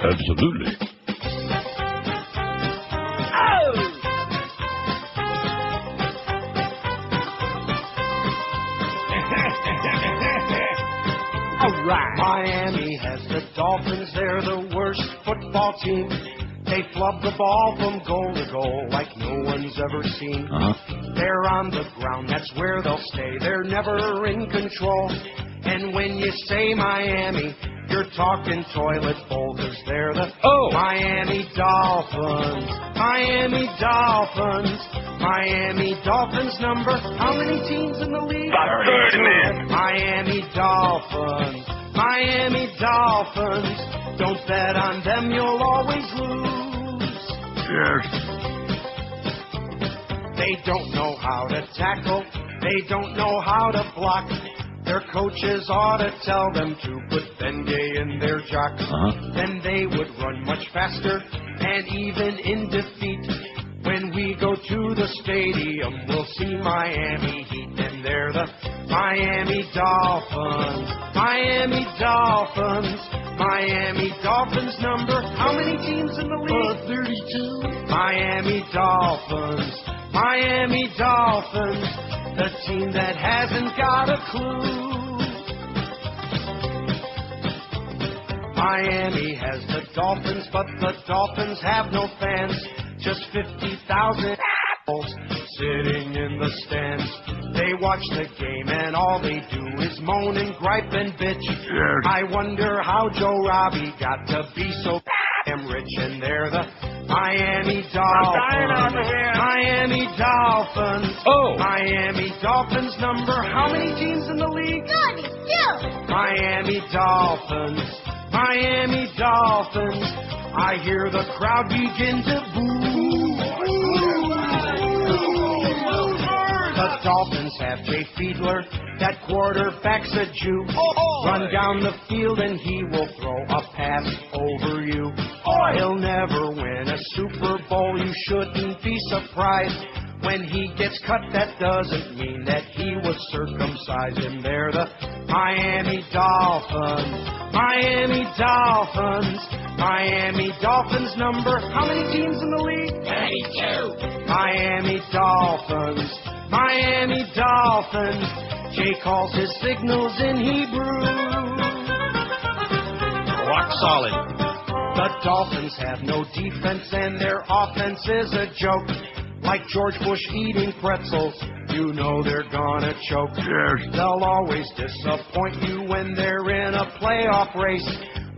Absolutely. All right. Miami has the Dolphins. They're the worst football team. They flub the ball from goal to goal like no one's ever seen. They're on the ground, that's where they'll stay. They're never in control. And when you say Miami, you're talking toilet bowl, 'cause they're the Miami Dolphins. Miami Dolphins. Miami Dolphins number. How many teams in the league? About 30, man. Miami Dolphins. Miami Dolphins. Don't bet on them, you'll always lose. Yes. They don't know how to tackle. They don't know how to block. Their coaches ought to tell them to put Bengay in their jocks. Then they would run much faster, and even in defeat, when we go to the stadium, we'll see Miami Heat, and they're the Miami Dolphins. Miami Dolphins. Miami Dolphins number. How many teams in the league? 32. Miami Dolphins. Miami Dolphins. The team that hasn't got a clue. Miami has the Dolphins, but the Dolphins have no fans. Just 50,000 assholes sitting in the stands. They watch the game and all they do is moan and gripe and bitch. Yes. I wonder how Joe Robbie got to be so damn rich. And they're the Miami Dolphins. Miami Dolphins. Miami Dolphins number. How many teams in the league? 32. Miami Dolphins. Miami Dolphins. I hear the crowd begin to boo. The Dolphins have Jay Fiedler. That quarterback's a Jew. Run down the field and he will throw a pass over you. He'll never win a Super Bowl. You shouldn't be surprised. When he gets cut, that doesn't mean that he was circumcised. And they're the Miami Dolphins. Miami Dolphins. Miami Dolphins number. How many teams in the league? 32. Miami Dolphins. Miami Dolphins. Jay calls his signals in Hebrew. Rock solid. The Dolphins have no defense and their offense is a joke. Like George Bush eating pretzels, you know they're gonna choke. Yes. They'll always disappoint you when they're in a playoff race,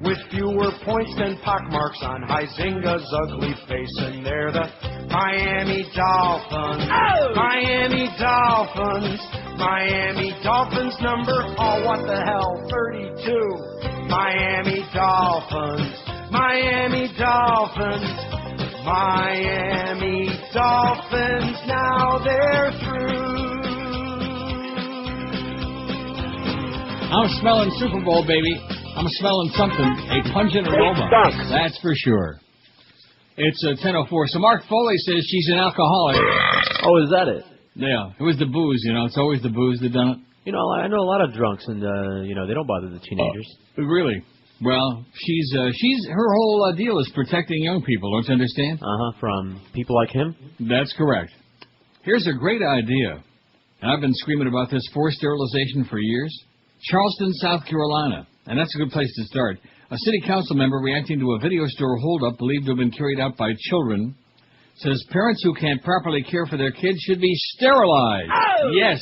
with fewer points than pockmarks on Huizinga's ugly face. And they're the Miami Dolphins. Miami Dolphins. Miami Dolphins number. Oh, what the hell? 32. Miami Dolphins. Miami Dolphins. Miami Dolphins, now they're through. I'm smelling Super Bowl, baby. I'm smelling something, a pungent aroma. That's for sure. It's 10:04. So Mark Foley says she's an alcoholic. Oh, is that it? Yeah, it was the booze, you know. It's always the booze that done it. You know, I know a lot of drunks, and, they don't bother the teenagers. Really? Well, she's her whole deal is protecting young people, don't you understand? From people like him? That's correct. Here's a great idea, and I've been screaming about this forced sterilization for years. Charleston, South Carolina, and that's a good place to start. A city council member reacting to a video store holdup believed to have been carried out by children says parents who can't properly care for their kids should be sterilized. Yes.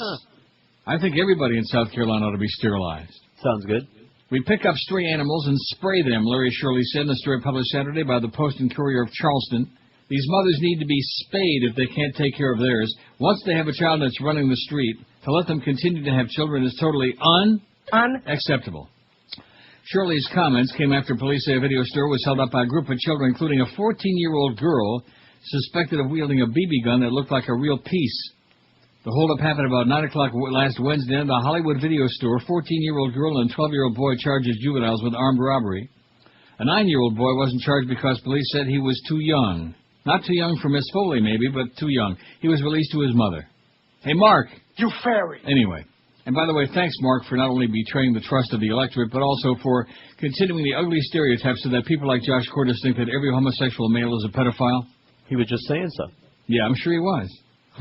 I think everybody in South Carolina ought to be sterilized. Sounds good. We pick up stray animals and spray them, Larry Shirley said in a story published Saturday by the Post and Courier of Charleston. These mothers need to be spayed if they can't take care of theirs. Once they have a child that's running the street, to let them continue to have children is totally unacceptable. Shirley's comments came after police say a video store was held up by a group of children, including a 14-year-old girl suspected of wielding a BB gun that looked like a real piece. The holdup happened about 9 o'clock last Wednesday in the Hollywood video store. 14-year-old girl and a 12-year-old boy charged as juveniles with armed robbery. A 9-year-old boy wasn't charged because police said he was too young. Not too young for Miss Foley, maybe, but too young. He was released to his mother. Hey, Mark. You fairy. Anyway, And by the way, thanks, Mark, for not only betraying the trust of the electorate, but also for continuing the ugly stereotypes so that people like Josh Cordes think that every homosexual male is a pedophile. He was just saying so. Yeah, I'm sure he was.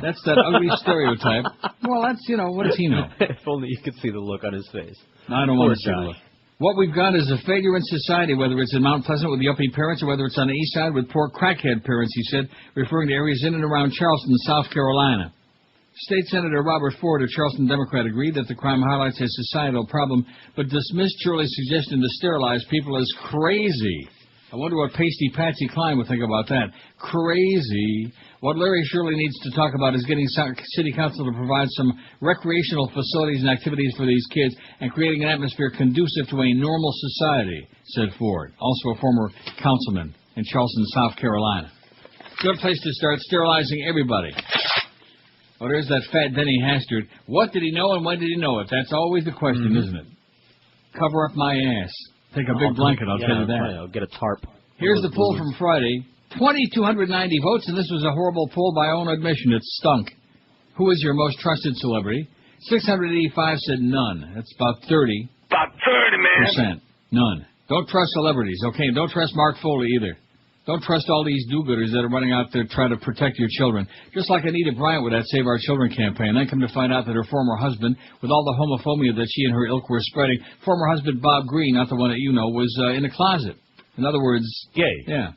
That's that ugly stereotype. Well, that's, what does he know? If only you could see the look on his face. I don't want to see the look. What we've got is a failure in society, whether it's in Mount Pleasant with the uppity parents or whether it's on the east side with poor crackhead parents, he said, referring to areas in and around Charleston, South Carolina. State Senator Robert Ford, a Charleston Democrat, agreed that the crime highlights a societal problem, but dismissed Shirley's suggestion to sterilize people as crazy. I wonder what Pasty Patsy Cline would think about that. Crazy. What Larry Shirley needs to talk about is getting City Council to provide some recreational facilities and activities for these kids and creating an atmosphere conducive to a normal society, said Ford, also a former councilman in Charleston, South Carolina. Good place to start sterilizing everybody. Oh, there's that fat Denny Hastert. What did he know and when did he know it? That's always the question, isn't it? Cover up my ass. Take a big blanket, I'll tell you that. I'll get a tarp. Here's the poll from Friday. 2,290 votes, and this was a horrible poll by own admission. It stunk. Who is your most trusted celebrity? 685 said none. That's about 30%. About 30, man. None. Don't trust celebrities, okay? Don't trust Mark Foley either. Don't trust all these do-gooders that are running out there trying to protect your children. Just like Anita Bryant with that Save Our Children campaign. Then come to find out that her former husband, with all the homophobia that she and her ilk were spreading, former husband Bob Green, not the one that you know, was in the closet. In other words, gay. Yeah.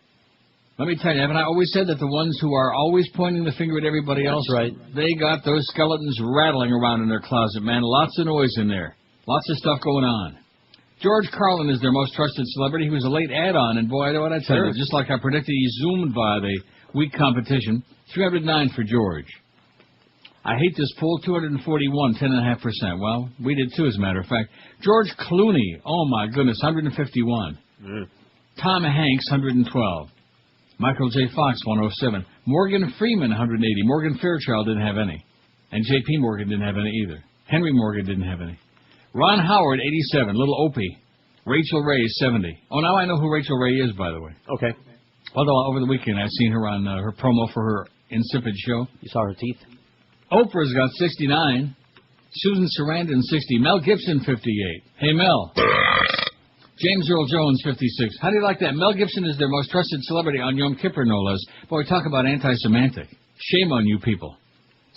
Let me tell you, haven't I always said that the ones who are always pointing the finger at everybody else, right, they got those skeletons rattling around in their closet, man. Lots of noise in there. Lots of stuff going on. George Carlin is their most trusted celebrity. He was a late add-on, and boy, what I tell you, just like I predicted, he zoomed by the weak competition. 309 for George. I hate this poll, 241, 10.5%. Well, we did too, as a matter of fact. George Clooney, oh my goodness, 151. Tom Hanks, 112. Michael J. Fox, 107. Morgan Freeman, 180. Morgan Fairchild didn't have any. And J.P. Morgan didn't have any either. Henry Morgan didn't have any. Ron Howard, 87. Little Opie. Rachel Ray, 70. Oh, now I know who Rachel Ray is, by the way. Okay. Although over the weekend I've seen her on her promo for her insipid show. You saw her teeth? Oprah's got 69. Susan Sarandon, 60. Mel Gibson, 58. Hey, Mel. James Earl Jones, 56. How do you like that? Mel Gibson is their most trusted celebrity on Yom Kippur, no less. Boy, talk about anti-Semantic. Shame on you people.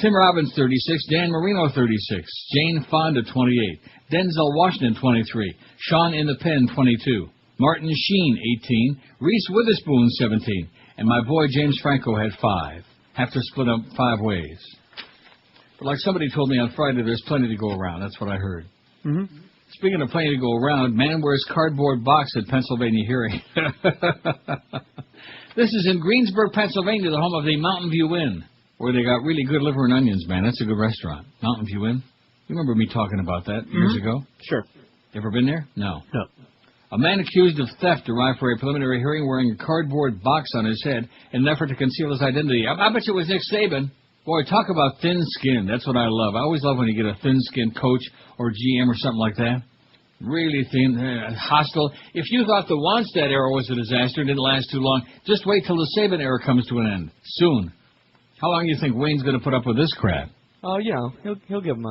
Tim Robbins, 36. Dan Marino, 36. Jane Fonda, 28. Denzel Washington, 23. Sean in the Pen, 22. Martin Sheen, 18. Reese Witherspoon, 17. And my boy James Franco had 5. Have to split up 5 ways. But like somebody told me on Friday, there's plenty to go around. That's what I heard. Mm-hmm. Speaking of plenty to go around, man wears cardboard box at Pennsylvania hearing. This is in Greensburg, Pennsylvania, the home of the Mountain View Inn, where they got really good liver and onions, man. That's a good restaurant. Mountain View Inn. You remember me talking about that years ago? Sure. Ever been there? No. No. A man accused of theft arrived for a preliminary hearing wearing a cardboard box on his head in an effort to conceal his identity. I bet you it was Nick Saban. Boy, talk about thin skin. That's what I love. I always love when you get a thin-skinned coach or GM or something like that. Really thin, hostile. If you thought the Wannstedt era was a disaster and didn't last too long, just wait till the Saban era comes to an end. Soon. How long do you think Wayne's going to put up with this crap? Oh, he'll give him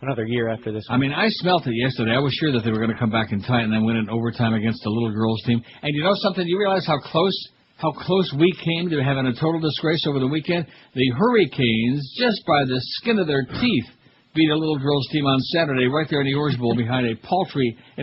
another year after this one. I mean, I smelt it yesterday. I was sure that they were going to come back in tight and then win in overtime against the little girls team. And you know something? You realize how close we came to having a total disgrace over the weekend? The Hurricanes, just by the skin of their teeth, beat a little girls team on Saturday right there in the Orange Bowl in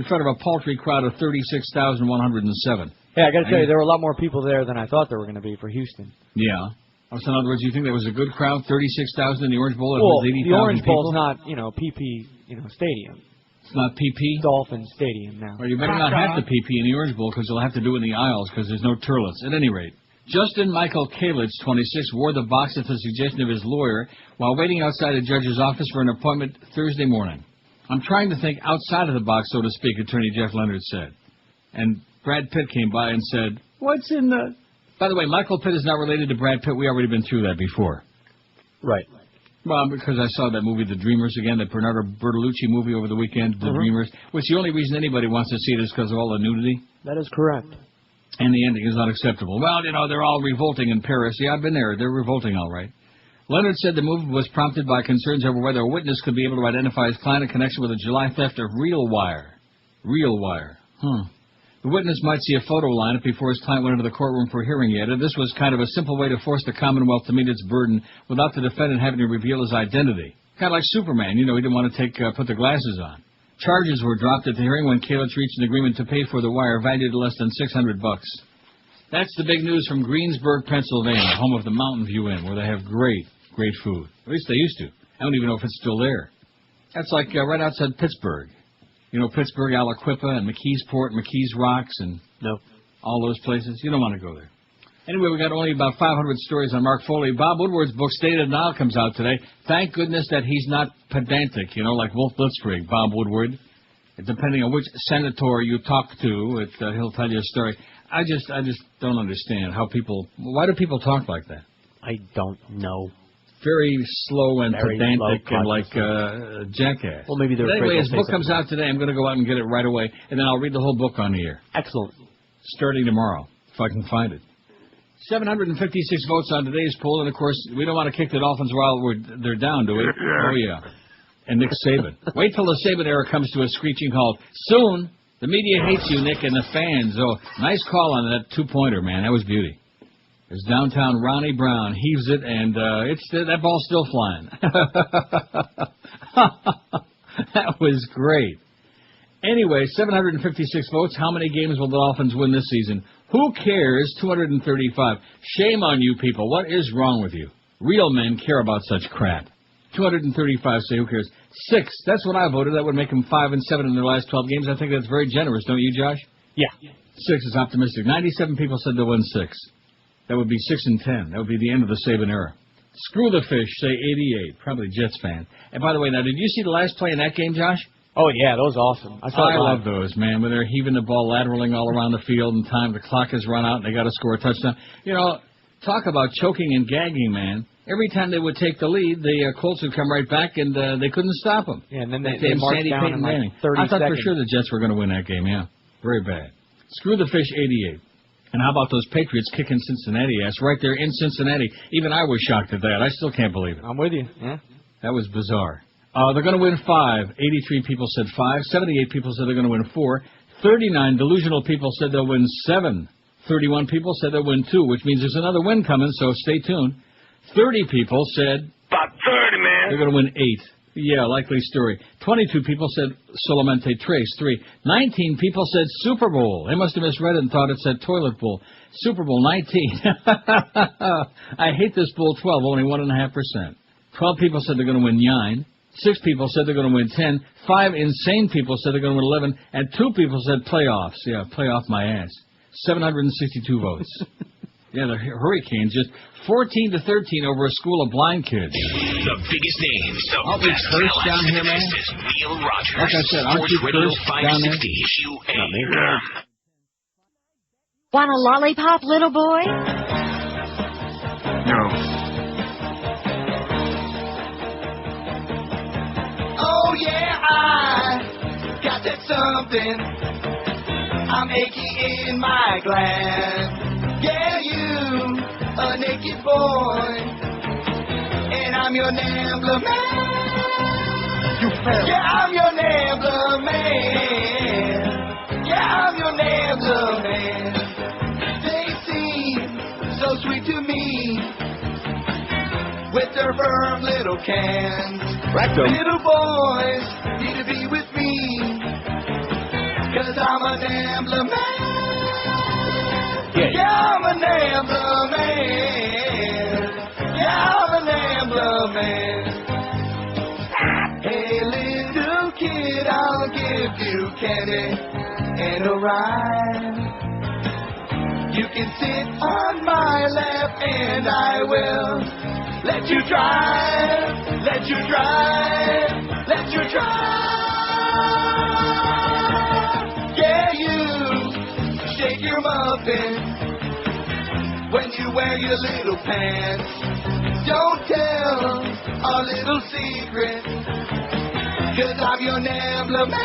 front of a paltry crowd of 36,107. Yeah, I got to tell you, there were a lot more people there than I thought there were going to be for Houston. Yeah. So in other words, you think there was a good crowd, 36,000 in the Orange Bowl? Well, it was 80,000 the Orange Bowl's people? not, PP, stadium. It's not PP? Dolphin Stadium now. Well, you better not have the PP in the Orange Bowl because you'll have to do it in the aisles because there's no turlets. At any rate, Justin Michael Kalitz, 26, wore the box at the suggestion of his lawyer while waiting outside a judge's office for an appointment Thursday morning. I'm trying to think outside of the box, so to speak, Attorney Jeff Leonard said. And Brad Pitt came by and said, "What's in the..." By the way, Michael Pitt is not related to Brad Pitt. We already been through that before. Right. Well, because I saw that movie, The Dreamers, again, that Bernardo Bertolucci movie over the weekend, The Dreamers, which the only reason anybody wants to see it is because of all the nudity. That is correct. And the ending is not acceptable. Well, they're all revolting in Paris. Yeah, I've been there. They're revolting, all right. Leonard said the move was prompted by concerns over whether a witness could be able to identify his client in connection with a July theft of RealWire. RealWire. The witness might see a photo lineup before his client went into the courtroom for hearing yet, and this was kind of a simple way to force the Commonwealth to meet its burden without the defendant having to reveal his identity. Kind of like Superman, he didn't want to put the glasses on. Charges were dropped at the hearing when Kalitz reached an agreement to pay for the wire valued at less than $600. That's the big news from Greensburg, Pennsylvania, home of the Mountain View Inn, where they have great food. At least they used to. I don't even know if it's still there. That's like right outside Pittsburgh. Pittsburgh, Aliquippa, and McKeesport, McKees Rocks, and all those places. You don't want to go there. Anyway, we got only about 500 stories on Mark Foley. Bob Woodward's book, Stated Now, comes out today. Thank goodness that he's not pedantic, like Wolf Blitzkrieg, Bob Woodward. Depending on which senator you talk to, he'll tell you a story. I just don't understand why do people talk like that? I don't know. Very slow and pedantic and like jackass. Well, maybe they're anyway, his book comes out today. I'm going to go out and get it right away, and then I'll read the whole book on the air. Excellent. Starting tomorrow, if I can find it. 756 votes on today's poll, and of course, we don't want to kick the Dolphins while they're down, do we? Oh, yeah. And Nick Saban. Wait till the Saban era comes to a screeching halt. Soon, the media hates you, Nick, and the fans. Oh, nice call on that two-pointer, man. That was beauty. There's downtown Ronnie Brown, heaves it, and that ball's still flying. That was great. Anyway, 756 votes. How many games will the Dolphins win this season? Who cares? 235. Shame on you people. What is wrong with you? Real men care about such crap. 235 say who cares. 6. That's what I voted. That would make them 5-7 in their last 12 games. I think that's very generous, don't you, Josh? Yeah. 6 is optimistic. 97 people said they'll win 6. That would be 6-10. That would be the end of the Saban era. Screw the fish, say 88. Probably Jets fan. And by the way, now, did you see the last play in that game, Josh? Oh, yeah, that was awesome. I love those, man, when they're heaving the ball lateraling all around the field in time. The clock has run out and they got to score a touchdown. Talk about choking and gagging, man. Every time they would take the lead, the Colts would come right back and they couldn't stop them. Yeah, and then they marched down in like 30 I thought seconds. for sure the Jets were going to win that game, yeah. Very bad. Screw the fish, 88. And how about those Patriots kicking Cincinnati ass right there in Cincinnati? Even I was shocked at that. I still can't believe it. I'm with you. Yeah. That was bizarre. They're going to win 5. 83 people said 5. 78 people said they're going to win 4. 39 delusional people said they'll win 7. 31 people said they'll win 2, which means there's another win coming, so stay tuned. 30 people said... About 30, man. They're going to win 8. Yeah, likely story. 22 people said Solamente Trace, 3. 19 people said Super Bowl. They must have misread it and thought it said Toilet Bowl. Super Bowl, 19. I hate this bowl, 12, only 1.5%. 12 people said they're going to win 9. 6 people said they're going to win 10. 5 insane people said they're going to win 11. And 2 people said playoffs. Yeah, play off my ass. 762 votes. Yeah, the Hurricanes just 14-13 over a school of blind kids. The biggest names, the Aren't we best cursed down here, man? Neil Rogers. Like I said, aren't you Radio cursed down there? 560 Not me. Want a lollipop, little boy? No. Oh yeah, I got that something. I'm aching in my gland. Yeah, you, a naked boy, and I'm your Nambler man. You fell. Yeah, I'm your Nambler man. Yeah, I'm your Nambler man. They seem so sweet to me with their firm little cans. Rectum. Little boys need to be with me, 'cause I'm a Nambler man. Yeah, I'm a Nambler man. Yeah, I'm a Nambler man. Hey, little kid, I'll give you candy and a ride. You can sit on my lap and I will let you drive, let you drive, let you drive. Yeah, you shake your muffin when you wear your little pants. Don't tell our little secret, 'cause I'm your Nambler man.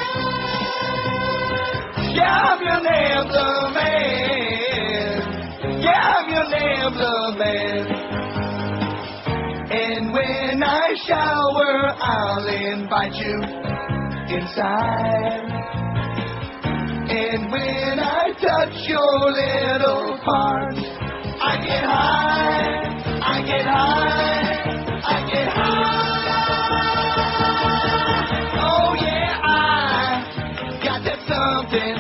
Yeah, I'm your Nambler man. Yeah, I'm your Nambler man. And shower, I'll invite you inside. And when I touch your little parts, I get high, I get high, I get high. Oh yeah, I got that something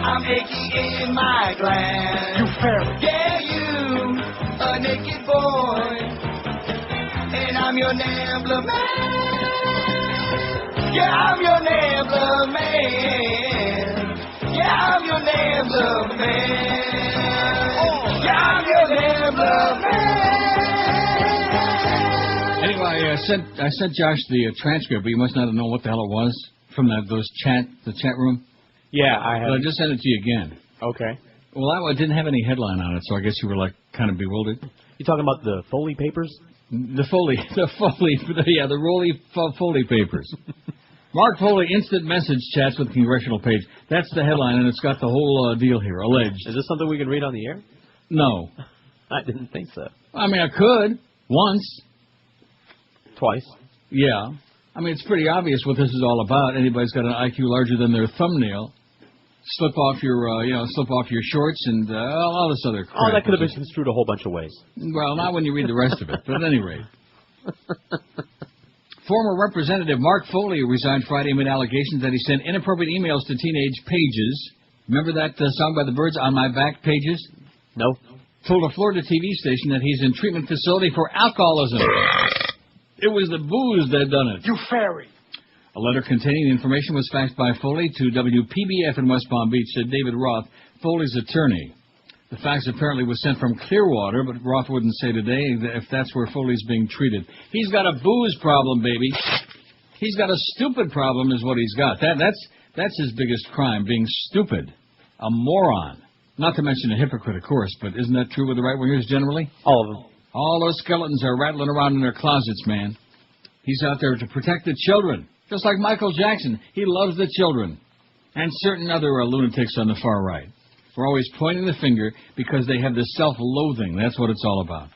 I'm aching in my gland. You fairy. Yeah, you, a naked boy, and I'm your Nambla man. Yeah, I'm your Nambla man. Yeah, I'm your Nambla man. Yeah, I'm your Nambla man. Anyway, I sent Josh the transcript, but you must not have known what the hell it was from the chat room. Yeah, I have. But I just sent it to you again. Okay. Well, I didn't have any headline on it, so I guess you were like kind of bewildered. You talking about the Foley papers? The Foley papers. Mark Foley instant message chats with congressional page. That's the headline, and it's got the whole deal here. Alleged. Is this something we can read on the air? No. I didn't think so. I mean, I could once, twice. Yeah. I mean, it's pretty obvious what this is all about. Anybody's got an IQ larger than their thumbnail. Slip off your shorts and all this other crap. Oh, that could have been construed a whole bunch of ways. Well, not when you read the rest of it, but at any rate. Former Representative Mark Foley resigned Friday amid allegations that he sent inappropriate emails to teenage pages. Remember that song by the Byrds, On My Back Pages? No. Told a Florida TV station that he's in treatment facility for alcoholism. It was the booze that done it. You fairy. A letter containing the information was faxed by Foley to WPBF in West Palm Beach, said David Roth, Foley's attorney. The fax apparently was sent from Clearwater, but Roth wouldn't say today if that's where Foley's being treated. He's got a booze problem, baby. He's got a stupid problem is what he's got. That's his biggest crime, being stupid. A moron. Not to mention a hypocrite, of course, but isn't that true with the right-wingers generally? All of them. All those skeletons are rattling around in their closets, man. He's out there to protect the children. Just like Michael Jackson. He loves the children. And certain other lunatics on the far right. We're always pointing the finger because they have this self-loathing. That's what it's all about.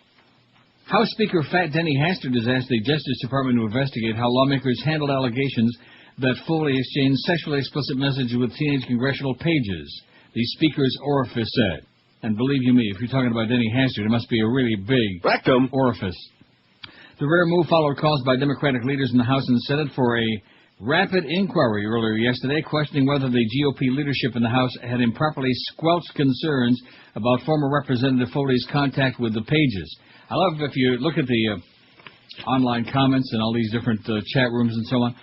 House Speaker Fat Denny Hastert has asked the Justice Department to investigate how lawmakers handled allegations that Foley exchanged sexually explicit messages with teenage congressional pages, the Speaker's orifice said. And believe you me, if you're talking about Denny Hastert, it must be a really big rectum orifice. The rare move followed calls by Democratic leaders in the House and Senate for a rapid inquiry earlier yesterday, questioning whether the GOP leadership in the House had improperly squelched concerns about former Representative Foley's contact with the pages. I love if you look at the online comments and all these different chat rooms and so on.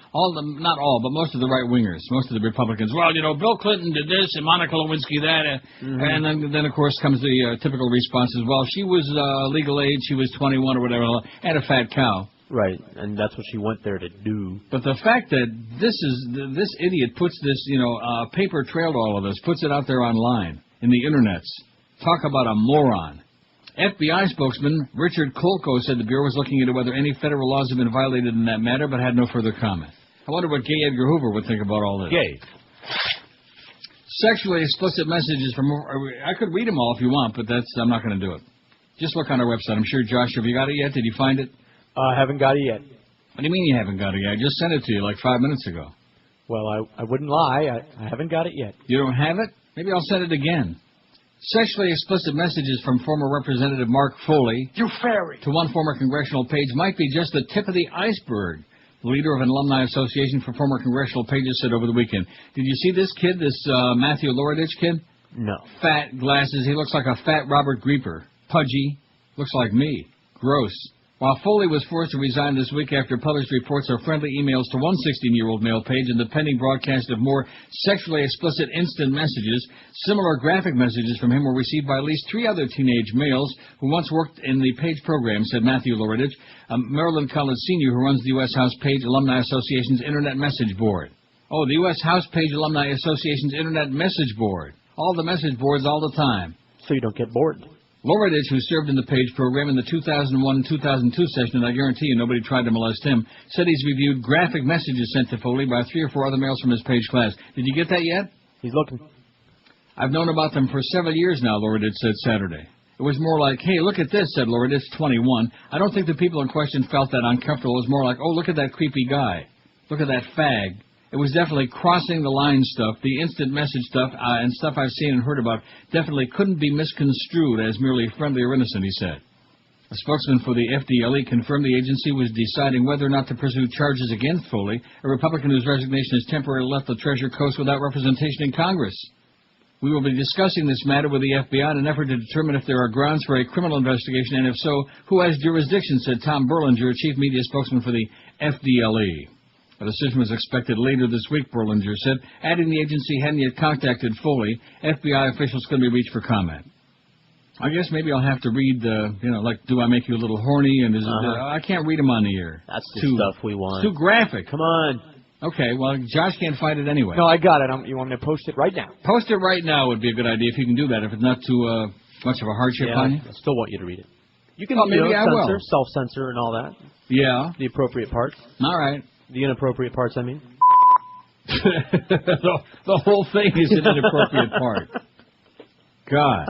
Not all, but most of the right-wingers, most of the Republicans. Well, Bill Clinton did this and Monica Lewinsky that. And then, of course, comes the typical responses. Well, she was legal age, she was 21 or whatever, and a fat cow. Right, and that's what she went there to do. But the fact that this idiot puts this, paper trail to all of this, puts it out there online, in the internets. Talk about a moron. FBI spokesman Richard Kolko said the Bureau was looking into whether any federal laws have been violated in that matter, but had no further comment. I wonder what gay Edgar Hoover would think about all this. Gay. Sexually explicit messages from... I could read them all if you want, but I'm not going to do it. Just look on our website. I'm sure, Josh, have you got it yet? Did you find it? I haven't got it yet. What do you mean you haven't got it yet? I just sent it to you like 5 minutes ago. Well, I wouldn't lie. I haven't got it yet. You don't have it? Maybe I'll send it again. Sexually explicit messages from former Representative Mark Foley You fairy. to one former congressional page might be just the tip of the iceberg. The leader of an alumni association for former congressional pages said over the weekend. Did you see this kid, this Matthew Loredich kid? No. Fat glasses. He looks like a fat Robert Grieper. Pudgy. Looks like me. Gross. While Foley was forced to resign this week after published reports of friendly emails to one 16-year-old male page and the pending broadcast of more sexually explicit instant messages, similar graphic messages from him were received by at least 3 other teenage males who once worked in the page program, said Matthew Loredich, a Maryland College senior who runs the U.S. House Page Alumni Association's Internet Message Board. Oh, the U.S. House Page Alumni Association's Internet Message Board. All the message boards all the time. So you don't get bored. Loredich, who served in the page program in the 2001-2002 session, and I guarantee you nobody tried to molest him, said he's reviewed graphic messages sent to Foley by 3 or 4 other males from his page class. Did you get that yet? He's looking. I've known about them for several years now, Loredich said Saturday. It It was more like, hey, look at this, said Lord, it's 21. I don't think the people in question felt that uncomfortable. It was more like, oh, look at that creepy guy. Look at that fag. It was definitely crossing the line stuff. The instant message stuff and stuff I've seen and heard about definitely couldn't be misconstrued as merely friendly or innocent, he said. A spokesman for the FDLE confirmed the agency was deciding whether or not to pursue charges against Foley, a Republican whose resignation has temporarily left the Treasure Coast without representation in Congress. We will be discussing this matter with the FBI in an effort to determine if there are grounds for a criminal investigation, and if so, who has jurisdiction, said Tom Berlinger, chief media spokesman for the FDLE. A decision was expected later this week, Berlinger said, adding the agency hadn't yet contacted Foley. FBI officials couldn't be reached for comment. I guess maybe I'll have to read, like, do I make you a little horny? And I can't read them on the air. That's the stuff we want. It's too graphic. Come on. Okay, well, Josh can't find it anyway. No, I got it. You want me to post it right now? Post it right now would be a good idea if you can do that, if it's not too much of a hardship on you. I still want you to read it. You can maybe I will. Self-censor and all that. Yeah. The appropriate parts. All right. The inappropriate parts, I mean. the whole thing is an inappropriate part. God.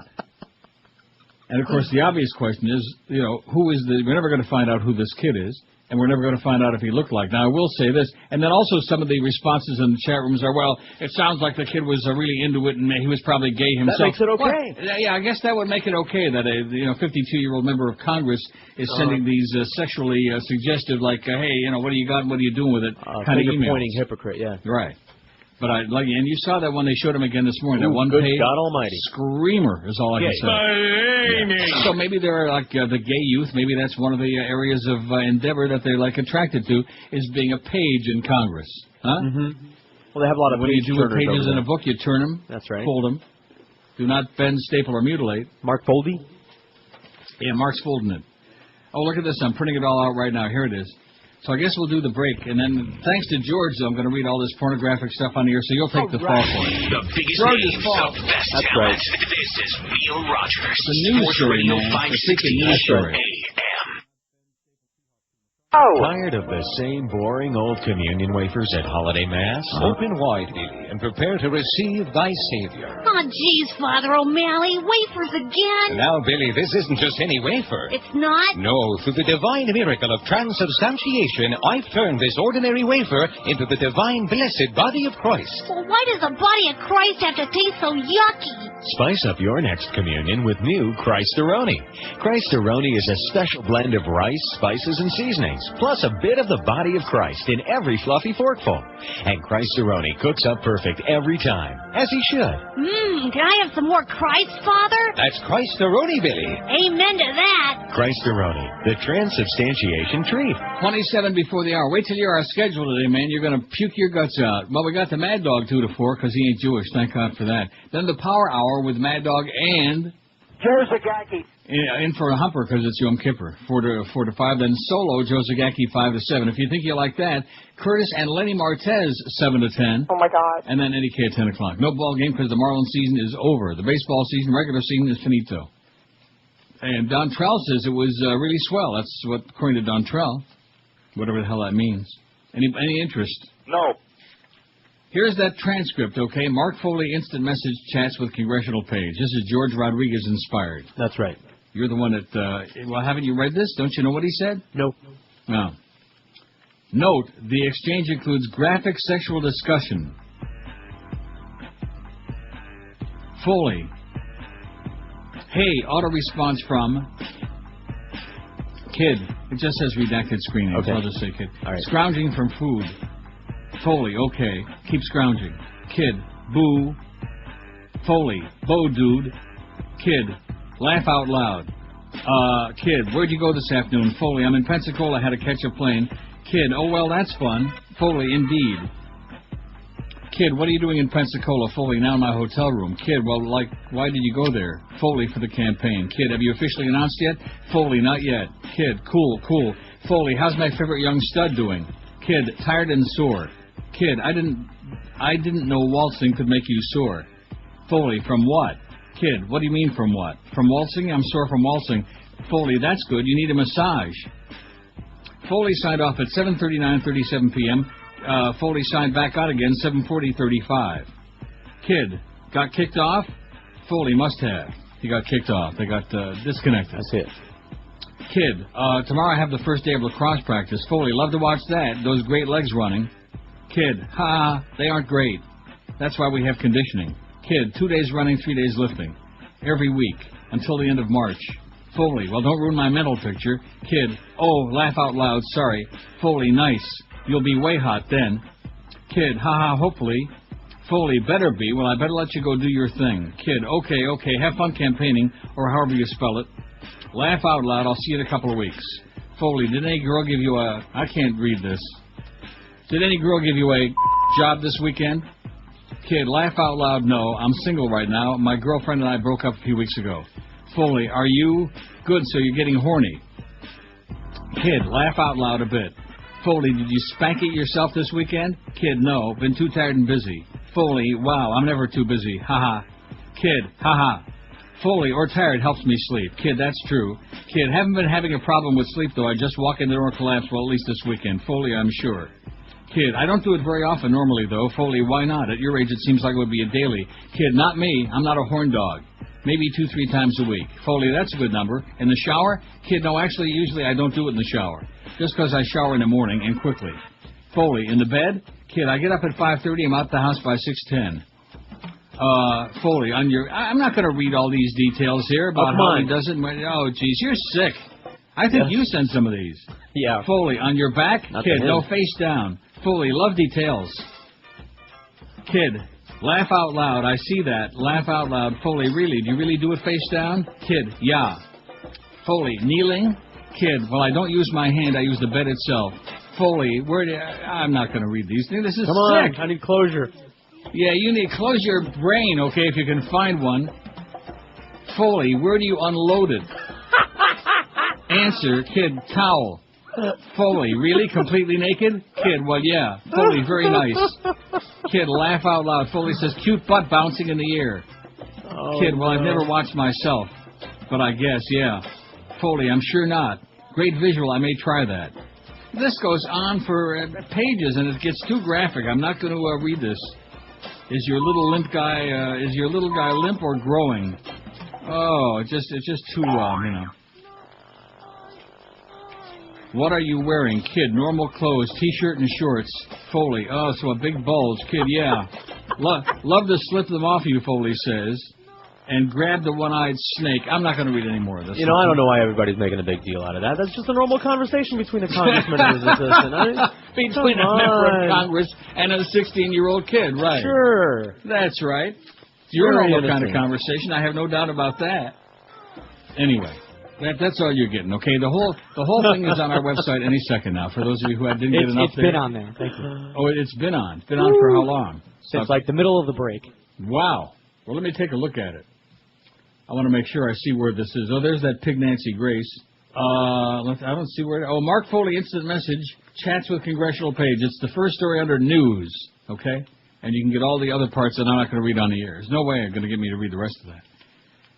And, of course, the obvious question is, we're never going to find out who this kid is. And we're never going to find out if he looked like. Now, I will say this, and then also some of the responses in the chat rooms are, well, it sounds like the kid was really into it, and he was probably gay himself. That makes it okay. Well, yeah, I guess that would make it okay that a 52-year-old member of Congress is sending these sexually suggestive, like, hey, what do you got and what are you doing with it kind of emails. Pointing hypocrite, yeah. Right. But and you saw that when they showed him again this morning. That one good page. God Almighty. Screamer is all I can say. Yeah. So maybe there are the gay youth. Maybe that's one of the areas of endeavor that they're attracted to is being a page in Congress, huh? Mm-hmm. Well, they have a lot of when you do pages in a book, you turn them. That's right. Fold them. Do not bend, staple, or mutilate. Mark Foldy. Yeah, Mark's folding it. Oh, look at this! I'm printing it all out right now. Here it is. So I guess we'll do the break, and then thanks to George, I'm going to read all this pornographic stuff on the air, so you'll take the fall for it. The biggest names, the best That's talent. right. This is Neil Rogers. The news story, man. The secret news story. Tired of the same boring old communion wafers at Holiday Mass? Open wide, Billy, and prepare to receive thy Savior. Oh, geez, Father O'Malley, wafers again? Now, Billy, this isn't just any wafer. It's not? No, through the divine miracle of transubstantiation, I've turned this ordinary wafer into the divine blessed body of Christ. Well, why does the body of Christ have to taste so yucky? Spice up your next communion with new Christ-A-Roni. Christ-A-Roni is a special blend of rice, spices, and seasonings, plus a bit of the body of Christ in every fluffy forkful. And Christ-A-Roni cooks up perfect every time, as he should. Can I have some more Christ, Father? That's Christ-A-Roni, Billy. Amen to that. Christ-A-Roni, the transubstantiation treat. 27 before the hour. Wait till you're our schedule today, man. You're going to puke your guts out. Well, we got the Mad Dog 2 to 4 because he ain't Jewish. Thank God for that. Then the Power Hour with Mad Dog and Joe Zagacki. In for a humper because it's Yom Kippur, 4 to 5. Then solo, Joe Zagacki, 5 to 7. If you think you like that, Curtis and Lenny Martez, 7 to 10. Oh, my God. And then Eddie K at 10 o'clock. No ball game because the Marlins season is over. The baseball season, regular season, is finito. And Don Trell says it was really swell. That's what, according to Don Trell, whatever the hell that means. Any interest? No. Here's that transcript, okay? Mark Foley instant message chats with congressional page. This is George Rodriguez inspired. That's right. You're the one that, well, haven't you read this? Don't you know what he said? Nope. No. Note, the exchange includes graphic sexual discussion. Foley. Hey, auto response from Kid. It just says redacted screen name, Okay. so I'll just say Kid. All right. Scrounging from food. Foley, okay. Keep scrounging. Kid, boo. Foley, bo dude. Kid, laugh out loud. Kid, where'd you go this afternoon? Foley, I'm in Pensacola, had to catch a plane. Kid, oh well, that's fun. Foley, indeed. Kid, what are you doing in Pensacola? Foley, now in my hotel room. Kid, well, why did you go there? Foley, for the campaign. Kid, have you officially announced yet? Foley, not yet. Kid, cool. Foley, how's my favorite young stud doing? Kid, tired and sore. Kid, I didn't know waltzing could make you sore. Foley, from what? Kid, what do you mean from what? From waltzing? I'm sore from waltzing. Foley, that's good. You need a massage. Foley signed off at 7:39:37 p.m. Foley signed back out again 7:40:35. Kid, got kicked off? Foley must have. He got kicked off. They got disconnected. That's it. Kid, tomorrow I have the first day of lacrosse practice. Foley, love to watch that. Those great legs running. Kid, they aren't great. That's why we have conditioning. Kid, 2 days running, 3 days lifting. Every week, until the end of March. Foley, well, don't ruin my mental picture. Kid, laugh out loud, sorry. Foley, nice. You'll be way hot then. Kid, hopefully. Foley, better be. Well, I better let you go do your thing. Kid, okay. Have fun campaigning, or however you spell it. Laugh out loud. I'll see you in a couple of weeks. Foley, did any girl give you a... I can't read this. Did any girl give you a job this weekend? Kid, laugh out loud, no. I'm single right now. My girlfriend and I broke up a few weeks ago. Foley, are you? Good, so you're getting horny. Kid, laugh out loud a bit. Foley, did you spank it yourself this weekend? Kid, no. Been too tired and busy. Foley, wow, I'm never too busy. Ha. Kid, ha. Foley, or tired helps me sleep. Kid, that's true. Kid, haven't been having a problem with sleep, though. I just walk in the door and collapse, well, at least this weekend. Foley, I'm sure. Kid, I don't do it very often normally, though. Foley, why not? At your age, it seems like it would be a daily. Kid, not me. I'm not a horn dog. Maybe 2-3 times a week. Foley, that's a good number. In the shower? Kid, no, actually, usually I don't do it in the shower. Just because I shower in the morning and quickly. Foley, in the bed? Kid, I get up at 5:30. I'm out the house by 6:10. Foley, on your... I'm not going to read all these details here about how he does it. Oh, geez, you're sick. I think you sent some of these. Yeah. Foley, on your back? Not Kid, no, face down. Foley, love details. Kid, laugh out loud. I see that. Laugh out loud. Foley, really? Do you really do it face down? Kid, yeah. Foley, kneeling? Kid, well, I don't use my hand. I use the bed itself. Foley, I'm not going to read these things. This is Come on, sick. I need closure. Yeah, you need close your brain, okay, if you can find one. Foley, where do you unload it? Answer, kid, towel. Foley, really? Completely naked? Kid, well, yeah. Foley, very nice. Kid, laugh out loud. Foley says, cute butt bouncing in the air. Kid, well, I've never watched myself. But I guess, yeah. Foley, I'm sure not. Great visual, I may try that. This goes on for pages, and it gets too graphic. I'm not going to read this. Is your little guy limp or growing? Oh, it's just too, What are you wearing? Kid, normal clothes, T-shirt and shorts. Foley, oh, so a big bulge. Kid, yeah. Love to slip them off you, Foley says. And grab the one-eyed snake. I'm not going to read any more of this. I don't know why everybody's making a big deal out of that. That's just a normal conversation between a congressman and his assistant. Between a member of Congress and a 16-year-old kid, right. Sure. That's right. Your normal kind of conversation. I have no doubt about that. Anyway, that's all you're getting, okay? The whole thing is on our website any second now, for those of you who didn't get enough there. It's been on there. Thank you. Oh, it's been on. It's been on for how long? Since like the middle of the break. Wow. Well, let me take a look at it. I want to make sure I see where this is. Oh, there's that pig Nancy Grace. I don't see where... Oh, Mark Foley, instant message, chats with congressional page. It's the first story under news, okay? And you can get all the other parts that I'm not going to read on the air. There's no way you're going to get me to read the rest of that.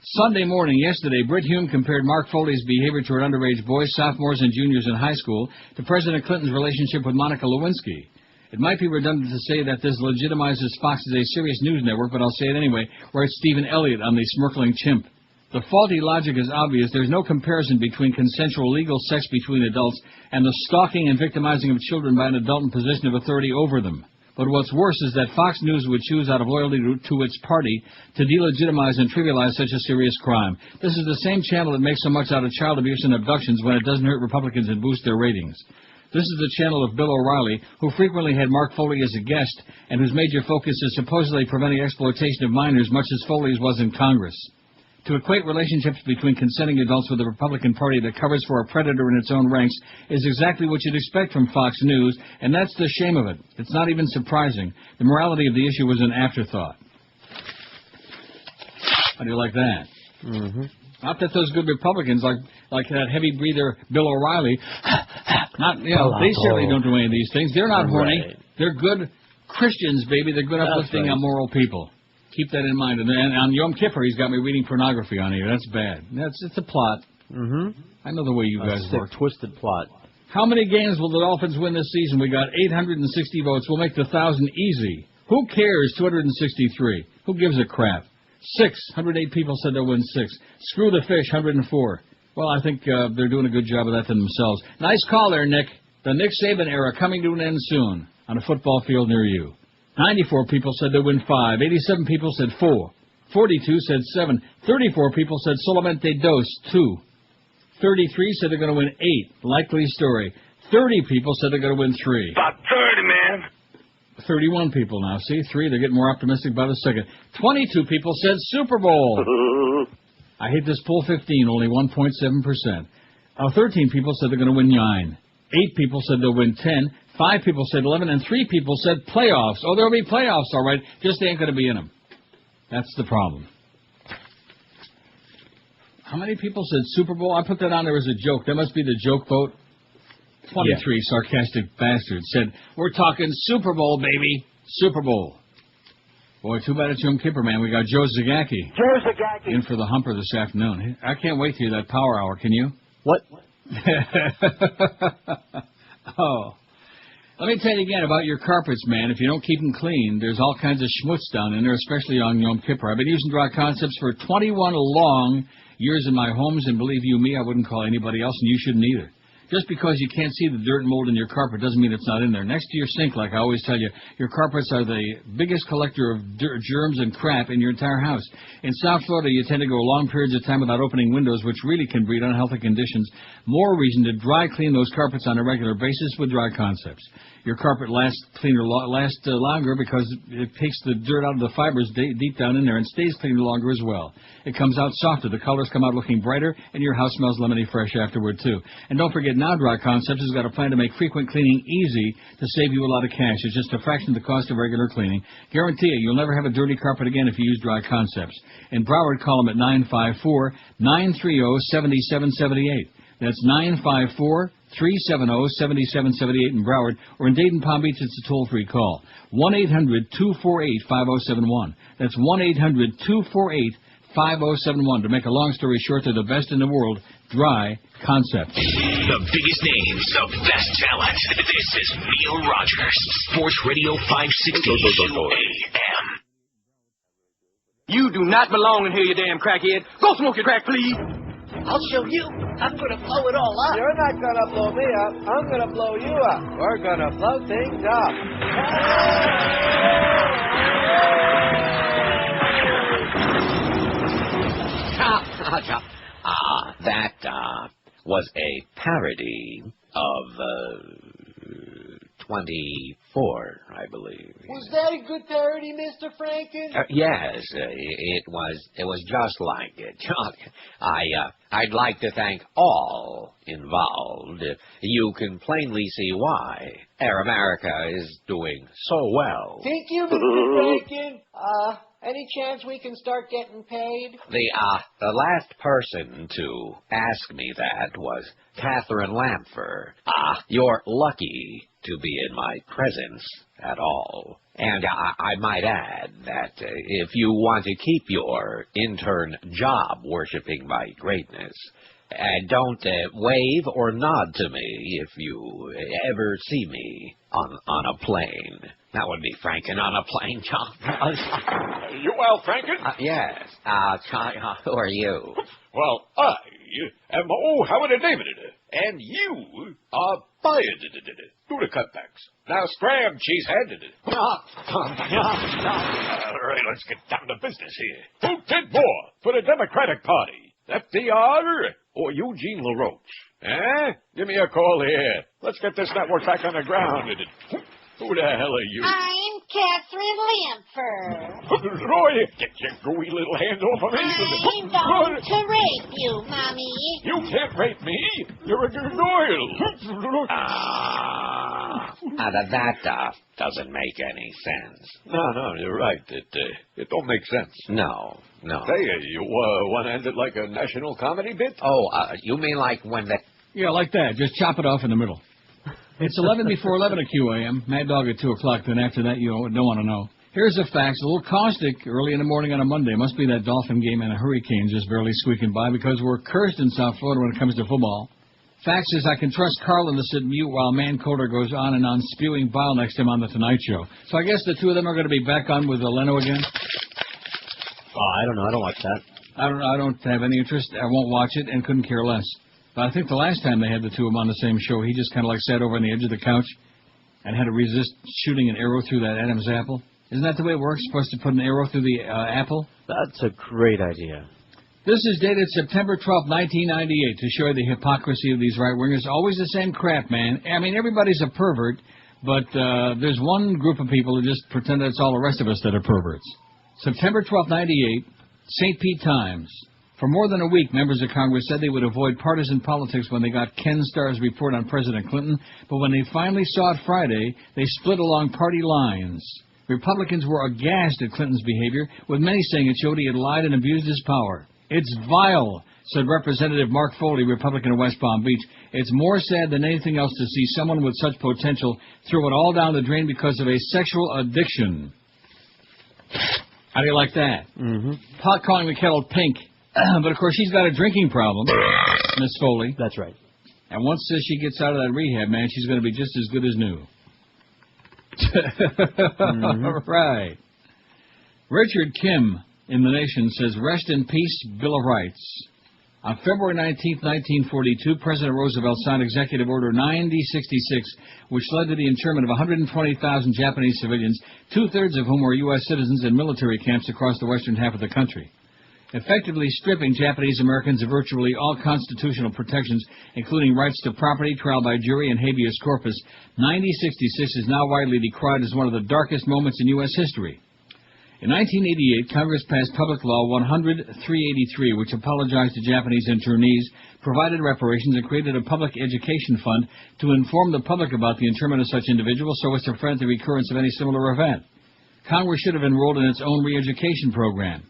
Sunday morning, yesterday, Britt Hume compared Mark Foley's behavior toward underage boys, sophomores, and juniors in high school to President Clinton's relationship with Monica Lewinsky. It might be redundant to say that this legitimizes Fox as a serious news network, but I'll say it anyway, where it's Stephen Elliott on the smirkling chimp. The faulty logic is obvious. There's no comparison between consensual legal sex between adults and the stalking and victimizing of children by an adult in position of authority over them. But what's worse is that Fox News would choose out of loyalty to its party to delegitimize and trivialize such a serious crime. This is the same channel that makes so much out of child abuse and abductions when it doesn't hurt Republicans and boost their ratings. This is the channel of Bill O'Reilly, who frequently had Mark Foley as a guest, and whose major focus is supposedly preventing exploitation of minors, much as Foley's was in Congress. To equate relationships between consenting adults with the Republican Party that covers for a predator in its own ranks is exactly what you'd expect from Fox News, and that's the shame of it. It's not even surprising. The morality of the issue was an afterthought. How do you like that? Mm-hmm. Not that those good Republicans, like that heavy breather Bill O'Reilly, they certainly don't do any of these things. They're not horny. Right. They're good Christians, baby. They're good uplifting, moral people. Keep that in mind. And on Yom Kippur, he's got me reading pornography on here. That's bad. It's a plot. Mm-hmm. I know the way you guys sick, work. Twisted plot. How many games will the Dolphins win this season? We got 860 votes. We'll make the 1,000 easy. Who cares? 263. Who gives a crap? 108 people said they'll win 6. Screw the fish, 104. Well, I think they're doing a good job of that to themselves. Nice call there, Nick. The Nick Saban era coming to an end soon on a football field near you. 94 people said they'll win 5. 87 people said 4. 42 said 7. 34 people said solamente dos, 2. 33 said they're going to win 8. Likely story. 30 people said they're going to win 3. About 30, man. 31 people now. See, 3. They're getting more optimistic by the second. 22 people said Super Bowl. I hate this poll 15, only 1.7%. 13 people said they're going to win 9. 8 people said they'll win 10. 5 people said 11. And 3 people said playoffs. Oh, there'll be playoffs, all right. Just they ain't going to be in them. That's the problem. How many people said Super Bowl? I put that on there as a joke. That must be the joke vote. 23 sarcastic bastards said, we're talking Super Bowl, baby. Super Bowl. Boy, too bad it's Yom Kippur, man. We got Joe Zagacki in for the humper this afternoon. I can't wait to hear that power hour. Can you? What? Oh. Let me tell you again about your carpets, man. If you don't keep them clean, there's all kinds of schmutz down in there, especially on Yom Kippur. I've been using Dry Concepts for 21 long years in my homes, and believe you me, I wouldn't call anybody else, and you shouldn't either. Just because you can't see the dirt and mold in your carpet doesn't mean it's not in there. Next to your sink, like I always tell you, your carpets are the biggest collector of dirt, germs and crap in your entire house. In South Florida, you tend to go long periods of time without opening windows, which really can breed unhealthy conditions. More reason to dry clean those carpets on a regular basis with Dry Concepts. Your carpet lasts longer because it takes the dirt out of the fibers deep down in there and stays cleaner longer as well. It comes out softer, the colors come out looking brighter, and your house smells lemony fresh afterward, too. And don't forget, now Dry Concepts has got a plan to make frequent cleaning easy to save you a lot of cash. It's just a fraction of the cost of regular cleaning. Guarantee you, you'll never have a dirty carpet again if you use Dry Concepts. In Broward, call them at 954-930-7778. That's 954-370-7778 in Broward, or in Dayton, Palm Beach, it's a toll-free call. 1-800-248-5071. That's 1-800-248-5071. To make a long story short, they're the best in the world, Dry Concepts. The biggest names, the best talent. This is Neil Rogers, Sports Radio 560 AM. You do not belong in here, you damn crackhead. Go smoke your crack, please. I'll show you. I'm going to blow it all up. You're not going to blow me up. I'm going to blow you up. We're going to blow things up. That was a parody of 24, I believe. Was that a good parody, Mr. Franken? Yes, it was just like it. I'd like to thank all involved. You can plainly see why Air America is doing so well. Thank you, Mr. Franken. Any chance we can start getting paid? The last person to ask me that was Catherine Lampfer. You're lucky to be in my presence at all. And I might add that if you want to keep your intern job worshiping my greatness, don't wave or nod to me if you ever see me on a plane. That would be Franken on a plane, John. You well, Franken? Yes. Who are you? Well, I am Howard David, and you are fired. Do the cutbacks. Now scram, cheesehead. All right, let's get down to business here. Who did more for the Democratic Party? FDR or Eugene LaRoche? Give me a call here. Let's get this network back on the ground. Who the hell are you? I'm Catherine Lampfer. Roy, get your gooey little hands off of me. I'm going to rape you, Mommy. You can't rape me. You're a Doyle. That doesn't make any sense. No, you're right. It don't make sense. No. Hey, you want to end it like a national comedy bit? Oh, you mean like when the... Yeah, like that. Just chop it off in the middle. It's 11 before 11 at QAM. Mad Dog at 2 o'clock. Then after that, you don't want to know. Here's the facts. A little caustic early in the morning on a Monday. Must be that Dolphin game and a hurricane just barely squeaking by because we're cursed in South Florida when it comes to football. Facts is I can trust Carlin to sit mute while Man Coder goes on and on spewing bile next to him on The Tonight Show. So I guess the two of them are going to be back on with Leno again. I don't know. I don't watch that. I don't have any interest. I won't watch it and couldn't care less. But I think the last time they had the two of them on the same show, he just kind of like sat over on the edge of the couch and had to resist shooting an arrow through that Adam's apple. Isn't that the way it works? Supposed to put an arrow through the apple? That's a great idea. This is dated September 12, 1998, to show you the hypocrisy of these right-wingers. Always the same crap, man. I mean, everybody's a pervert, but there's one group of people who just pretend that it's all the rest of us that are perverts. September 12, 98, St. Pete Times. For more than a week, members of Congress said they would avoid partisan politics when they got Ken Starr's report on President Clinton, but when they finally saw it Friday, they split along party lines. Republicans were aghast at Clinton's behavior, with many saying it showed he had lied and abused his power. It's vile, said Representative Mark Foley, Republican of West Palm Beach. It's more sad than anything else to see someone with such potential throw it all down the drain because of a sexual addiction. How do you like that? Pot calling the kettle pink. But, of course, she's got a drinking problem, Miss Foley. That's right. And once she gets out of that rehab, man, she's going to be just as good as new. Right. Richard Kim in The Nation says, "Rest in peace, Bill of Rights." On February 19, 1942, President Roosevelt signed Executive Order 9066, which led to the internment of 120,000 Japanese civilians, two-thirds of whom were U.S. citizens in military camps across the western half of the country, effectively stripping Japanese Americans of virtually all constitutional protections, including rights to property, trial by jury, and habeas corpus. 9066 is now widely decried as one of the darkest moments in U.S. history. In 1988, Congress passed Public Law 100-383, which apologized to Japanese internees, provided reparations, and created a public education fund to inform the public about the internment of such individuals so as to prevent the recurrence of any similar event. Congress should have enrolled in its own re-education program.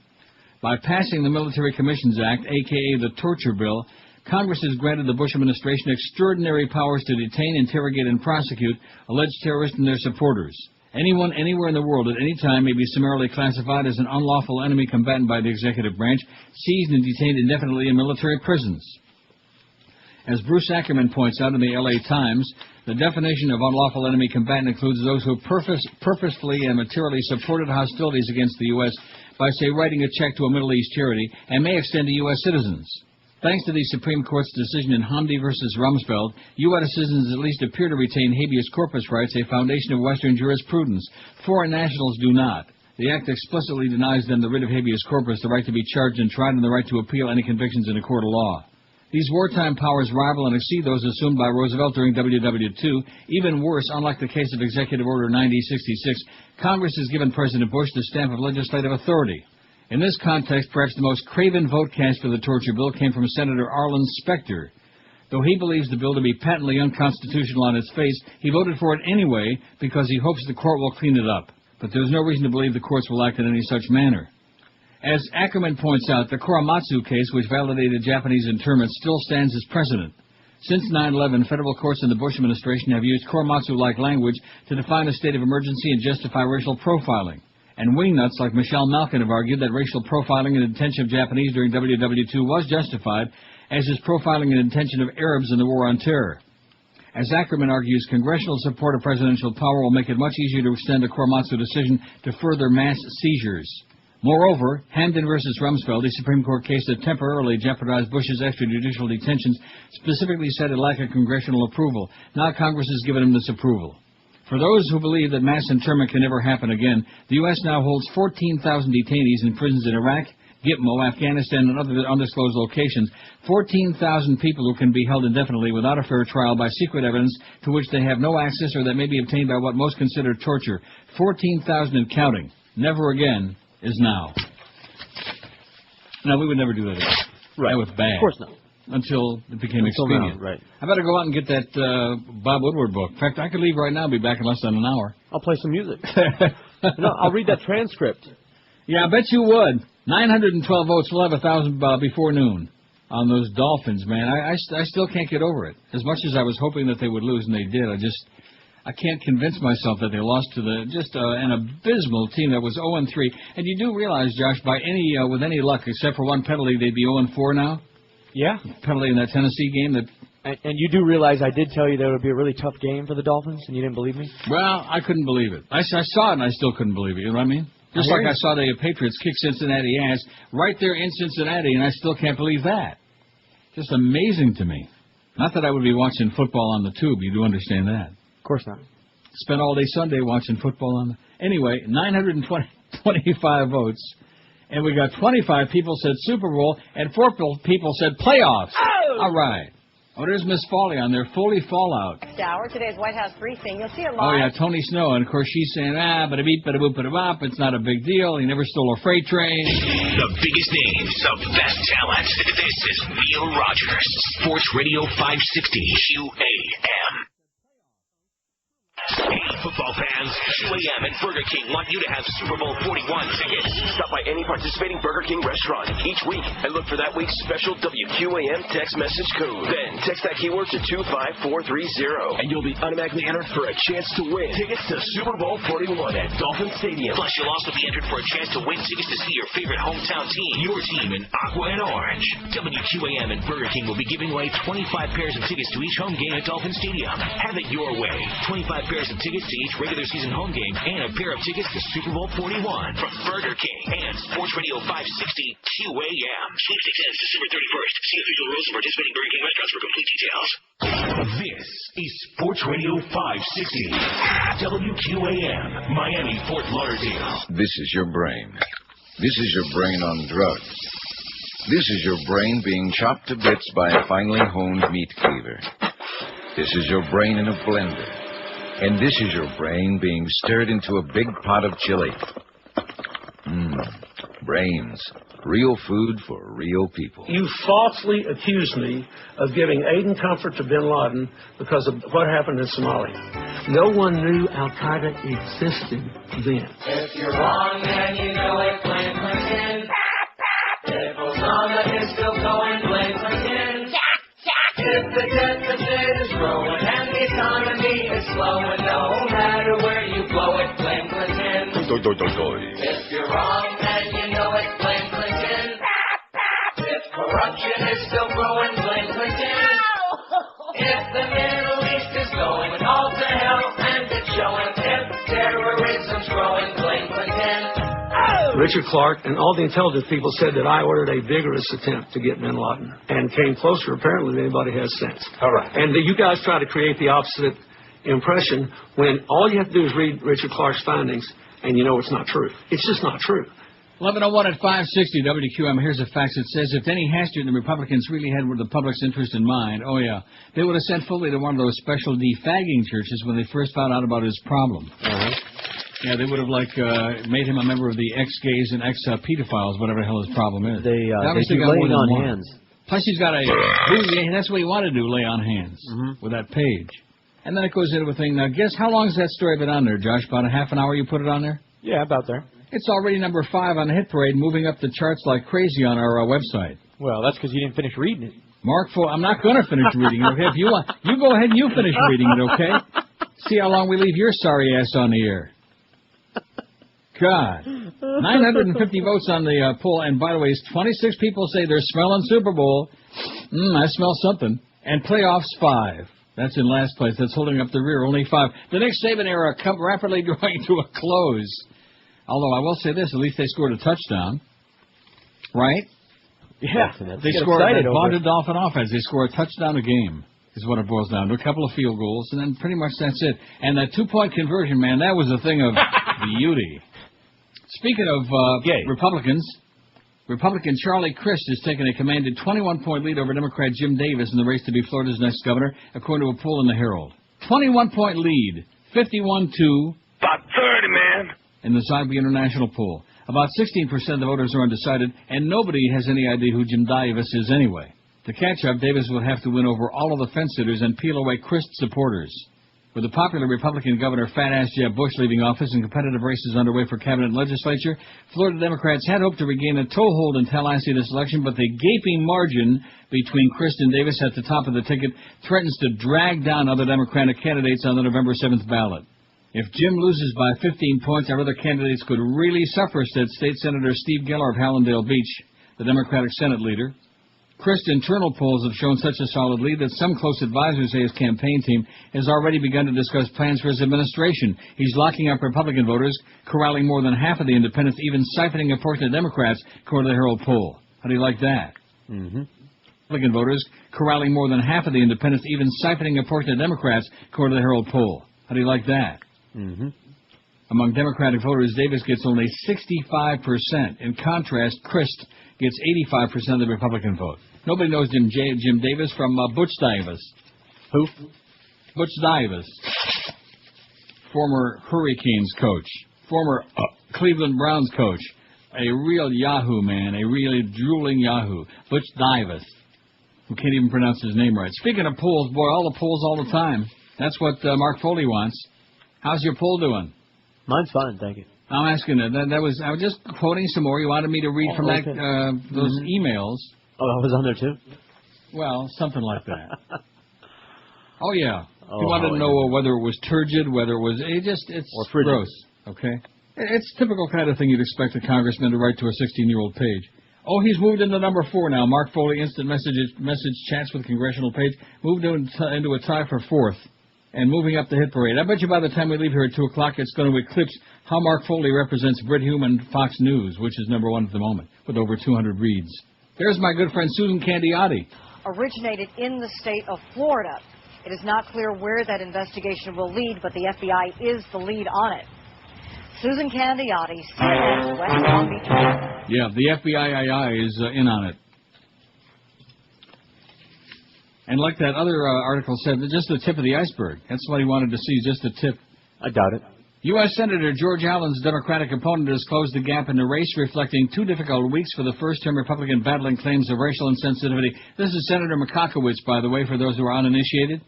By passing the Military Commissions Act, a.k.a. the Torture Bill, Congress has granted the Bush administration extraordinary powers to detain, interrogate, and prosecute alleged terrorists and their supporters. Anyone, anywhere in the world, at any time, may be summarily classified as an unlawful enemy combatant by the executive branch, seized and detained indefinitely in military prisons. As Bruce Ackerman points out in the L.A. Times, the definition of unlawful enemy combatant includes those who purposefully and materially supported hostilities against the U.S. by, say, writing a check to a Middle East charity, and may extend to U.S. citizens. Thanks to the Supreme Court's decision in Hamdi v. Rumsfeld, U.S. citizens at least appear to retain habeas corpus rights, a foundation of Western jurisprudence. Foreign nationals do not. The Act explicitly denies them the writ of habeas corpus, the right to be charged and tried, and the right to appeal any convictions in a court of law. These wartime powers rival and exceed those assumed by Roosevelt during WW II. Even worse, unlike the case of Executive Order 9066, Congress has given President Bush the stamp of legislative authority. In this context, perhaps the most craven vote cast for the torture bill came from Senator Arlen Specter. Though he believes the bill to be patently unconstitutional on its face, he voted for it anyway because he hopes the court will clean it up. But there's no reason to believe the courts will act in any such manner. As Ackerman points out, the Korematsu case, which validated Japanese internment, still stands as precedent. Since 9/11, federal courts in the Bush administration have used Korematsu-like language to define a state of emergency and justify racial profiling. And wingnuts like Michelle Malkin have argued that racial profiling and detention of Japanese during WW II was justified, as is profiling and detention of Arabs in the War on Terror. As Ackerman argues, congressional support of presidential power will make it much easier to extend the Korematsu decision to further mass seizures. Moreover, Hamdan v. Rumsfeld, a Supreme Court case that temporarily jeopardized Bush's extrajudicial detentions, specifically cited lack of congressional approval. Now Congress has given him this approval. For those who believe that mass internment can never happen again, the U.S. now holds 14,000 detainees in prisons in Iraq, Gitmo, Afghanistan, and other undisclosed locations. 14,000 people who can be held indefinitely without a fair trial by secret evidence to which they have no access or that may be obtained by what most consider torture. 14,000 and counting. Never again is now. No, we would never do that again. Right. That was bad. Of course not. Until it became expedient. Now, right. I better go out and get that Bob Woodward book. In fact, I could leave right now and be back in less than an hour. I'll play some music. No, I'll read that transcript. Yeah, I bet you would. 912 votes. We'll have 1,000 before noon on those Dolphins, man. I still can't get over it. As much as I was hoping that they would lose, and they did, I can't convince myself that they lost to an abysmal team that was 0-3. And you do realize, Josh, with any luck, except for one penalty, they'd be 0-4 now? Yeah. Penalty in that Tennessee game that... And you do realize I did tell you that it would be a really tough game for the Dolphins, and you didn't believe me? Well, I couldn't believe it. I saw it, and I still couldn't believe it. You know what I mean? Just like I saw the Patriots kick Cincinnati ass right there in Cincinnati, and I still can't believe that. Just amazing to me. Not that I would be watching football on the tube. You do understand that. Of course not. Spent all day Sunday watching football on the... Anyway, 925 votes. And we got 25 people said Super Bowl, and 4 people said playoffs. Oh! All right. Oh, there's Miss Foley on there. Foley Fallout. Hour, today's White House briefing. You'll see it live. Oh, yeah, Tony Snow. And, of course, she's saying, bada-beep, bada-boop, bada-bop. It's not a big deal. He never stole a freight train. The biggest names, the best talent. This is Neil Rogers, Sports Radio 560 QAM. Hey, football fans, QAM and Burger King want you to have Super Bowl 41 tickets. Stop by any participating Burger King restaurant each week and look for that week's special WQAM text message code. Then text that keyword to 25430, and you'll be automatically entered for a chance to win tickets to Super Bowl 41 at Dolphin Stadium. Plus, you'll also be entered for a chance to win tickets to see your favorite hometown team, your team in aqua and orange. WQAM and Burger King will be giving away 25 pairs of tickets to each home game at Dolphin Stadium. Have it your way. 25 pairs of tickets to each regular season home game and a pair of tickets to Super Bowl 41 from Burger King and Sports Radio 560 QAM. Sweepstakes ends December 31st. See official rules and participating Burger King restaurants for complete details. This is Sports Radio 560 WQAM, Miami, Fort Lauderdale. This is your brain. This is your brain on drugs. This is your brain being chopped to bits by a finely honed meat cleaver. This is your brain in a blender. And this is your brain being stirred into a big pot of chili. Brains. Real food for real people. You falsely accused me of giving aid and comfort to bin Laden because of what happened in Somalia. No one knew Al-Qaeda existed then. If you're wrong, then you know it, blame Clinton. If Osama is still going, blame Clinton. If the deficit is growing and the economy is slowing, no matter where you blow it, blame Clinton. If you're wrong, then you know it, blame Clinton. If corruption is still growing, blame Clinton. If the Middle East is going all to hell and it's showing, if terrorism's growing, blame Clinton. Richard Clark and all the intelligence people said that I ordered a vigorous attempt to get bin Laden and came closer, apparently, than anybody has since. All right. And you guys try to create the opposite impression when all you have to do is read Richard Clark's findings and you know it's not true. It's just not true. 11:01 at 560 WQM. Here's a fax that says if Denny Hastert and the Republicans really had the public's interest in mind, they would have sent Foley to one of those special defagging churches when they first found out about his problem. Yeah, they would have made him a member of the ex-gays and ex-pedophiles, whatever the hell his problem is. They do laying on hands. Plus, he's got that's what he wanted to do, lay on hands with that page. And then it goes into a thing. Now, guess how long has that story been on there, Josh? About a half an hour you put it on there? Yeah, about there. It's already number 5 on the hit parade, moving up the charts like crazy on our website. Well, that's because you didn't finish reading it. Mark, I'm not going to finish reading it, okay? If you want, you go ahead and you finish reading it, okay? See how long we leave your sorry ass on the air. God. 950 votes on the poll, and by the way, 26 people say they're smelling Super Bowl. I smell something. And playoffs 5. That's in last place. That's holding up the rear. Only 5. The Nick Saban era come rapidly drawing to a close. Although I will say this, at least they scored a touchdown. Right? Yeah. They scored a vaunted Dolphin offense. They score a touchdown a game is what it boils down to. A couple of field goals, and then pretty much that's it. And that 2-point conversion, man, that was a thing of beauty. Speaking of Republicans, Republican Charlie Crist has taken a commanded 21-point lead over Democrat Jim Davis in the race to be Florida's next governor, according to a poll in the Herald. 21-point lead, 51-2. About 30, man. In the Zogby International poll. About 16% of the voters are undecided, and nobody has any idea who Jim Davis is anyway. To catch up, Davis would have to win over all of the fence-sitters and peel away Crist supporters. With the popular Republican Governor Fat-Ass Jeb Bush leaving office and competitive races underway for cabinet and legislature, Florida Democrats had hoped to regain a toehold in Tallahassee this election, but the gaping margin between Crist and Davis at the top of the ticket threatens to drag down other Democratic candidates on the November 7th ballot. If Jim loses by 15 points, our other candidates could really suffer, said State Senator Steve Geller of Hallandale Beach, the Democratic Senate leader. Christ's internal polls have shown such a solid lead that some close advisors say his campaign team has already begun to discuss plans for his administration. He's locking up Republican voters, corralling more than half of the independents, even siphoning a portion of Democrats, according to the Herald poll. How do you like that? Republican voters corralling more than half of the independents, even siphoning a portion of Democrats, according to the Herald poll. How do you like that? Among Democratic voters, Davis gets only 65%. In contrast, Christ gets 85% of the Republican vote. Nobody knows Jim Davis from Butch Davis. Who? Butch Davis. Former Hurricanes coach. Former Cleveland Browns coach. A real yahoo, man. A really drooling yahoo. Butch Davis. Who can't even pronounce his name right. Speaking of polls, boy, all the polls all the time. That's what Mark Foley wants. How's your poll doing? Mine's fine, thank you. I'm asking it. I was just quoting some more. You wanted me to read from that those emails. Oh, that was on there too? Well, something like that. Oh yeah. You wanted to know whether it was turgid, whether it was it's gross. Okay. It's typical kind of thing you'd expect a congressman to write to a 16-year-old page. Oh, he's moved into number 4 now. Mark Foley, instant message chats with congressional page, moved into a tie for 4th. And moving up the hit parade. I bet you by the time we leave here at 2 o'clock, it's going to eclipse how Mark Foley represents Brit Hume and Fox News, which is number 1 at the moment, with over 200 reads. There's my good friend Susan Candiotti. Originated in the state of Florida. It is not clear where that investigation will lead, but the FBI is the lead on it. Susan Candiotti, CNN, West Palm Beach. Yeah, the FBI is in on it. And like that other article said, just the tip of the iceberg. That's what he wanted to see, just the tip. I doubt it. U.S. Senator George Allen's Democratic opponent has closed the gap in the race, reflecting 2 difficult weeks for the first-term Republican battling claims of racial insensitivity. This is Senator Makakowicz, by the way, for those who are uninitiated.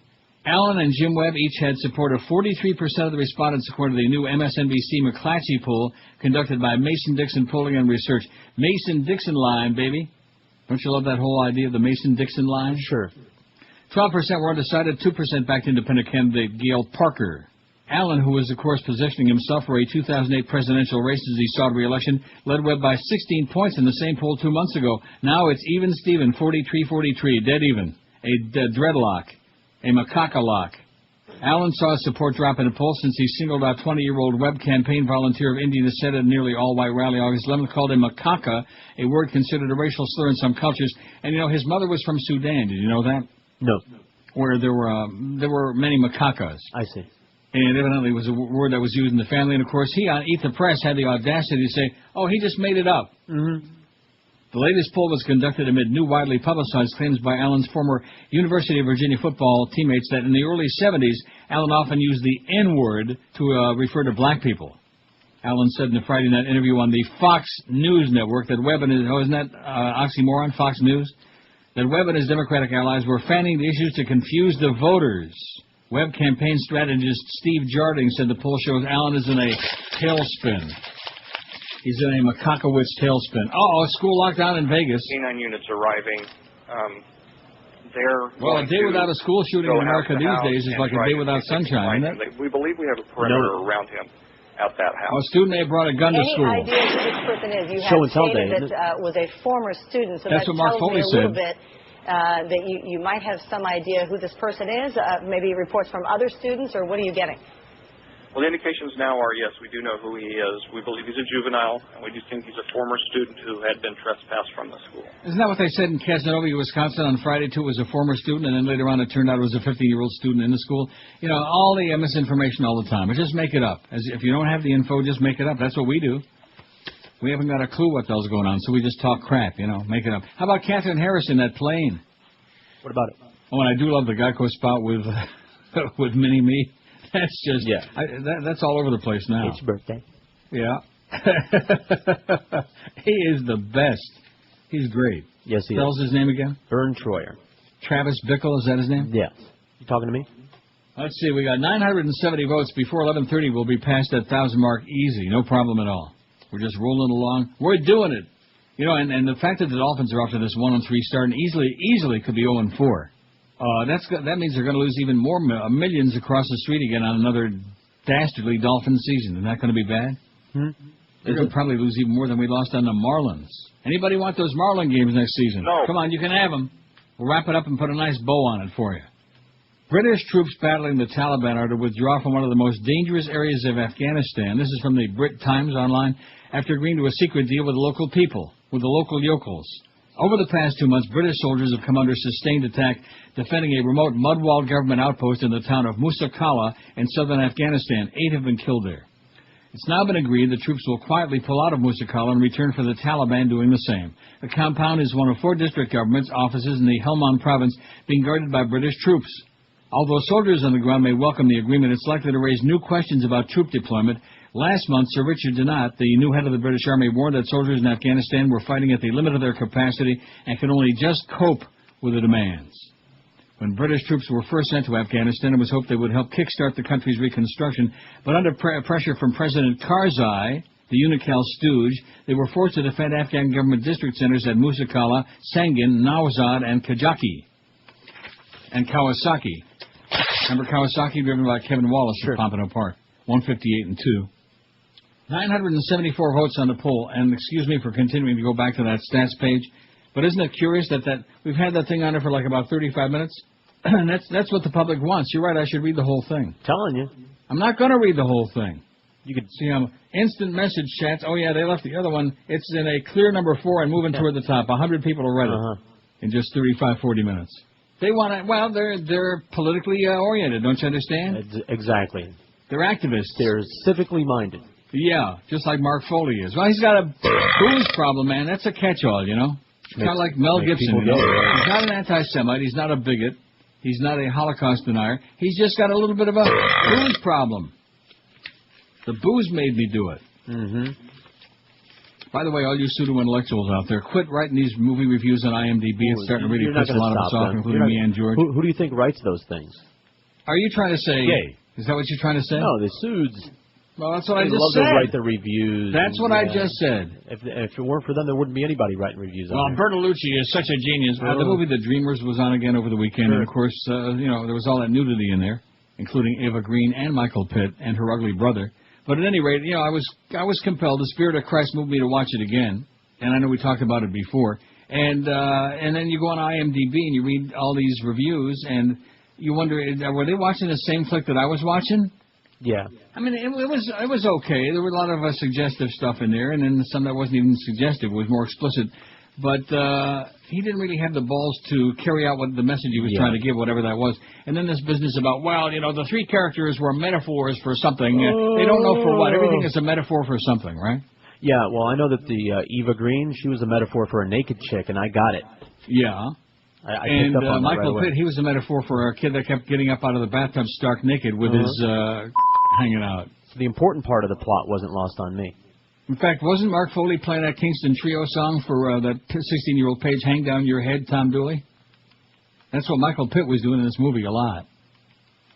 Allen and Jim Webb each had support of 43% of the respondents, according to the new MSNBC McClatchy poll conducted by Mason-Dixon Polling and Research. Mason-Dixon line, baby. Don't you love that whole idea of the Mason-Dixon line? Sure. 12% were undecided, 2% backed independent candidate Gail Parker. Allen, who was, of course, positioning himself for a 2008 presidential race as he sought re-election, led Webb by 16 points in the same poll 2 months ago. Now it's even Steven, 43-43, dead even. A dreadlock. A macaca-lock. Allen saw his support drop in a poll since he singled out 20-year-old Webb campaign volunteer of Indiana Senate at a nearly all-white rally August 11th, called him macaca, a word considered a racial slur in some cultures. And, you know, his mother was from Sudan. Did you know that? No. Where there were many macacas. I see. And evidently it was a word that was used in the family. And, of course, he on Eat the Press had the audacity to say, oh, he just made it up. Mm-hmm. The latest poll was conducted amid new widely publicized claims by Allen's former University of Virginia football teammates that in the early 70s, Allen often used the N-word to refer to black people. Allen said in a Friday night interview on the Fox News network that Webb and his, isn't that oxymoron, Fox News? That Webb and his Democratic allies were fanning the issues to confuse the voters. Webb campaign strategist Steve Jarding said the poll shows Allen is in a tailspin. He's in a Makakowicz tailspin. Oh, school lockdown in Vegas. Canine units arriving. Well, a day without a school shooting in America these days is like a day without sunshine, isn't it? We believe we have a perimeter around him at that house. A student may have brought a gun to school. Any idea who this person is? You have stated that was a former student, so that's that what Mark tells me Foley a little said. bit that you might have some idea who this person is, maybe reports from other students, or what are you getting? Well, the indications now are, yes, we do know who he is. We believe he's a juvenile, and we do think he's a former student who had been trespassed from the school. Isn't that what they said in Casanova, Wisconsin on Friday, too? It was a former student, and then later on it turned out it was a 15-year-old student in the school. You know, all the misinformation all the time. But just make it up. As if you don't have the info, just make it up. That's what we do. We haven't got a clue what the hell's going on, so we just talk crap, you know, make it up. How about Catherine Harris in that plane? What about it? Oh, and I do love the Geico spot with with Mini-Me. That's just, that's all over the place now. It's your birthday. Yeah. He is the best. He's great. Yes, he Spells is. His name again? Vern Troyer. Travis Bickle, is that his name? Yeah. You talking to me? Let's see, we got 970 votes. Before 11:30, we'll be past that 1,000 mark easy. No problem at all. We're just rolling along. We're doing it. You know, and the fact that the Dolphins are off to this 1-3 start and easily could be 0-4. That means they're going to lose even more millions across the street again on another dastardly Dolphins season. Isn't that going to be bad? They're going to probably lose even more than we lost on the Marlins. Anybody want those Marlin games next season? No. Come on, you can have them. We'll wrap it up and put a nice bow on it for you. British troops battling the Taliban are to withdraw from one of the most dangerous areas of Afghanistan. This is from the Brit Times online. After agreeing to a secret deal with the local people, with the local yokels. Over the past 2 months, British soldiers have come under sustained attack defending a remote mud-walled government outpost in the town of Musa Qala in southern Afghanistan. 8 have been killed there. It's now been agreed the troops will quietly pull out of Musa Qala in return for the Taliban doing the same. The compound is one of 4 district governments' offices in the Helmand province being guarded by British troops. Although soldiers on the ground may welcome the agreement, it's likely to raise new questions about troop deployment. Last month, Sir Richard Donat, the new head of the British Army, warned that soldiers in Afghanistan were fighting at the limit of their capacity and could only just cope with the demands. When British troops were first sent to Afghanistan, it was hoped they would help kickstart the country's reconstruction, but under pressure from President Karzai, the Unocal stooge, they were forced to defend Afghan government district centers at Musa Qala, Sangin, Nawazad, and Kajaki, and Kawasaki. Remember Kawasaki, driven by Kevin Wallace at Pompano Park, 158 and 2. 974 votes on the poll, and excuse me for continuing to go back to that stats page, but isn't it curious that we've had that thing on there for like about 35 minutes? And that's what the public wants. You're right, I should read the whole thing. Telling you. I'm not going to read the whole thing. You could see instant message chats. Oh, yeah, they left the other one. It's in a clear number 4 and moving toward the top. 100 people have read it in just 35, 40 minutes. They want to, well, they're politically oriented, don't you understand? Exactly. They're activists. They're civically minded. Yeah, just like Mark Foley is. Well, he's got a booze problem, man. That's a catch-all, you know? Kind of like Mel Gibson, you know? He's not an anti-Semite. He's not a bigot. He's not a Holocaust denier. He's just got a little bit of a booze problem. The booze made me do it. Mm-hmm. By the way, all you pseudo-intellectuals out there, quit writing these movie reviews on IMDb. It's starting to really piss a lot of us off, including me and George. Who do you think writes those things? Are you trying to say... Gay. Is that what you're trying to say? No, the Suds. Well, that's what I just said. They love said. to write the reviews. That's what I just said. If it weren't for them, there wouldn't be anybody writing reviews. Well, Bertolucci is such a genius. The movie The Dreamers was on again over the weekend, and of course, there was all that nudity in there, including Eva Green and Michael Pitt and her ugly brother. But at any rate, I was compelled. The Spirit of Christ moved me to watch it again, and I know we talked about it before. And then you go on IMDb and you read all these reviews, and you wonder, were they watching the same flick that I was watching? Yeah. I mean, it was okay. There were a lot of suggestive stuff in there, and then some that wasn't even suggestive. It was more explicit. But he didn't really have the balls to carry out what the message he was trying to give, whatever that was. And then this business about, the 3 characters were metaphors for something. They don't know for what. Everything is a metaphor for something, right? Yeah, well, I know that the Eva Green, she was a metaphor for a naked chick, and I got it. Yeah. I picked up on that Michael right Pitt, he was a metaphor for a kid that kept getting up out of the bathtub stark naked with his hanging out. So the important part of the plot wasn't lost on me. In fact, wasn't Mark Foley playing that Kingston Trio song for that 16-year-old Page, Hang Down Your Head, Tom Dooley? That's what Michael Pitt was doing in this movie a lot.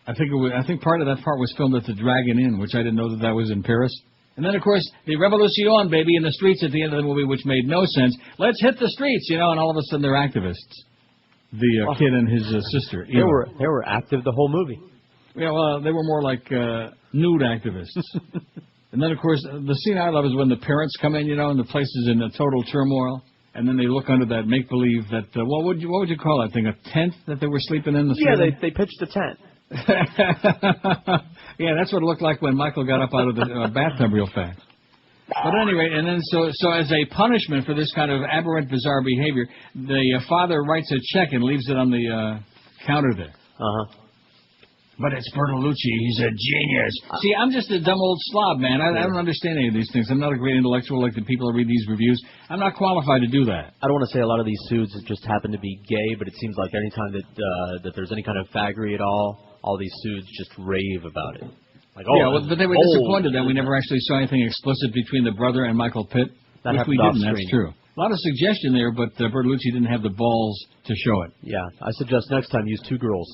I think part of that part was filmed at the Dragon Inn, which I didn't know that was in Paris. And then, of course, the Revolution, baby, in the streets at the end of the movie, which made no sense. Let's hit the streets, and all of a sudden they're activists. The kid and his sister. They were active the whole movie. Yeah, well, they were more like nude activists. And then, of course, the scene I love is when the parents come in, and the place is in a total turmoil, and then they look under that make-believe that, what would you call that thing, a tent that they were sleeping in? They pitched a tent. Yeah, that's what it looked like when Michael got up out of the bathtub real fast. But anyway, and then so as a punishment for this kind of aberrant, bizarre behavior, the father writes a check and leaves it on the counter there. But it's Bertolucci. He's a genius. See, I'm just a dumb old slob, man. I don't understand any of these things. I'm not a great intellectual like the people that read these reviews. I'm not qualified to do that. I don't want to say a lot of these suits just happen to be gay, but it seems like any time that there's any kind of faggery at all these suits just rave about it. Like, but they were disappointed that we never actually saw anything explicit between the brother and Michael Pitt. Which we didn't, that's true. A lot of suggestion there, but Bertolucci didn't have the balls to show it. Yeah, I suggest next time use 2 girls.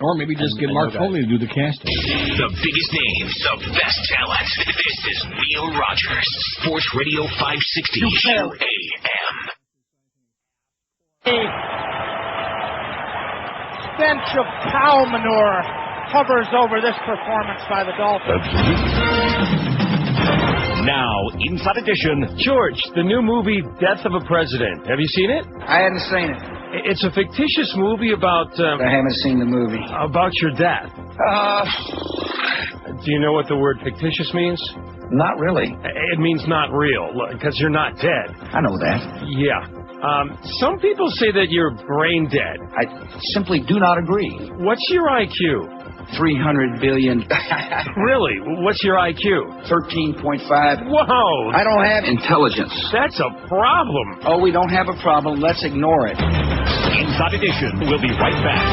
Or maybe just get Mark Foley to do the casting. The biggest names, the best talent. This is Neil Rogers, Sports Radio 560 QAM. A stench of cow manure hovers over this performance by the Dolphins. Now, Inside Edition. George, the new movie Death of a President. Have you seen it? I haven't seen it. It's a fictitious movie about... I haven't seen the movie. About your death. Do you know what the word fictitious means? Not really. It means not real, because you're not dead. I know that. Yeah. Some people say that you're brain dead. I simply do not agree. What's your IQ? 300 billion. Really? What's your IQ? 13.5. Whoa! I don't have intelligence. That's a problem. Oh, we don't have a problem. Let's ignore it. Inside Edition. We'll be right back.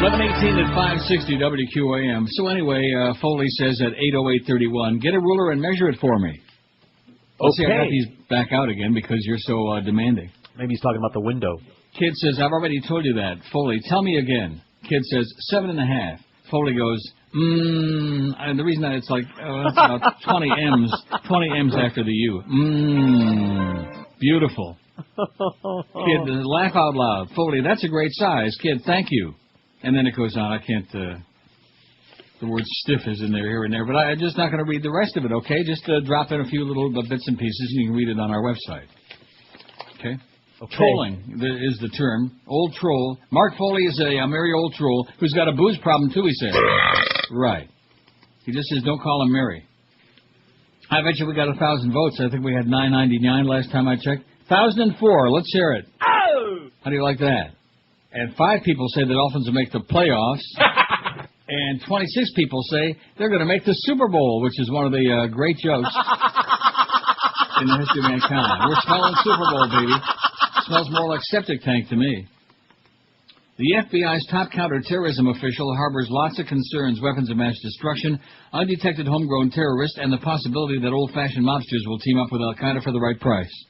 11:18 at 560 WQAM. So anyway, Foley says at 8:08:31, get a ruler and measure it for me. Let's see, I got these back out again because you're so demanding. Maybe he's talking about the window. Kid says, I've already told you that. Foley, tell me again. Kid says, 7.5. Foley goes, and the reason that it's like, that's about 20 M's after the U. Beautiful. Kid, laugh out loud. Foley, that's a great size. Kid, thank you. And then it goes on. I can't, the word stiff is in there here and there, but I'm just not going to read the rest of it, okay? Just drop in a few little bits and pieces, and you can read it on our website. Okay? Trolling is the term. Old troll. Mark Foley is a merry old troll who's got a booze problem, too, he says. Right. He just says, don't call him Mary. I bet you we got 1,000 votes. I think we had 999 last time I checked. 1,004. Let's hear it. Oh! How do you like that? And 5 people say the Dolphins will make the playoffs. And 26 people say they're going to make the Super Bowl, which is one of the great jokes in the history of mankind. We're smelling Super Bowl, baby. Smells more like septic tank to me. The FBI's top counterterrorism official harbors lots of concerns: weapons of mass destruction, undetected homegrown terrorists, and the possibility that old-fashioned mobsters will team up with Al-Qaeda for the right price.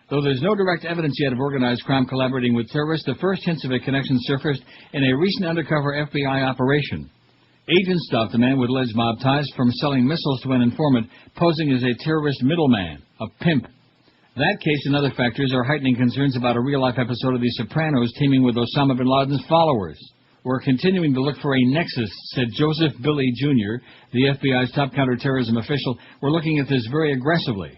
Though there's no direct evidence yet of organized crime collaborating with terrorists, the first hints of a connection surfaced in a recent undercover FBI operation. Agents stopped a man with alleged mob ties from selling missiles to an informant, posing as a terrorist middleman, a pimp. That case and other factors are heightening concerns about a real-life episode of The Sopranos teaming with Osama bin Laden's followers. We're continuing to look for a nexus, said Joseph Billy Jr., the FBI's top counterterrorism official. We're looking at this very aggressively.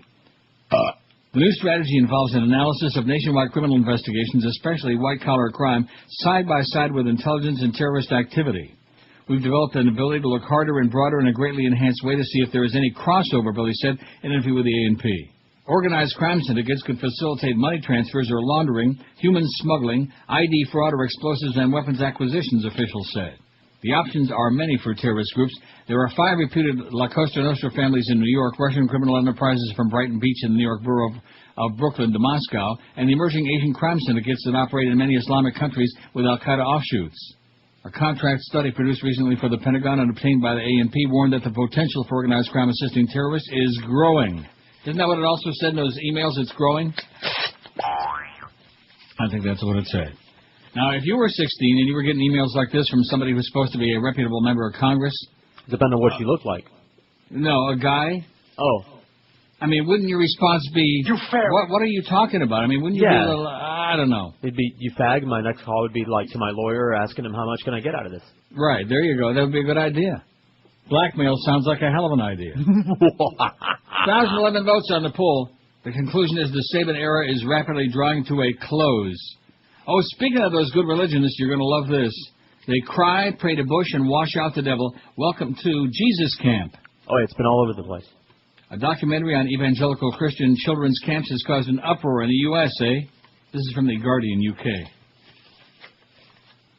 The new strategy involves an analysis of nationwide criminal investigations, especially white-collar crime, side by side with intelligence and terrorist activity. We've developed an ability to look harder and broader in a greatly enhanced way to see if there is any crossover, Billy said in an interview with the A&P. Organized crime syndicates could facilitate money transfers or laundering, human smuggling, ID fraud, or explosives and weapons acquisitions, officials said. The options are many for terrorist groups. There are 5 reputed La Costa Nostra families in New York, Russian criminal enterprises from Brighton Beach in the New York borough of Brooklyn to Moscow, and the emerging Asian crime syndicates that operate in many Islamic countries with Al-Qaeda offshoots. A contract study produced recently for the Pentagon and obtained by the A&P warned that the potential for organized crime assisting terrorists is growing. Isn't that what it also said in those emails? It's growing? I think that's what it said. Now, if you were 16 and you were getting emails like this from somebody who's supposed to be a reputable member of Congress... Depending on what you look like. No, a guy? Oh. I mean, wouldn't your response be... You fag. What are you talking about? I mean, wouldn't you be a little... I don't know. It'd be, you fag. My next call would be like to my lawyer asking him how much can I get out of this. Right, there you go. That would be a good idea. Blackmail sounds like a hell of an idea. 1,011 votes on the poll. The conclusion is the Sabin era is rapidly drawing to a close. Oh, speaking of those good religionists, you're going to love this. They cry, pray to Bush, and wash out the devil. Welcome to Jesus Camp. Oh, it's been all over the place. A documentary on evangelical Christian children's camps has caused an uproar in the USA. This is from the Guardian, UK.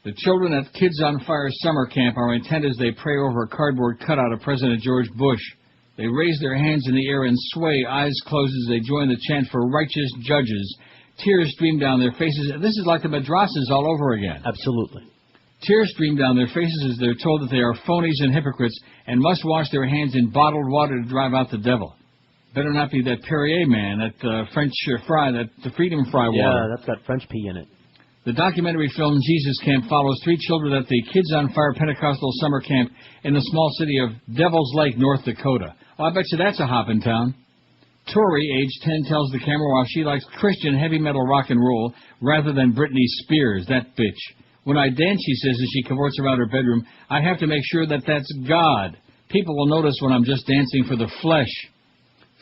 The children at Kids on Fire summer camp are intent as they pray over a cardboard cutout of President George Bush. They raise their hands in the air and sway, eyes closed as they join the chant for righteous judges. Tears stream down their faces. This is like the madrasas all over again. Absolutely. Tears stream down their faces as they're told that they are phonies and hypocrites and must wash their hands in bottled water to drive out the devil. Better not be that Perrier man, that French fry, that the Freedom Fry water. Yeah, that's got French pea in it. The documentary film Jesus Camp follows 3 children at the Kids on Fire Pentecostal summer camp in the small city of Devil's Lake, North Dakota. Oh, I bet you that's a hoppin' town. Tori, age 10, tells the camera while she likes Christian heavy metal rock and roll rather than Britney Spears, that bitch. When I dance, she says as she cavorts around her bedroom, I have to make sure that that's God. People will notice when I'm just dancing for the flesh.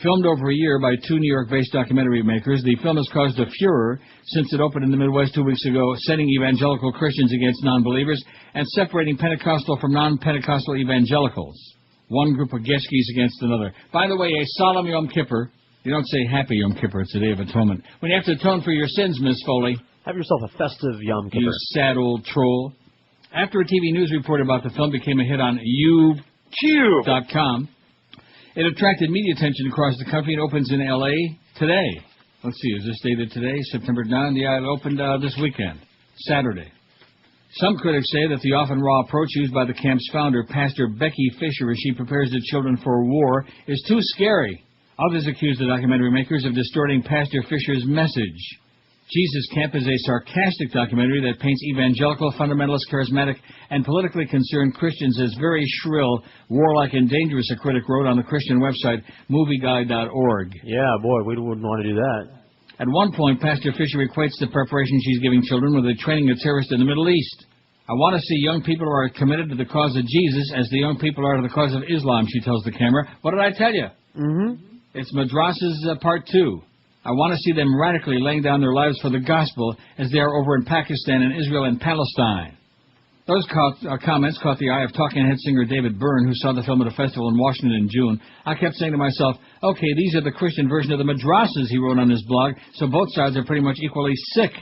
Filmed over a year by two New York-based documentary makers, the film has caused a furor since it opened in the Midwest 2 weeks ago, setting evangelical Christians against non-believers and separating Pentecostal from non-Pentecostal evangelicals. One group of Geschkis against another. By the way, a solemn Yom Kippur. You don't say Happy Yom Kippur, it's a Day of Atonement. When you have to atone for your sins, Miss Foley. Have yourself a festive Yom Kippur. You sad old troll. After a TV news report about the film became a hit on YouTube.com, it attracted media attention across the country. It opens in L.A. today. Let's see, is this dated today? September 9? Yeah, it opened this weekend, Saturday. Some critics say that the often raw approach used by the camp's founder, Pastor Becky Fisher, as she prepares the children for war, is too scary. Others accuse the documentary makers of distorting Pastor Fisher's message. Jesus Camp is a sarcastic documentary that paints evangelical, fundamentalist, charismatic, and politically concerned Christians as very shrill, warlike, and dangerous, a critic wrote on the Christian website, movieguide.org. Yeah, boy, we wouldn't want to do that. At one point, Pastor Fisher equates the preparation she's giving children with the training of terrorists in the Middle East. I want to see young people who are committed to the cause of Jesus as the young people are to the cause of Islam, she tells the camera. What did I tell you? Mm-hmm. It's Madrasas Part 2. I want to see them radically laying down their lives for the gospel as they are over in Pakistan and Israel and Palestine. Those comments caught the eye of talking head singer David Byrne, who saw the film at a festival in Washington in June. I kept saying to myself, okay, these are the Christian version of the Madrasas, he wrote on his blog, so both sides are pretty much equally sick.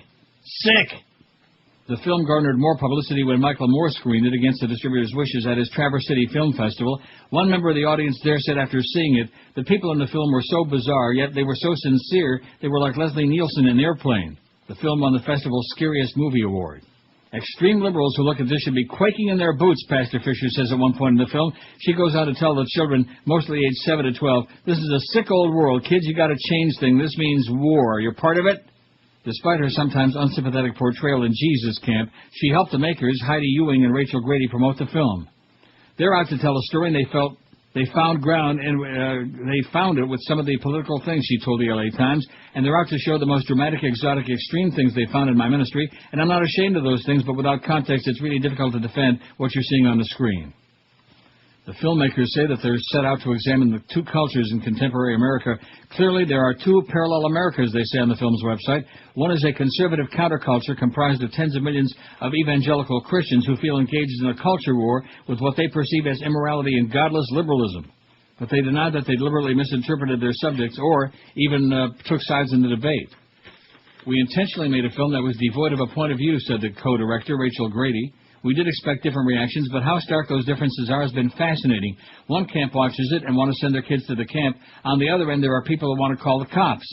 Sick! The film garnered more publicity when Michael Moore screened it against the distributor's wishes at his Traverse City Film Festival. One member of the audience there said after seeing it, the people in the film were so bizarre, yet they were so sincere, they were like Leslie Nielsen in Airplane. The film won the festival's Scariest Movie Award. Extreme liberals who look at this should be quaking in their boots, Pastor Fisher says at one point in the film. She goes on to tell the children, mostly aged 7 to 12, this is a sick old world. Kids, you got to change things. This means war. You're part of it? Despite her sometimes unsympathetic portrayal in Jesus Camp, she helped the makers, Heidi Ewing and Rachel Grady, promote the film. They're out to tell a story, and they found ground, and they found it with some of the political things, she told the L.A. Times, and they're out to show the most dramatic, exotic, extreme things they found in my ministry, and I'm not ashamed of those things, but without context, it's really difficult to defend what you're seeing on the screen. The filmmakers say that they're set out to examine the two cultures in contemporary America. Clearly, there are two parallel Americas, they say on the film's website. One is a conservative counterculture comprised of tens of millions of evangelical Christians who feel engaged in a culture war with what they perceive as immorality and godless liberalism. But they deny that they deliberately misinterpreted their subjects or even took sides in the debate. We intentionally made a film that was devoid of a point of view, said the co-director, Rachel Grady. We did expect different reactions, but how stark those differences are has been fascinating. One camp watches it and want to send their kids to the camp. On the other end, there are people who want to call the cops.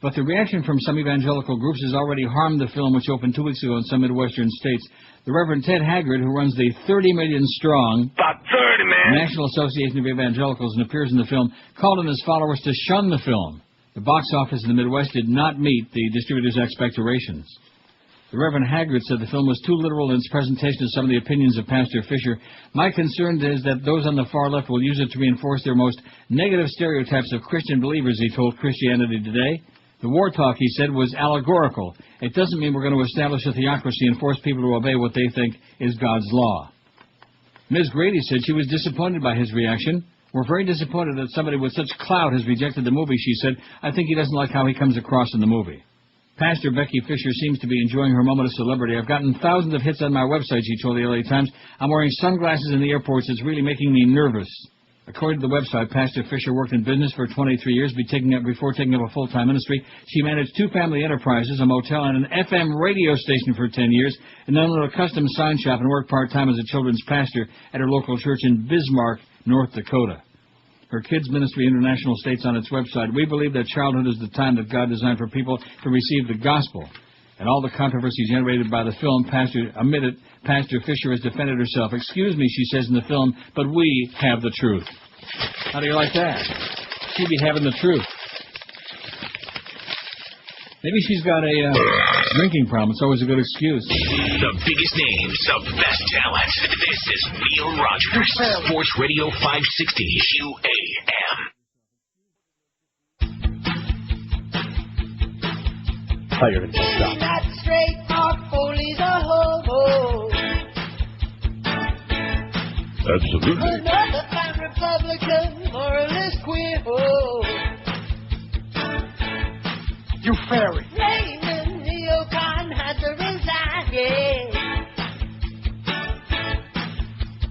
But the reaction from some evangelical groups has already harmed the film, which opened 2 weeks ago in some Midwestern states. The Reverend Ted Haggard, who runs the 30 million strong National Association of Evangelicals and appears in the film, called on his followers to shun the film. The box office in the Midwest did not meet the distributor's expectations. The Reverend Haggard said the film was too literal in its presentation of some of the opinions of Pastor Fisher. My concern is that those on the far left will use it to reinforce their most negative stereotypes of Christian believers, he told Christianity Today. The war talk, he said, was allegorical. It doesn't mean we're going to establish a theocracy and force people to obey what they think is God's law. Ms. Grady said she was disappointed by his reaction. We're very disappointed that somebody with such clout has rejected the movie, she said. I think he doesn't like how he comes across in the movie. Pastor Becky Fisher seems to be enjoying her moment of celebrity. I've gotten thousands of hits on my website, she told the LA Times. I'm wearing sunglasses in the airports. It's really making me nervous. According to the website, Pastor Fisher worked in business for 23 years before taking up a full-time ministry. She managed 2 family enterprises, a motel, and an FM radio station for 10 years, and then owned a custom sign shop and worked part-time as a children's pastor at her local church in Bismarck, North Dakota. Her Kids Ministry International states on its website, we believe that childhood is the time that God designed for people to receive the gospel. And all the controversy generated by the film, Pastor Fisher has defended herself. Excuse me, she says in the film, but we have the truth. How do you like that? She be having the truth. Maybe she's got a drinking problem. It's always a good excuse. The biggest names, the best talent. This is Neil Rogers, Sports Radio 560 UAM. Oh, you're going to stop. Not straight, Mark Foley's a hobo. Absolutely. Another time Republican, moralist queer. Oh. You fairy. Raymond Neocon had to resign, yeah.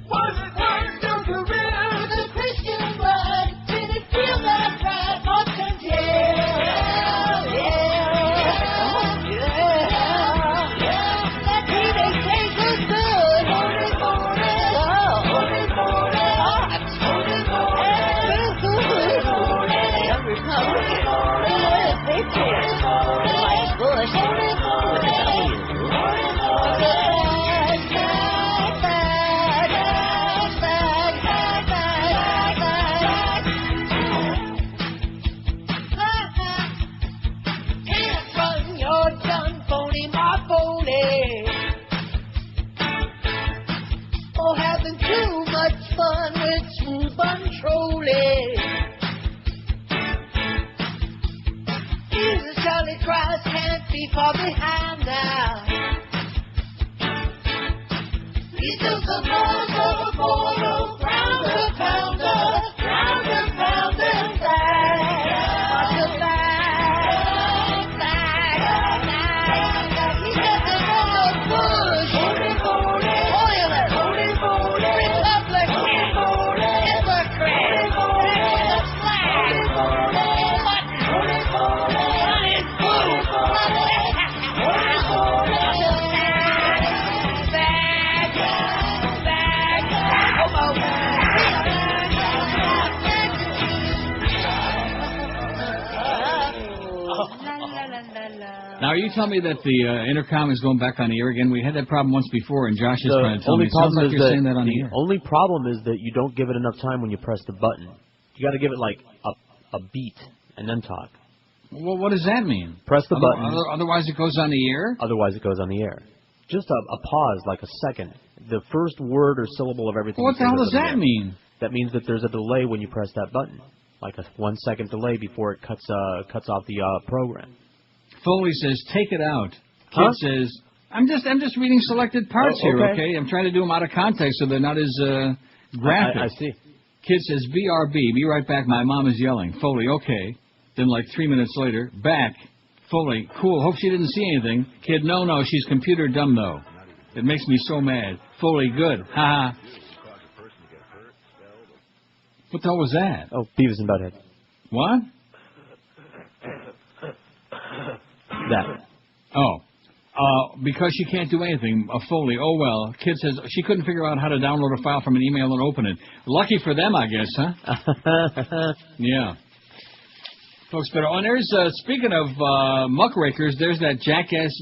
Was it worth your career with a Christian blood? Did it feel that pride, conscience? Yeah, that teenage days was good. Hold it, hold it, hold it, hold it, hold it, hold it, Young Republican, they did. Like Bush, with a W. Can't run your gun, phony Marconi. Oh, having too much fun with smooth controlling. Jesus, Charlie Christ can't be far behind now. He took the border, pounder, pounder, pounder, pounder, back. He said the Lord Bush, oiler, Republican, Democrat, the flag, Now, are you telling me that the intercom is going back on the air again? We had that problem once before, and Josh is trying to tell me. It sounds like you're saying that on the air. Only problem is that you don't give it enough time when you press the button. You got to give it like a beat and then talk. Well, what does that mean? Press the button. Otherwise, it goes on the air? Otherwise, it goes on the air. Just a pause, like a second. The first word or syllable of everything. What the hell does that mean? That means that there's a delay when you press that button, like a 1 second delay before it cuts off the program. Foley says, take it out. Kid says, I'm just reading selected parts here, okay? I'm trying to do them out of context so they're not as graphic. I see. Kid says, BRB, be right back, my mom is yelling. Foley, okay. Then like 3 minutes later, back. Foley, cool, hope she didn't see anything. Kid, no, she's computer dumb, though. It makes me so mad. Foley, good, ha. What the hell was that? Oh, Beavis and Butthead. What? That. Oh. Because she can't do anything. Foley, oh well. Kid says she couldn't figure out how to download a file from an email and open it. Lucky for them, I guess, huh? Yeah. Folks, but and there's, speaking of muckrakers, there's that jackass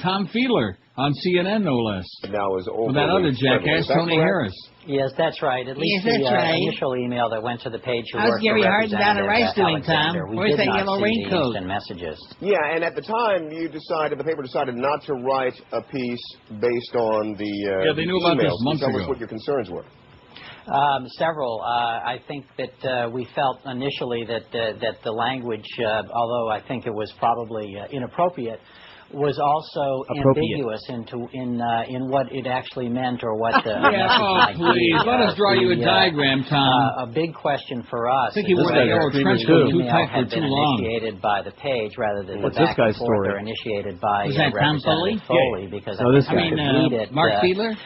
Tom Fiedler on CNN, no less. Now is over. With that other jackass, Tony Harris. Yes, that's right. At least the initial email that went to the page. How's Gary Hart and Donna Rice doing, Tom? Where's that yellow raincoat? And messages. Yeah, and at the time, the paper decided not to write a piece based on the they knew about this months ago. Tell us what your concerns were. Several. I think that we felt initially that the language, although I think it was probably inappropriate, was also ambiguous in what it actually meant or what the message might be. Let us draw you a diagram, Tom. A big question for us. I think he wore that yellow trench coat too tight for too long. Initiated by the page rather than What's the this back guy's and forth, story? or initiated by Was that Tom Foley? Foley, because Mark Fiedler?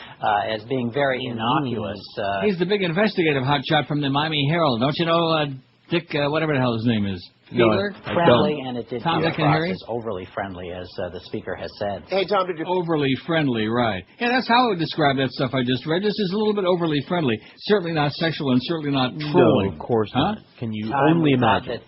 As being very innocuous. He's the big investigative hotshot from the Miami Herald. Don't you know Dick, whatever the hell his name is? Fiedler? Friendly, and it did Tom, come Dick, and Harry? across as overly friendly, as the speaker has said. Hey, Tom, did you... Overly friendly, right. Yeah, that's how I would describe that stuff I just read. This is a little bit overly friendly. Certainly not sexual and certainly not trolling. No, of course not. Can you Time only we thought imagine?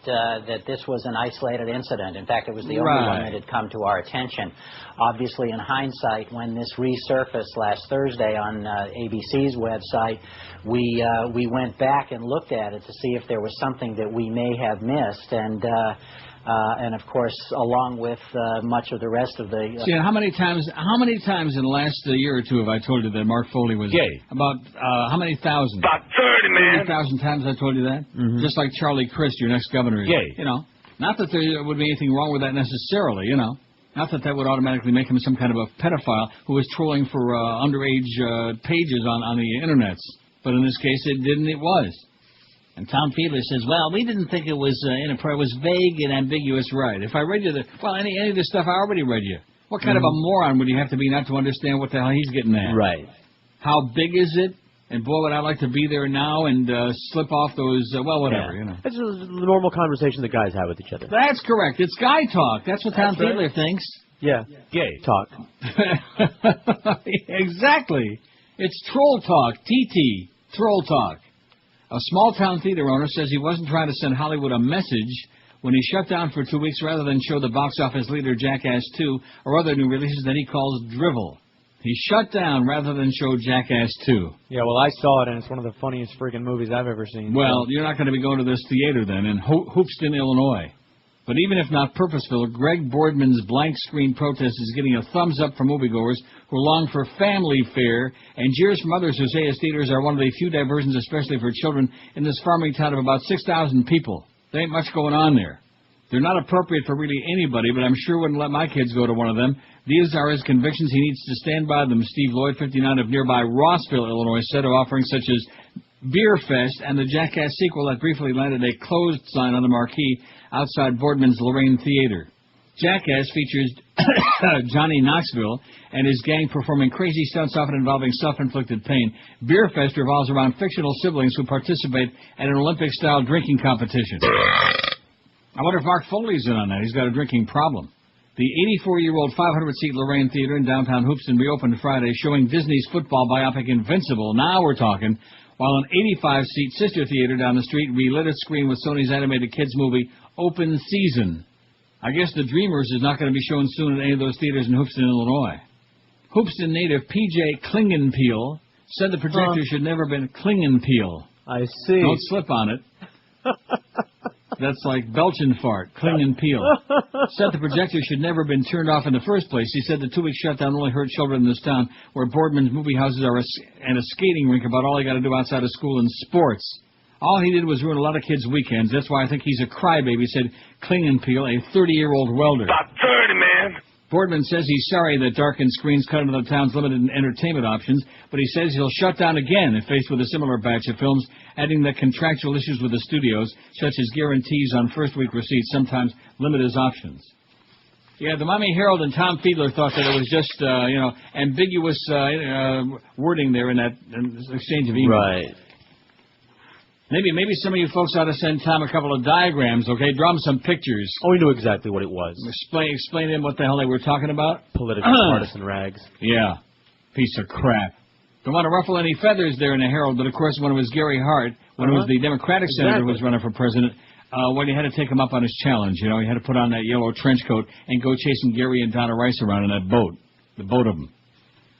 That this was an isolated incident. In fact, it was the only one that had come to our attention. Obviously, in hindsight, when this resurfaced last Thursday on ABC's website, we went back and looked at it to see if there was something that we may have missed, and of course, along with much of the rest of the. See, how many times in the last year or two have I told you that Mark Foley was gay? About how many thousand? About 30, man. 30,000 times I told you that. Just like Charlie Crist, your next governor, is gay. You know, not that there would be anything wrong with that necessarily. You know, not that would automatically make him some kind of a pedophile who was trolling for underage pages on the internets. But in this case, it didn't. It was. And Tom Fiedler says, well, we didn't think it was inappropriate. It was vague and ambiguous, right? If I read you any of the stuff I already read you. What kind of a moron would you have to be not to understand what the hell he's getting at? Right. How big is it? And boy, would I like to be there now and slip off those, whatever, Yeah. It's the normal conversation that guys have with each other. That's correct. It's guy talk. That's what Tom Fiedler thinks. Yeah. Gay talk. Exactly. It's troll talk. TT. Troll talk. A small-town theater owner says he wasn't trying to send Hollywood a message when he shut down for 2 weeks rather than show the box office leader Jackass 2 or other new releases that he calls drivel. He shut down rather than show Jackass 2. Yeah, well, I saw it, and it's one of the funniest freaking movies I've ever seen. Well, you're not going to be going to this theater then in Hoopeston, Illinois. But even if not purposeful, Greg Boardman's blank screen protest is getting a thumbs up from moviegoers who long for family fare, and jeers from others who say his theaters are one of the few diversions, especially for children, in this farming town of about 6,000 people. There ain't much going on there. They're not appropriate for really anybody, but I'm sure wouldn't let my kids go to one of them. These are his convictions. He needs to stand by them. Steve Lloyd, 59, of nearby Rossville, Illinois, said of offerings such as Beer Fest and the Jackass sequel that briefly landed a closed sign on the marquee outside Boardman's Lorraine Theater. Jackass features Johnny Knoxville and his gang performing crazy stunts often involving self-inflicted pain. Beer Fest revolves around fictional siblings who participate at an Olympic-style drinking competition. I wonder if Mark Foley's in on that. He's got a drinking problem. The 84-year-old 500-seat Lorraine Theater in downtown Hoopeston reopened Friday, showing Disney's football biopic Invincible. Now we're talking. While an 85-seat sister theater down the street relit its screen with Sony's animated kids movie Open Season. I guess The Dreamers is not going to be shown soon at any of those theaters in Hoopeston, Illinois. Hoopeston native P.J. Klingenpeel said the projector should never have been Klingenpeel. I see. Don't slip on it. That's like belch and fart. Klingenpeel. Said the projector should never have been turned off in the first place. He said the 2-week shutdown only hurt children in this town, where Boardman's movie houses are and a skating rink about all they got to do outside of school and sports. All he did was ruin a lot of kids' weekends. That's why I think he's a crybaby, said Klingenpeel, a 30-year-old welder. About 30, man. Boardman says he's sorry that darkened screens cut into the town's limited entertainment options, but he says he'll shut down again if faced with a similar batch of films, adding that contractual issues with the studios, such as guarantees on first-week receipts, sometimes limit his options. Yeah, the Miami Herald and Tom Fiedler thought that it was just, ambiguous wording there in that exchange of emails. Right. Maybe some of you folks ought to send Tom a couple of diagrams, okay? Draw him some pictures. Oh, we knew exactly what it was. Explain to him what the hell they were talking about. Political partisan rags. Yeah. Piece of crap. Don't want to ruffle any feathers there in the Herald, but of course when it was Gary Hart, when it was the Democratic senator who was running for president, when you had to take him up on his challenge, you had to put on that yellow trench coat and go chasing Gary and Donna Rice around in that boat. The boat of them.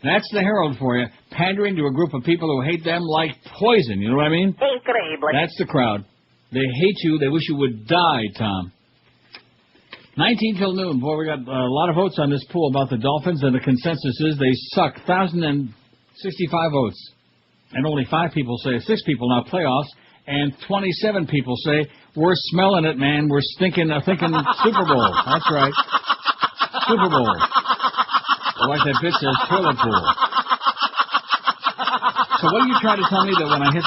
That's the Herald for you, pandering to a group of people who hate them like poison, you know what I mean? That's the crowd. They hate you, they wish you would die, Tom. 19 till noon. Boy, we got a lot of votes on this poll about the Dolphins, and the consensus is they suck. 1,065 votes. And only 5 people say, 6 people now playoffs, and 27 people say, we're smelling it, man, we're thinking Super Bowl. That's right. Super Bowl. Like that bitch says, toilet bowl. So what are you trying to tell me that when I hit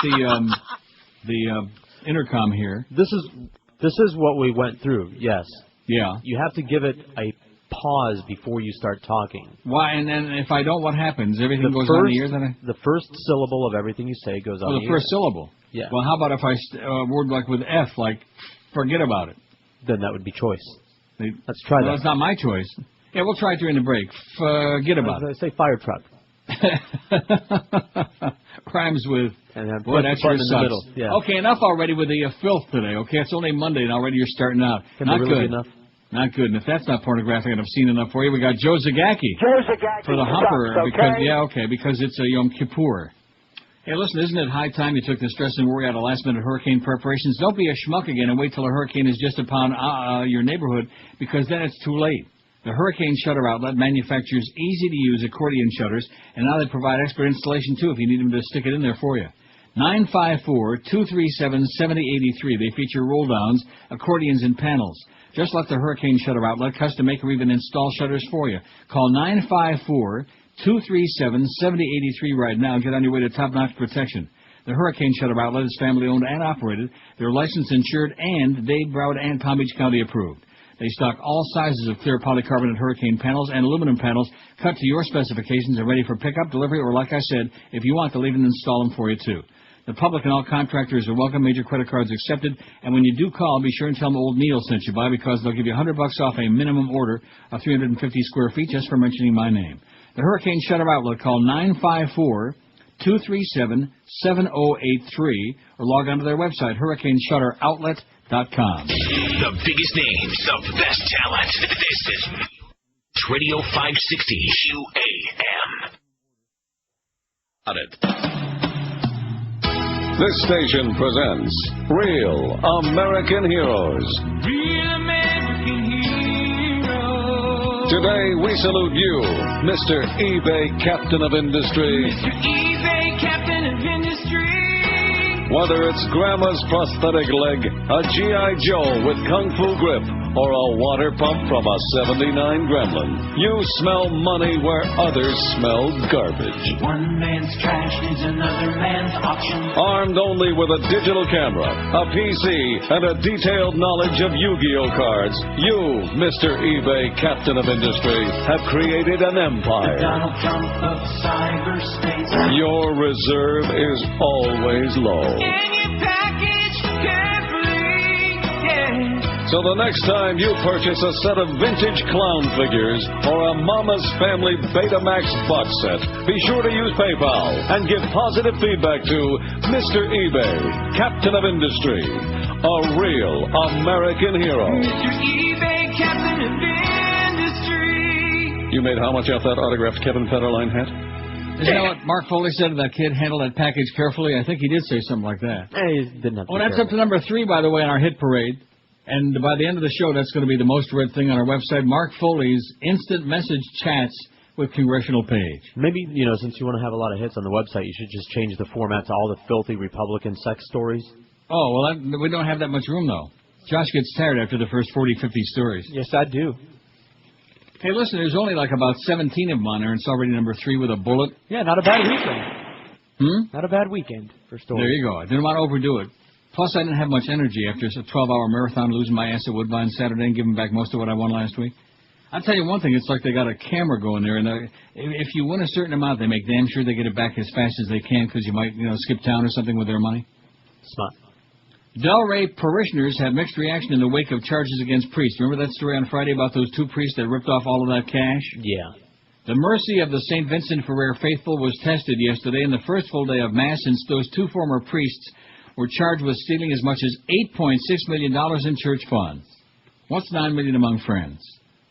the intercom here? This is what we went through. Yes. Yeah. You have to give it a pause before you start talking. Why? And then if I don't, what happens? Everything goes on the ear. The first syllable of everything you say goes on the ear. The first syllable. Yeah. Well, how about if I word like with F, like forget about it? Then that would be choice. Let's try that. That's not my choice. Yeah, we'll try it during the break. Forget about it. Say fire truck. Rhymes with... Boy, that's your in the middle. Yeah. Okay, enough already with the filth today, okay? It's only Monday and already you're starting out. Can not they really good. be enough? Not good. And if that's not pornographic and obscene enough for you, we got Joe Zagacki. For the humper. Sucks, Because it's a Yom Kippur. Hey, listen, isn't it high time you took the stress and worry out of last-minute hurricane preparations? Don't be a schmuck again and wait till a hurricane is just upon your neighborhood, because then it's too late. The Hurricane Shutter Outlet manufactures easy-to-use accordion shutters, and now they provide expert installation, too, if you need them to stick it in there for you. 954-237-7083. They feature roll-downs, accordions, and panels. Just let the Hurricane Shutter Outlet custom make or even install shutters for you. Call 954-237-7083 right now and get on your way to top-notch protection. The Hurricane Shutter outlet is family-owned and operated. They're licensed, insured, and Dade, Broward, and Palm Beach County approved. They stock all sizes of clear polycarbonate hurricane panels and aluminum panels cut to your specifications and ready for pickup, delivery, or like I said, if you want, they'll even install them for you, too. The public and all contractors are welcome, major credit cards accepted, and when you do call, be sure and tell them old Neil sent you by because they'll give you $100 off a minimum order of 350 square feet just for mentioning my name. The Hurricane Shutter outlet, call 954-237-7083 or log on to their website, hurricaneshutteroutlet.com. The biggest names, the best talent. This is Radio 560 QAM. This station presents Real American Heroes. Real American heroes. Today we salute you, Mr. eBay Captain of Industry. Mr. eBay Captain of Industry. Whether it's Grandma's prosthetic leg, a G.I. Joe with Kung Fu grip, or a water pump from a 79 Gremlin, you smell money where others smell garbage. One man's trash needs another man's auction. Armed only with a digital camera, a PC, and a detailed knowledge of Yu-Gi-Oh cards, you, Mr. eBay Captain of Industry, have created an empire. The Donald Trump of cyberspace. Your reserve is always low. And you package carefully, yeah. So the next time you purchase a set of vintage clown figures or a Mama's Family Betamax box set, be sure to use PayPal and give positive feedback to Mr. eBay, Captain of Industry, a real American hero. Mr. eBay, Captain of Industry. You made how much off that autographed Kevin Federline hat? Is that what Mark Foley said to that kid? Handle that package carefully? I think he did say something like that. He didn't have to. Oh, that's up to number 3, by the way, on our hit parade. And by the end of the show, that's going to be the most read thing on our website, Mark Foley's instant message chats with congressional page. Maybe, since you want to have a lot of hits on the website, you should just change the format to all the filthy Republican sex stories. Oh, well, we don't have that much room, though. Josh gets tired after the first 40, 50 stories. Yes, I do. Hey, listen, there's only like about 17 of them on there, and it's already number 3 with a bullet. Yeah, not a bad weekend. Not a bad weekend for stories. There you go. I didn't want to overdo it. Plus, I didn't have much energy after a 12-hour marathon, losing my ass at Woodbine Saturday and giving back most of what I won last week. I'll tell you one thing, it's like they got a camera going there, and if you win a certain amount, they make damn sure they get it back as fast as they can because you might, skip town or something with their money. Smart. Delray parishioners have mixed reaction in the wake of charges against priests. Remember that story on Friday about those 2 priests that ripped off all of that cash? Yeah. The mercy of the St. Vincent Ferrer faithful was tested yesterday in the first full day of Mass since those 2 former priests were charged with stealing as much as $8.6 million in church funds. What's $9 million among friends?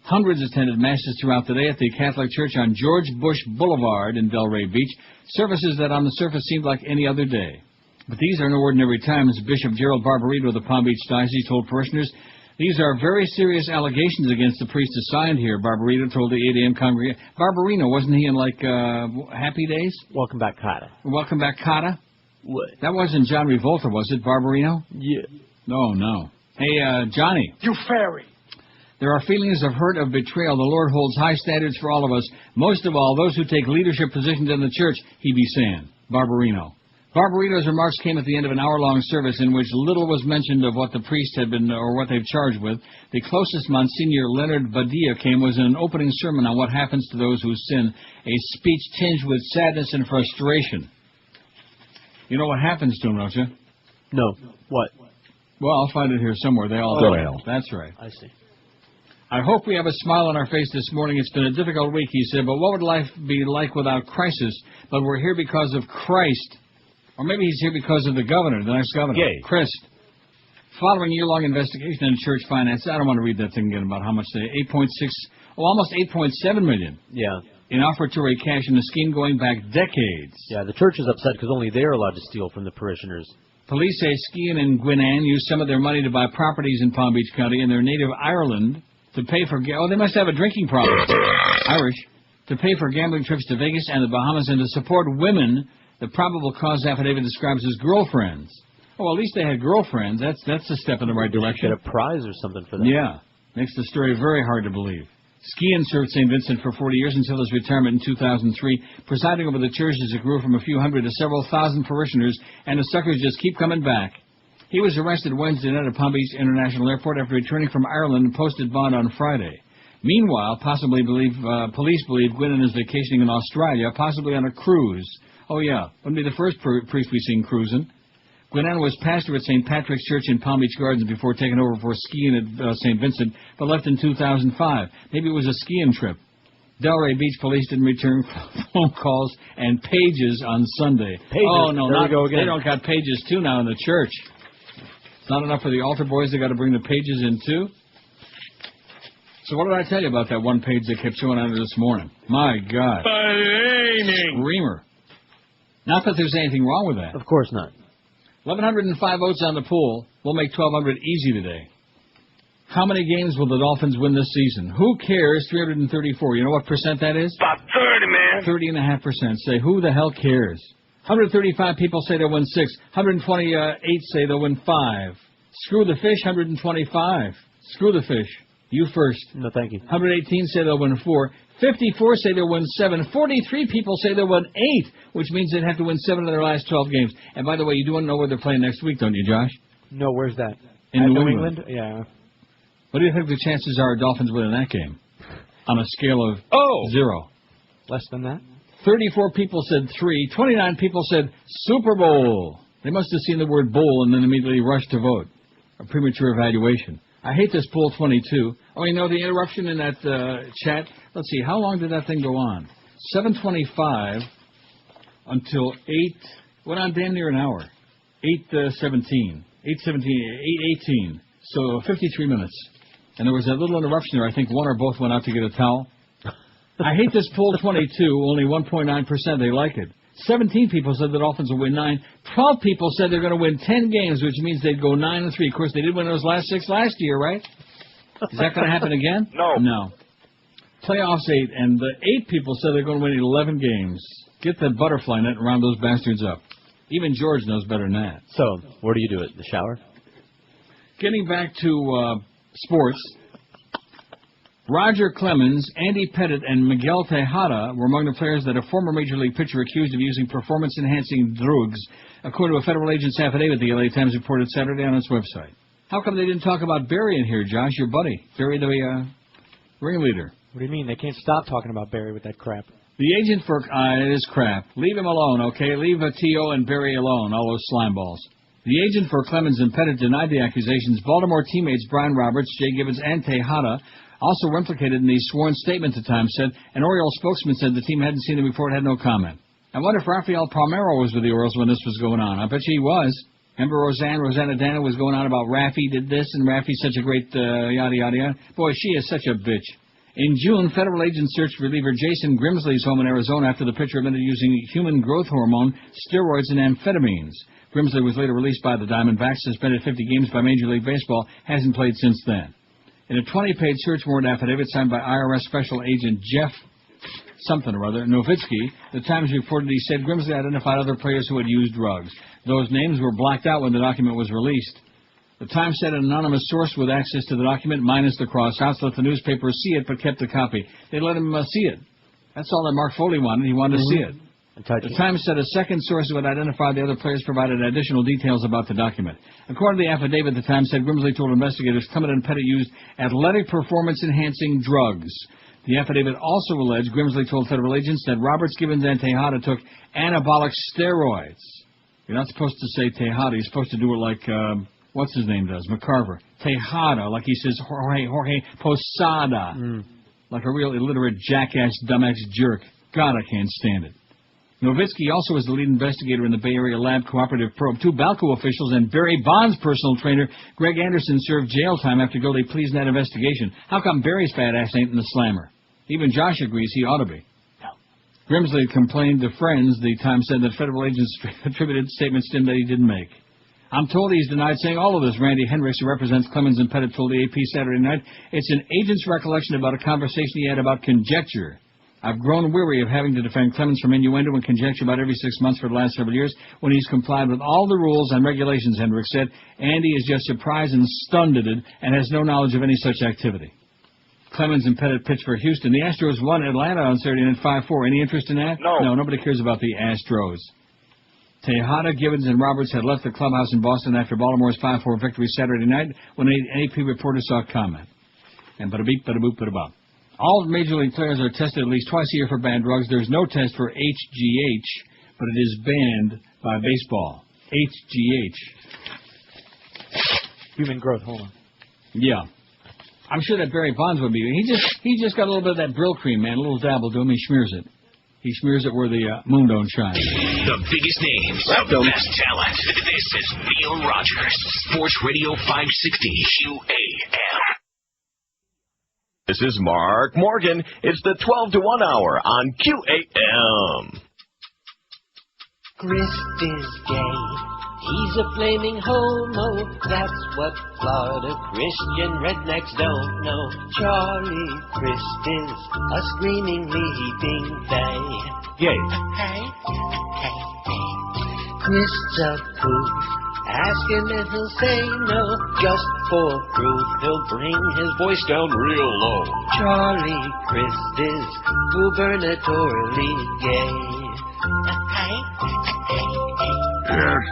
Hundreds attended Masses throughout the day at the Catholic Church on George Bush Boulevard in Delray Beach, services that on the surface seemed like any other day. But these are no ordinary times. Bishop Gerald Barbarino of the Palm Beach Diocese told parishioners, these are very serious allegations against the priest assigned here, Barbarino told the 8 a.m. congregation. Barbarino, wasn't he in, Happy Days? Welcome Back, Cotta. Welcome Back, Cotta? What? That wasn't John Revolta, was it, Barbarino? Yeah. No. Hey, Johnny. You fairy. There are feelings of hurt, of betrayal. The Lord holds high standards for all of us, most of all those who take leadership positions in the church, he be saying. Barbarino. Barbarino's remarks came at the end of an hour-long service in which little was mentioned of what the priest had been, or what they've charged with. The closest Monsignor Leonard Badia came was in an opening sermon on what happens to those who sin, a speech tinged with sadness and frustration. You know what happens to them, don't you? No. What? Well, I'll find it here somewhere. They all fail. That's right. I see. I hope we have a smile on our face this morning. It's been a difficult week, he said, but what would life be like without crisis? But we're here because of Christ. Or maybe he's here because of the governor, the next governor. Yay. Christ. Following year-long investigation into church finances, I don't want to read that thing again about how much they, almost $8.7 million. Yeah. In offertory cash in a scheme going back decades. Yeah, the church is upset because only they're allowed to steal from the parishioners. Police say Skean and Gwinnett used some of their money to buy properties in Palm Beach County in their native Ireland to pay for... Oh, they must have a drinking problem. Irish. To pay for gambling trips to Vegas and the Bahamas and to support women the probable cause affidavit describes as girlfriends. Oh, well, at least they had girlfriends. That's a step in the right direction. Get a prize or something for that. Yeah. Makes the story very hard to believe. Skiing served St. Vincent for 40 years until his retirement in 2003, presiding over the church as it grew from a few hundred to several thousand parishioners, and the suckers just keep coming back. He was arrested Wednesday night at Palm Beach International Airport after returning from Ireland and posted bond on Friday. Meanwhile, police believe Gwinnen is vacationing in Australia, possibly on a cruise. Oh yeah, wouldn't be the first priest we've seen cruising. Gwinnen was pastor at St. Patrick's Church in Palm Beach Gardens before taking over for skiing at St. Vincent, but left in 2005. Maybe it was a skiing trip. Delray Beach police didn't return phone calls and pages on Sunday. Pages. Oh, no, There we go again. They don't got pages, too, now in the church. It's not enough for the altar boys. They got to bring the pages in, too. So what did I tell you about that one page that kept showing on this morning? My God. Screamer. Not that there's anything wrong with that. Of course not. 1,105 votes on the poll. We'll make 1,200 easy today. How many games will the Dolphins win this season? Who cares? 334. You know what percent that is? About 30, man. 30.5%. Say, who the hell cares? 135 people say they'll win 6. 128 say they'll win 5. Screw the fish, 125. Screw the fish. You first. No, thank you. 118 say they'll win 4. 54 say they'll win 7. 43 people say they'll win 8, which means they'd have to win 7 of their last 12 games. And by the way, you do want to know where they're playing next week, don't you, Josh? No, where's that? In At New England? Yeah. What do you think the chances are Dolphins winning that game? On a scale of 0. Less than that? 34 people said 3. 29 people said Super Bowl. They must have seen the word bowl and then immediately rushed to vote. A premature evaluation. I hate this poll 22. Oh, you know the interruption in that chat? Let's see, how long did that thing go on? 7:25 until 8, went on damn near an hour. 8:17. 8:18. So 53 minutes. And there was that little interruption there. I think one or both went out to get a towel. I hate this poll 22. Only 1.9% they like it. 17 people said the Dolphins will win 9. 12 people said they're going to win 10 games, which means they'd go 9-3. Of course, they did win those last 6 last year, right? Is that going to happen again? No. No. Playoffs 8, and the 8 people said they're going to win 11 games. Get the butterfly net and round those bastards up. Even George knows better than that. So, where do you do it? The shower? Getting back to sports, Roger Clemens, Andy Pettit, and Miguel Tejada were among the players that a former Major League pitcher accused of using performance-enhancing drugs, according to a federal agent's affidavit the L.A. Times reported Saturday on its website. How come they didn't talk about Barry in here, Josh, your buddy? Barry, the ringleader. What do you mean? They can't stop talking about Barry with that crap. The agent for... it is crap. Leave him alone, okay? Leave T.O. and Barry alone, all those slime balls. The agent for Clemens and Pettit denied the accusations. Baltimore teammates Brian Roberts, Jay Gibbons, and Tejada also were implicated in the sworn statement, the Times said. An Orioles spokesman said the team hadn't seen the report, had no comment. I wonder if Rafael Palmeiro was with the Orioles when this was going on. I bet you he was. Remember Rosanna Dana was going on about Raffy did this, and Raffy's such a great yada, yada, yada. Boy, she is such a bitch. In June, federal agents searched reliever Jason Grimsley's home in Arizona after the pitcher admitted using human growth hormone, steroids, and amphetamines. Grimsley was later released by the Diamondbacks, suspended 50 games by Major League Baseball, hasn't played since then. In a 20-page search warrant affidavit signed by IRS Special Agent Jeff something or other, Nowitzki, the Times reported he said Grimsley identified other players who had used drugs. Those names were blacked out when the document was released. The Times said an anonymous source with access to the document, minus the cross-outs, let the newspaper see it but kept a copy. They let him see it. That's all that Mark Foley wanted. He wanted to see it. The Times said a second source who had identified the other players provided additional details about the document. According to the affidavit, the Times said Grimsley told investigators Clement and Pettit used athletic performance-enhancing drugs. The affidavit also alleged Grimsley told federal agents that Roberts, Gibbons, and Tejada took anabolic steroids. You're not supposed to say Tejada. You're supposed to do it like, what's his name does, McCarver. Tejada, like he says Jorge Posada. Like a real illiterate jackass, dumbass jerk. God, I can't stand it. Nowitzki also was the lead investigator in the Bay Area Lab Cooperative Probe. 2 Balco officials and Barry Bonds' personal trainer, Greg Anderson, served jail time after guilty pleas in that investigation. How come Barry's fat ass ain't in the slammer? Even Josh agrees he ought to be. Grimsley complained to friends, the Times said, that federal agents attributed statements to him that he didn't make. I'm told he's denied saying all of this. Randy Hendricks, who represents Clemens and Pettit, told the AP Saturday night, it's an agent's recollection about a conversation he had about conjecture. I've grown weary of having to defend Clemens from innuendo and conjecture about every 6 months for the last several years when he's complied with all the rules and regulations, Hendricks said. Andy is just surprised and stunned and has no knowledge of any such activity. Clemens and Pettit pitched for Houston. The Astros won Atlanta on Saturday night 5-4. Any interest in that? No, nobody cares about the Astros. Tejada, Gibbons, and Roberts had left the clubhouse in Boston after Baltimore's 5-4 victory Saturday night when an AP reporter saw comment. And bada-beep, bada-boop, bada-bop. All Major League players are tested at least twice a year for banned drugs. There's no test for HGH, but it is banned by baseball. HGH. Human growth hormone. Yeah. I'm sure that Barry Bonds would be. He just got a little bit of that Brill cream, man. A little dabble to him. He smears it. He smears it where the moon don't shine. The biggest names, the best talent. This is Neil Rogers, Sports Radio 560 QAM. This is Mark Morgan. It's the 12 to 1 hour on QAM. Grist is gay. He's a flaming homo. That's what Florida Christian rednecks don't know. Charlie Grist is a screaming, leaping they. Gay. Hey. Grist's a proof. Ask him and he'll say no. Just for proof, he'll bring his voice down real low. Charlie Grist is gubernatorially gay.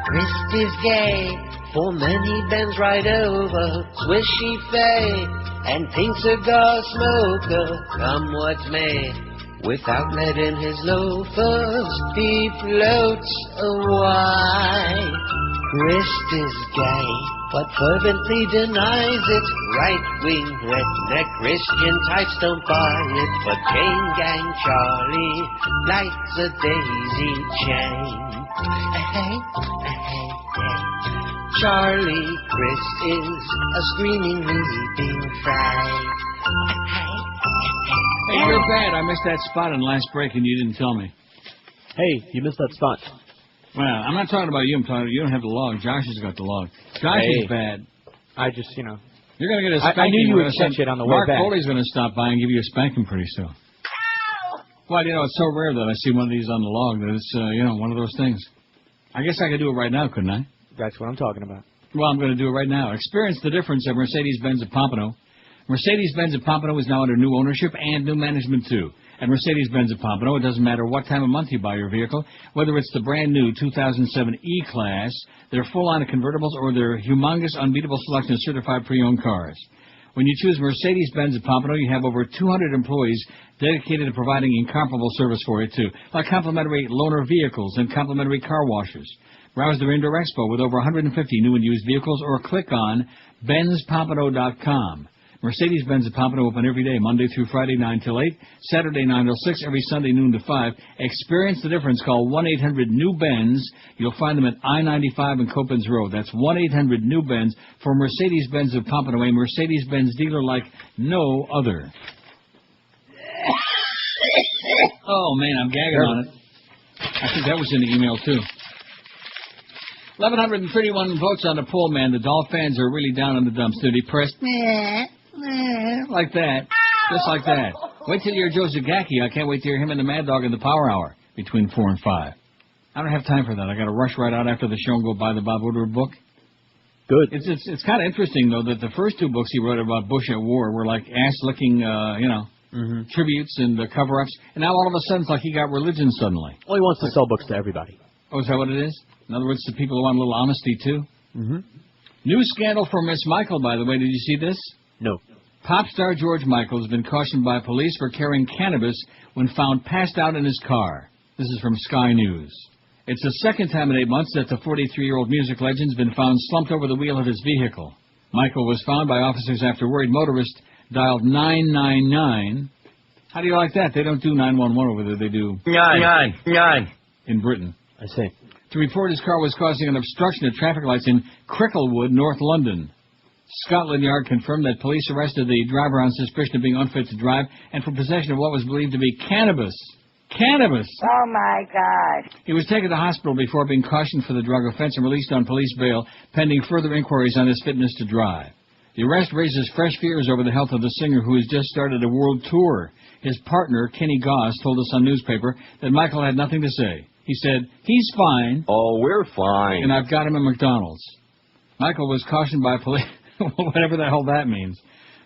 Grist is gay, for men he bends right over, swishy fay, and pink cigar smoker, come what may. Without lead in his loafers, he floats away. Grist is gay, but fervently denies it. Right-wing redneck Christian types don't buy it, but chain gang Charlie likes a daisy chain. Charlie Grist is a screaming, leaping fry. Hey, you're bad. I missed that spot in last break and you didn't tell me. Hey, you missed that spot. Well, I'm not talking about you. I'm talking about you don't have the log. Josh has got the log. Josh is bad. I just, You're going to get a spanking. I knew you would catch it on the way back. Mark Foley's going to stop by and give you a spanking pretty soon. Well, it's so rare that I see one of these on the log that it's, one of those things. I guess I could do it right now, couldn't I? That's what I'm talking about. Well, I'm going to do it right now. Experience the difference at Mercedes-Benz of Pompano. Mercedes-Benz of Pompano is now under new ownership and new management, too. At Mercedes-Benz of Pompano, it doesn't matter what time of month you buy your vehicle, whether it's the brand-new 2007 E-Class, their full line of convertibles, or their humongous, unbeatable selection of certified pre-owned cars. When you choose Mercedes-Benz of Pompano, you have over 200 employees dedicated to providing incomparable service for you, too, like complimentary loaner vehicles and complimentary car washers. Browse their indoor expo with over 150 new and used vehicles, or click on BenzPompano.com. Mercedes-Benz of Pompano open every day, Monday through Friday, 9 till 8, Saturday, 9 till 6, every Sunday, noon to 5. Experience the difference. Call 1-800-NEW-BENZ. You'll find them at I-95 and Copens Road. That's 1-800-NEW-BENZ for Mercedes-Benz of Pompano, a Mercedes-Benz dealer like no other. Oh, man, I'm gagging on it. I think that was in the email, too. 1,131 votes on the poll, man. The Dolph fans are really down in the dumps. They're depressed. Like that. Just like that. Wait till you hear Joe Zagacki. I can't wait to hear him and the Mad Dog in the Power Hour between 4 and 5. I don't have time for that. I got to rush right out after the show and go buy the Bob Woodward book. Good. It's kind of interesting, though, that the first two books he wrote about Bush at war were like ass-licking, tributes and cover-ups. And now all of a sudden it's like he got religion suddenly. Well, he wants to sell books to everybody. Oh, is that what it is? In other words, the people who want a little honesty, too? Mm-hmm. New scandal for Miss Michael, by the way. Did you see this? No. Pop star George Michael has been cautioned by police for carrying cannabis when found passed out in his car. This is from Sky News. It's the second time in 8 months that the 43-year-old music legend's been found slumped over the wheel of his vehicle. Michael was found by officers after worried motorists dialed 999. How do you like that? They don't do 911 over there. They do 999 in Britain. I see. To report his car was causing an obstruction at traffic lights in Cricklewood, North London. Scotland Yard confirmed that police arrested the driver on suspicion of being unfit to drive and for possession of what was believed to be cannabis. Cannabis! Oh, my God. He was taken to hospital before being cautioned for the drug offense and released on police bail, pending further inquiries on his fitness to drive. The arrest raises fresh fears over the health of the singer who has just started a world tour. His partner, Kenny Goss, told us on newspaper that Michael had nothing to say. He said, he's fine. Oh, we're fine. And I've got him at McDonald's. Michael was cautioned by police, whatever the hell that means.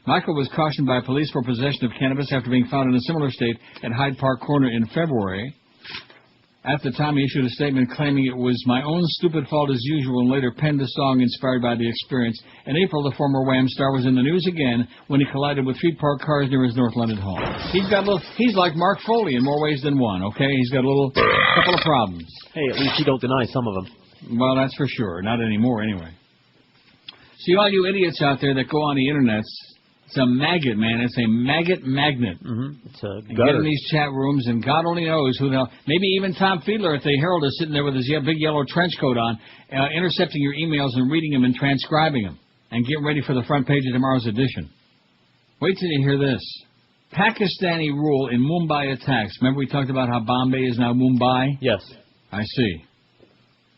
Michael was cautioned by police for possession of cannabis after being found in a similar state at Hyde Park Corner in February. At the time, he issued a statement claiming it was my own stupid fault as usual and later penned a song inspired by the experience. In April, the former Wham star was in the news again when he collided with 3 parked cars near his North London home. He's like Mark Foley in more ways than one, okay? He's got a couple of problems. Hey, at least you don't deny some of them. Well, that's for sure. Not anymore, anyway. See, all you idiots out there that go on the internet, it's a maggot, man. It's a maggot magnet. Mm-hmm. It's a gutter. Get in these chat rooms, and God only knows who the hell. Maybe even Tom Fiedler at the Herald is sitting there with his big yellow trench coat on, intercepting your emails and reading them and transcribing them, and getting ready for the front page of tomorrow's edition. Wait till you hear this. Pakistani rule in Mumbai attacks. Remember we talked about how Bombay is now Mumbai? Yes. I see.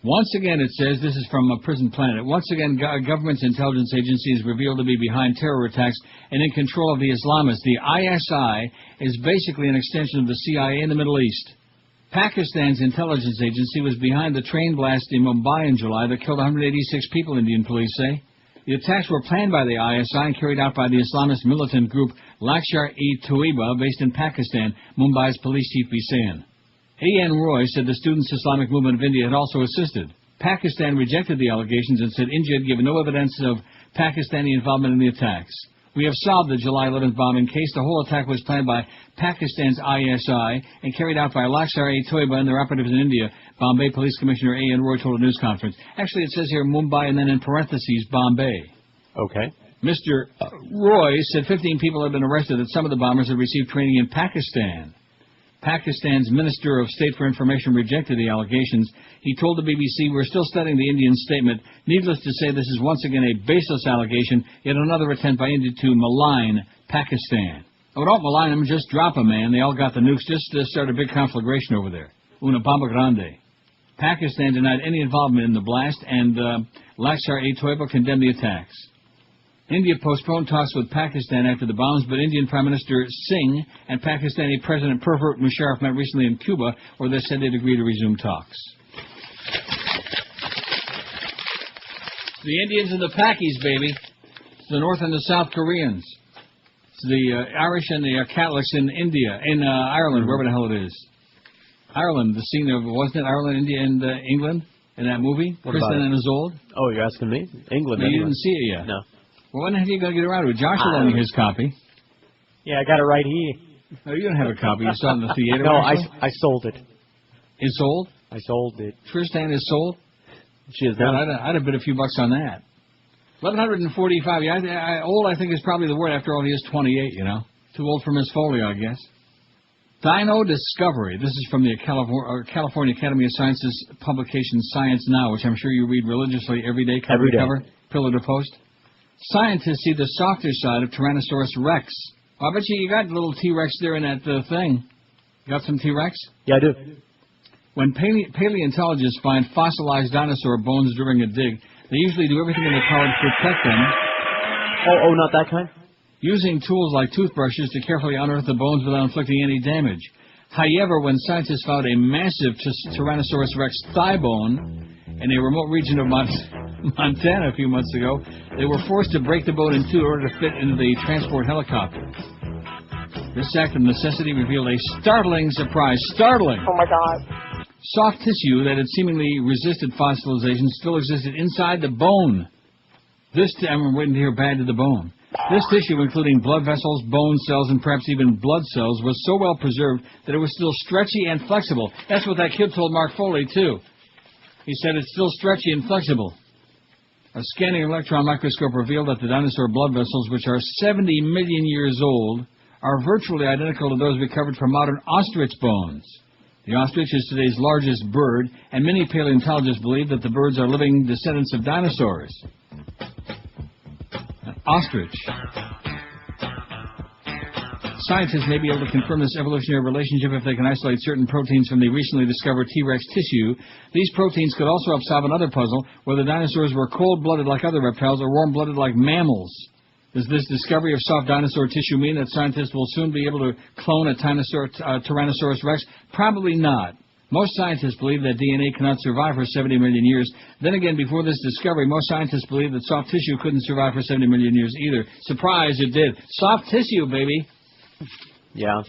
Once again, it says, this is from Prison Planet, once again, government's intelligence agency is revealed to be behind terror attacks and in control of the Islamists. The ISI is basically an extension of the CIA in the Middle East. Pakistan's intelligence agency was behind the train blast in Mumbai in July that killed 186 people, Indian police say. The attacks were planned by the ISI and carried out by the Islamist militant group Lashkar-e-Taiba, based in Pakistan, Mumbai's police chief be saying. A.N. Roy said the Students' Islamic Movement of India had also assisted. Pakistan rejected the allegations and said India had given no evidence of Pakistani involvement in the attacks. We have solved the July 11th bombing case. The whole attack was planned by Pakistan's ISI and carried out by Lashkar-e-Taiba and their operatives in India, Bombay Police Commissioner A.N. Roy told a news conference. Actually, it says here Mumbai and then in parentheses Bombay. Okay. Mr. Roy said 15 people have been arrested, that some of the bombers had received training in Pakistan. Pakistan's Minister of State for Information rejected the allegations. He told the BBC, we're still studying the Indian statement. Needless to say, this is once again a baseless allegation, yet another attempt by India to malign Pakistan. Oh, don't malign them, just drop them, man. They all got the nukes. Just start a big conflagration over there. Una bomba grande. Pakistan denied any involvement in the blast, and Lashkar-e-Taiba condemned the attacks. India postponed talks with Pakistan after the bombs, but Indian Prime Minister Singh and Pakistani President Pervez Musharraf met recently in Cuba, where they said they'd agree to resume talks. The Indians and the Pakis, baby. It's the North and the South Koreans. It's the Irish and the Catholics in India, in Ireland, wherever the hell it is. Ireland, the scene of, wasn't it Ireland, India, and England in that movie? Kristen and Isolde? Oh, you're asking me? England. No, you didn't see it yet. No. Well, when the hell are you going to get around to it? Josh will loan you his copy. Yeah, I got it right here. No, you don't have a copy. You saw it in the theater. No, I sold it. It's sold? I sold it. Tristan is sold? She is now. I'd have bid a few bucks on that. 1,145. Yeah, old, I think, is probably the word. After all, he is 28, you know. Too old for Miss Folio, I guess. Dino Discovery. This is from the California Academy of Sciences publication Science Now, which I'm sure you read religiously every day, cover to cover, pillar to post. Scientists see the softer side of Tyrannosaurus rex. I bet you got a little T-Rex there in that thing. Got some T-Rex? Yeah, I do. When paleontologists find fossilized dinosaur bones during a dig, they usually do everything in their power to protect them. Oh, not that kind? Using tools like toothbrushes to carefully unearth the bones without inflicting any damage. However, when scientists found a massive Tyrannosaurus rex thigh bone in a remote region of Montana a few months ago, they were forced to break the bone in two in order to fit into the transport helicopter. This act of necessity revealed a startling surprise. Startling! Oh, my God. Soft tissue that had seemingly resisted fossilization still existed inside the bone. I'm waiting to hear bad to the bone. This tissue, including blood vessels, bone cells, and perhaps even blood cells, was so well preserved that it was still stretchy and flexible. That's what that kid told Mark Foley, too. He said it's still stretchy and flexible. A scanning electron microscope revealed that the dinosaur blood vessels, which are 70 million years old, are virtually identical to those recovered from modern ostrich bones. The ostrich is today's largest bird, and many paleontologists believe that the birds are living descendants of dinosaurs. Ostrich. Scientists may be able to confirm this evolutionary relationship if they can isolate certain proteins from the recently discovered T-Rex tissue. These proteins could also help solve another puzzle, whether dinosaurs were cold-blooded like other reptiles or warm-blooded like mammals. Does this discovery of soft dinosaur tissue mean that scientists will soon be able to clone a Tyrannosaurus rex? Probably not. Most scientists believe that DNA cannot survive for 70 million years. Then again, before this discovery, most scientists believed that soft tissue couldn't survive for 70 million years either. Surprise, it did. Soft tissue, baby. Yeah.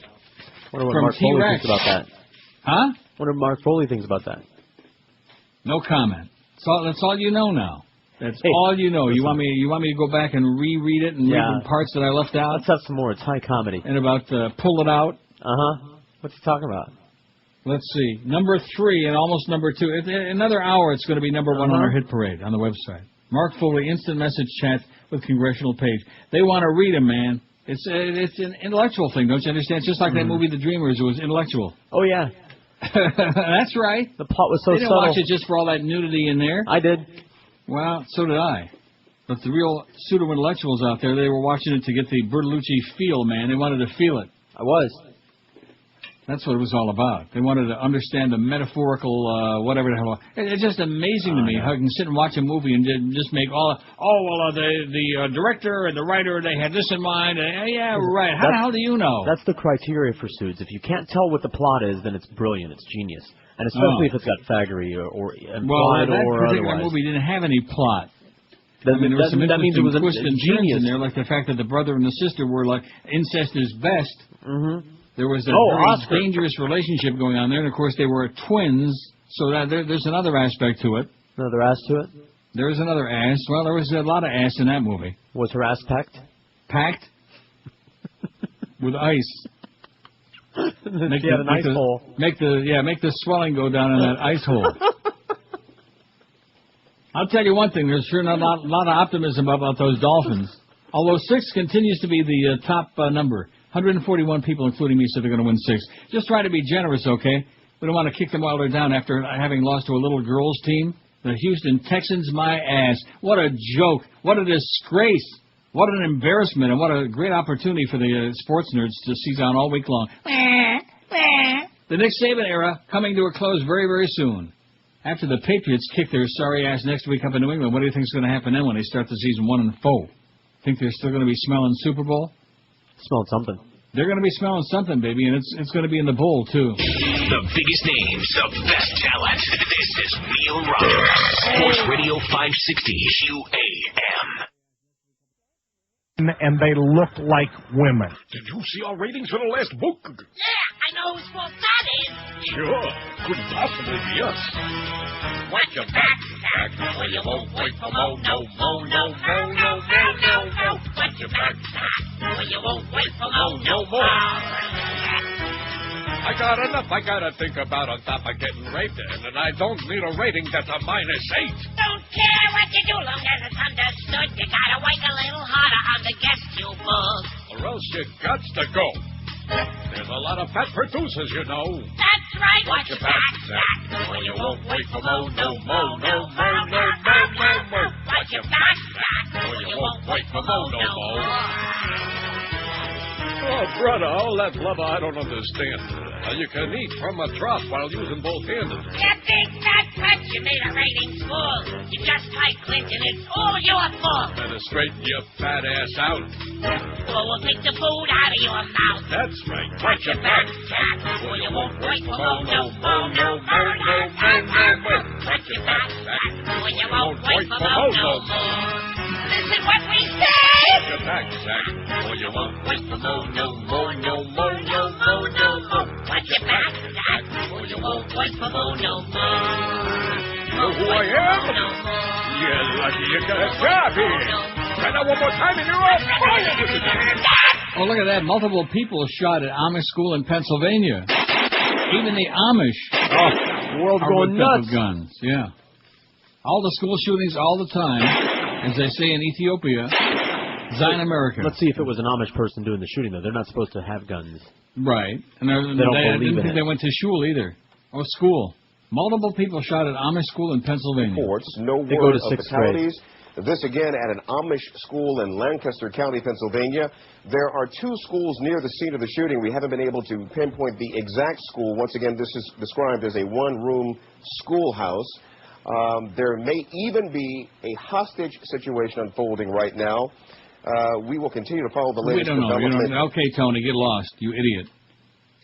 Wonder what From Mark Foley T-Rex. thinks about that. Huh? Wonder what Mark Foley thinks about that. No comment. That's all you know now. That's all you know. Listen. You want me to go back and reread it and read the parts that I left out? Let's have some more. It's high comedy. And about pull it out. What's he talking about? Let's see. Number 3 and almost number 2. In another hour, it's going to be number 1 on our hit parade on the website. Mark Foley, instant message chat with congressional page. They want to read him, man. It's an intellectual thing, don't you understand? It's just like that movie The Dreamers. It was intellectual. Oh, yeah. That's right. The plot was so They didn't subtle. watch it just for all that nudity in there. I did. Well, so did I. But the real pseudo-intellectuals out there, they were watching it to get the Bertolucci feel, man. They wanted to feel it. I was. That's what it was all about. They wanted to understand the metaphorical, whatever the hell. It's just amazing to me how you can sit and watch a movie and just make the director and the writer, they had this in mind. Yeah, right. How the hell do you know? That's the criteria for Suits. If you can't tell what the plot is, then it's brilliant. It's genius. And especially if it's got faggery or implied that or particular otherwise. movie didn't have any plot. That, I mean, there was some that means it was twists and turns genius in there, like the fact that the brother and the sister were like incest is best. Mm-hmm. There was a Oscar. very dangerous relationship going on there, and of course they were twins, so that there's another aspect to it. Another ass to it? There was another ass. Well, there was a lot of ass in that movie. Was her ass packed? Packed? With ice. She had an ice hole. Make the swelling go down in that ice hole. I'll tell you one thing, there's sure not a lot of optimism about those Dolphins. Although 6 continues to be the top number. 141 people, including me, said they're going to win 6. Just try to be generous, okay? We don't want to kick them while they're down after having lost to a little girls' team. The Houston Texans, my ass. What a joke. What a disgrace. What an embarrassment, and what a great opportunity for the sports nerds to seize on all week long. The Nick Saban era coming to a close very, very soon. After the Patriots kick their sorry ass next week up in New England, what do you think is going to happen then when they start the season 1-4? Think they're still going to be smelling Super Bowl? Smelling something. They're going to be smelling something, baby, and it's going to be in the bowl, too. The biggest names, the best talent. This is Real Rockers. Sports Radio 560 QAM. And they look like women. Did you see our ratings for the last book? Yeah, I know whose fault that is. Sure. Couldn't possibly be us. Watch your back, or you won't wait for more. No, no, no, no, no, no, no, no. Watch your back, or you won't wait for more. No more. I got enough I gotta think about on top of getting raped, and I don't need a rating that's a -8. Don't care what you do, long as it's understood. You gotta work a little harder on the guest you book. Or else you got to go. There's a lot of fat producers, you know. That's right. Watch your back, Zach, or you won't wait for more. No more, no more, no more, no more. Watch your back, Zach, or you won't wait for more. No more. Oh, brother, all that blubber I don't understand. You can eat from a trough while using both hands. You think that's what you made a ratings fool? You're just like Clinton. It's all your fault. Better straighten your fat ass out. Or we'll take the food out of your mouth. That's right. Watch your back, Jack, or you won't wait for more. No more, no more, no more, no more. Watch your back, Jack, or you won't wait for more. No more. Listen what we say. Watch your back, Jack, or you won't wait for more. No more, no more, no more, no more. Watch your back, Jack, or you won't wait for more. No more. You know who I am? You're lucky you got a job here. Try that one more time and you're all fired. Oh, look at that. Multiple people shot at Amish school in Pennsylvania. Even the Amish the world's are going whipped up nuts. with guns. Yeah. All the school shootings all the time, as they say in Ethiopia, Zion America. Let's see if it was an Amish person doing the shooting, though. They're not supposed to have guns. Right. And They don't I believe didn't in think it. they went to shul either. Or school. Multiple people shot at Amish school in Pennsylvania. Reports, no They go word to of sixth grade. fatalities. This again at an Amish school in Lancaster County, Pennsylvania. There are 2 schools near the scene of the shooting. We haven't been able to pinpoint the exact school. Once again, this is described as a one-room schoolhouse. There may even be a hostage situation unfolding right now. We will continue to follow the We latest don't know. development. Okay, Tony, get lost, you idiot.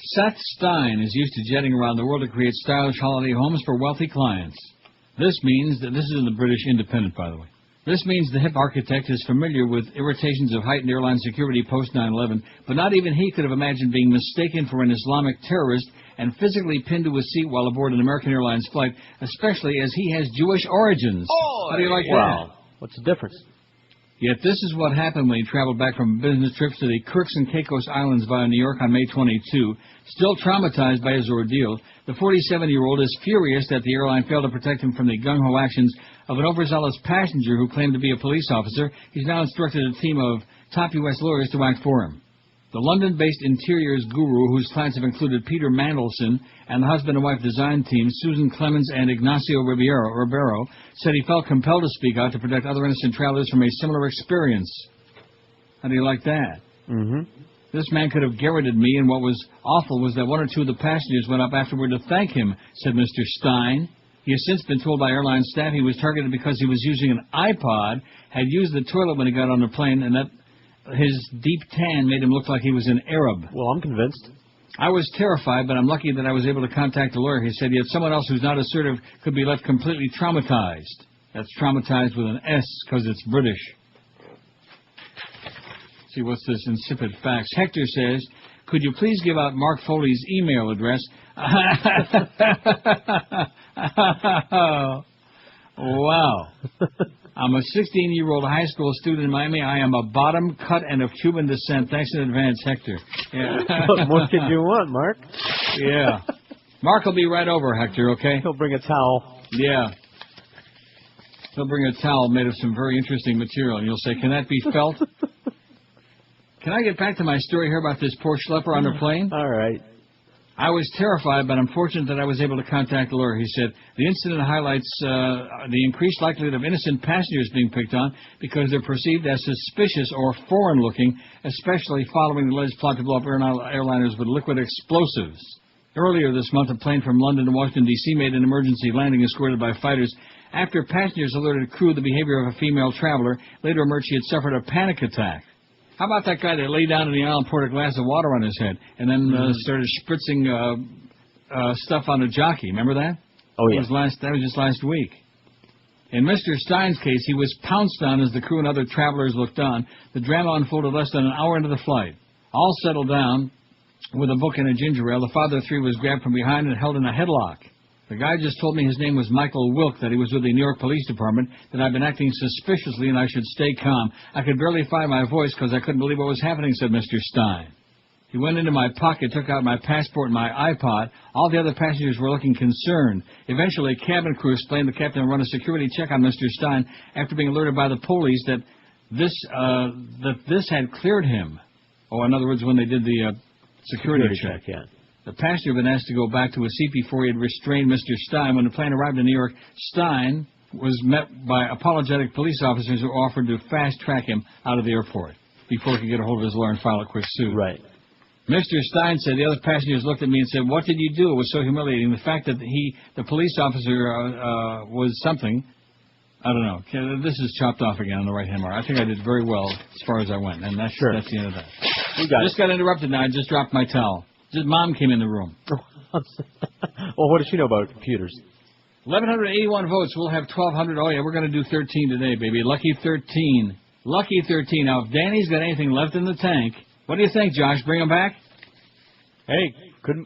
Seth Stein is used to jetting around the world to create stylish holiday homes for wealthy clients. This means that this is in the British Independent, by the way. This means the hip architect is familiar with irritations of heightened airline security post 9/11, but not even he could have imagined being mistaken for an Islamic terrorist and physically pinned to a seat while aboard an American Airlines flight, especially as he has Jewish origins. How do you like that? What's the difference? Yet this is what happened when he traveled back from business trips to the Kirks and Caicos Islands via New York on May 22. Still traumatized by his ordeal, the 47-year-old is furious that the airline failed to protect him from the gung-ho actions of an overzealous passenger who claimed to be a police officer. He's now instructed a team of top U.S. lawyers to act for him. The London-based interiors guru, whose clients have included Peter Mandelson and the husband and wife design team, Susan Clemens and Ignacio Ribeiro, said he felt compelled to speak out to protect other innocent travelers from a similar experience. How do you like that? Mm-hmm. This man could have garroted me, and what was awful was that one or two of the passengers went up afterward to thank him, said Mr. Stein. He has since been told by airline staff he was targeted because he was using an iPod, had used the toilet when he got on the plane, and that his deep tan made him look like he was an Arab. Well, I'm convinced. I was terrified, but I'm lucky that I was able to contact a lawyer. He said, yet someone else who's not assertive could be left completely traumatized. That's traumatized with an S because it's British. See, what's this insipid facts? Hector says, could you please give out Mark Foley's email address? Wow. I'm a 16-year-old high school student in Miami. I am a bottom cut and of Cuban descent. Thanks in advance, Hector. Yeah. What more could you want, Mark? Yeah. Mark will be right over, Hector, okay? He'll bring a towel. Yeah. He'll bring a towel made of some very interesting material, and you'll say, can that be felt? Can I get back to my story here about this poor schlepper on the plane? All right. I was terrified, but I'm fortunate that I was able to contact the lawyer. He said, the incident highlights the increased likelihood of innocent passengers being picked on because they're perceived as suspicious or foreign-looking, especially following the alleged plot to blow up airliners with liquid explosives. Earlier this month, a plane from London to Washington, D.C. made an emergency landing escorted by fighters after passengers alerted crew of the behavior of a female traveler. Later emerged she had suffered a panic attack. How about that guy that lay down in the aisle and poured a glass of water on his head and then started spritzing stuff on a jockey? Remember that? Oh, yeah. That was just last week. In Mr. Stein's case, he was pounced on as the crew and other travelers looked on. The drama unfolded less than an hour into the flight. All settled down with a book and a ginger ale. The father of three was grabbed from behind and held in a headlock. The guy just told me his name was Michael Wilk, that he was with the New York Police Department, that I've been acting suspiciously and I should stay calm. I could barely find my voice because I couldn't believe what was happening, said Mr. Stein. He went into my pocket, took out my passport and my iPod. All the other passengers were looking concerned. Eventually, cabin crew explained the captain would run a security check on Mr. Stein after being alerted by the police that this had cleared him. Oh, in other words, when they did the security check. Yeah. The passenger had been asked to go back to his seat before he had restrained Mr. Stein. When the plane arrived in New York, Stein was met by apologetic police officers who offered to fast-track him out of the airport before he could get a hold of his lawyer and file a quick suit. Right. Mr. Stein said the other passengers looked at me and said, what did you do? It was so humiliating. The fact that the police officer was something, I don't know. This is chopped off again on the right-hand mark. I think I did very well as far as I went, and that's the end of that. Just got interrupted now. I just dropped my towel. Just Mom came in the room. Well, what does she know about computers? 1,181 votes. We'll have 1,200. Oh, yeah, we're going to do 13 today, baby. Lucky 13. Lucky 13. Now, if Danny's got anything left in the tank, what do you think, Josh? Bring him back? Hey,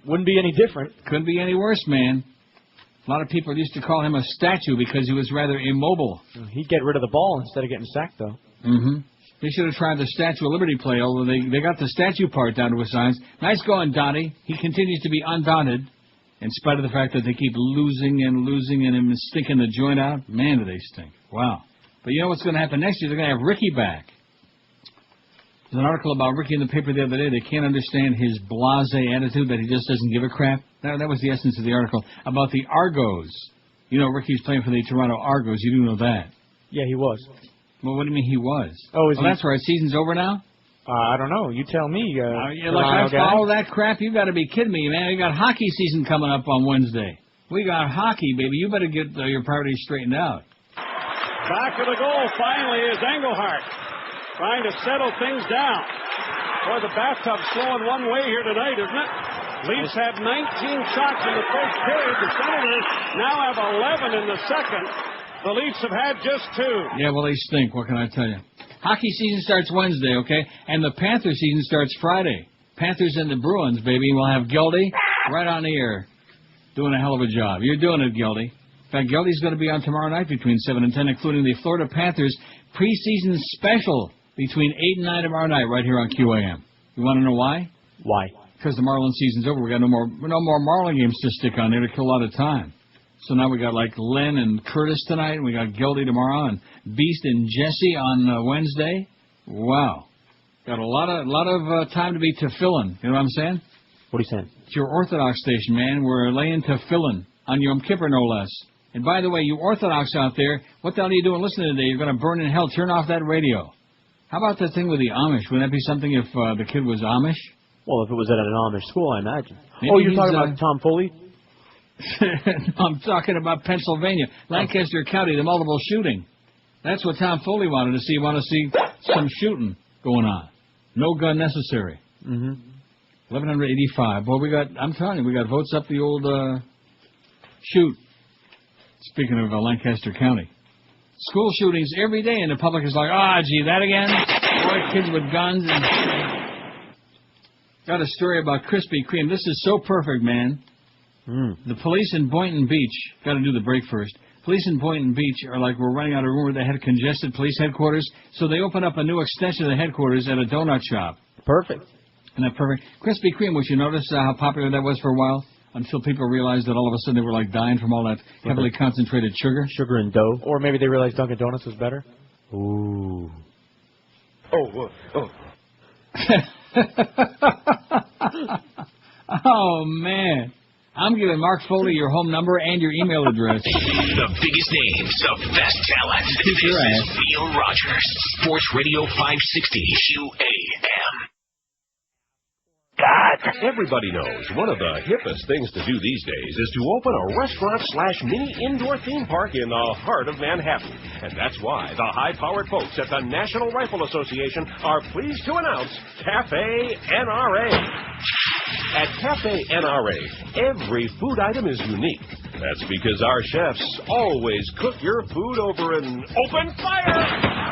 wouldn't be any different. Couldn't be any worse, man. A lot of people used to call him a statue because he was rather immobile. He'd get rid of the ball instead of getting sacked, though. Mm-hmm. They should have tried the Statue of Liberty play, although they got the statue part down to a science. Nice going, Donnie. He continues to be undaunted, in spite of the fact that they keep losing and him stinking the joint out. Man, do they stink. Wow. But you know what's going to happen next year? They're going to have Ricky back. There's an article about Ricky in the paper the other day. They can't understand his blasé attitude, that he just doesn't give a crap. That was the essence of the article. About the Argos. You know, Ricky's playing for the Toronto Argos. You do know that. Yeah, he was. Well, what do you mean he was? Oh, that's right. Season's over now? I don't know. You tell me. I follow that crap? You got to be kidding me, man. We got hockey season coming up on Wednesday. We got hockey, baby. You better get your priorities straightened out. Back of the goal finally is Engelhardt, trying to settle things down. Boy, the bathtub's flowing one way here tonight, isn't it? Leafs had 19 shots in the first period. The Senators now have 11 in the second. The Leafs have had just 2. Yeah, well, they stink. What can I tell you? Hockey season starts Wednesday, okay? And the Panther season starts Friday. Panthers and the Bruins, baby. We'll have Geldy right on the air doing a hell of a job. You're doing it, Geldy. In fact, Geldy's going to be on tomorrow night between 7 and 10, including the Florida Panthers preseason special between 8 and 9 tomorrow night right here on QAM. You want to know why? Why? Because the Marlin season's over. We got no more Marlin games to stick on there to kill a lot of time. So now we got like Len and Curtis tonight, and we got Geldy tomorrow, and Beast and Jesse on Wednesday. Wow, got a lot of time to be tefillin. You know what I'm saying? What are you saying? It's your Orthodox station, man. We're laying tefillin on Yom Kippur, no less. And by the way, you Orthodox out there, what the hell are you doing listening today? You're going to burn in hell. Turn off that radio. How about that thing with the Amish? Wouldn't that be something if the kid was Amish? Well, if it was at an Amish school, I imagine. Maybe oh, you're talking about Tom Foley? No, I'm talking about Pennsylvania, Lancaster County, the multiple shooting. That's what Tom Foley wanted to see. He wanted to see some shooting going on. No gun necessary. Mm-hmm. 1185. Boy, I'm telling you, we got votes up the old shoot. Speaking of Lancaster County. School shootings every day, and the public is like, gee, that again? Boy, kids with guns. And got a story about Krispy Kreme. This is so perfect, man. The police in Boynton Beach, got to do the break first. Police in Boynton Beach are like, we're running out of room where they had congested police headquarters, so they open up a new extension of the headquarters at a donut shop. Perfect. Isn't that perfect? Krispy Kreme, which you notice how popular that was for a while? Until people realized that all of a sudden they were like dying from all that heavily concentrated sugar. Sugar and dough. Or maybe they realized Dunkin' Donuts was better. Ooh. Oh, man. I'm giving Mark Foley your home number and your email address. The biggest names, the best talent. Keep your This ass. is Neil Rogers, Sports Radio 560 QAM. God! Everybody knows one of the hippest things to do these days is to open a restaurant/mini indoor theme park in the heart of Manhattan. And that's why the high-powered folks at the National Rifle Association are pleased to announce Cafe NRA. At Cafe NRA, every food item is unique. That's because our chefs always cook your food over an open fire!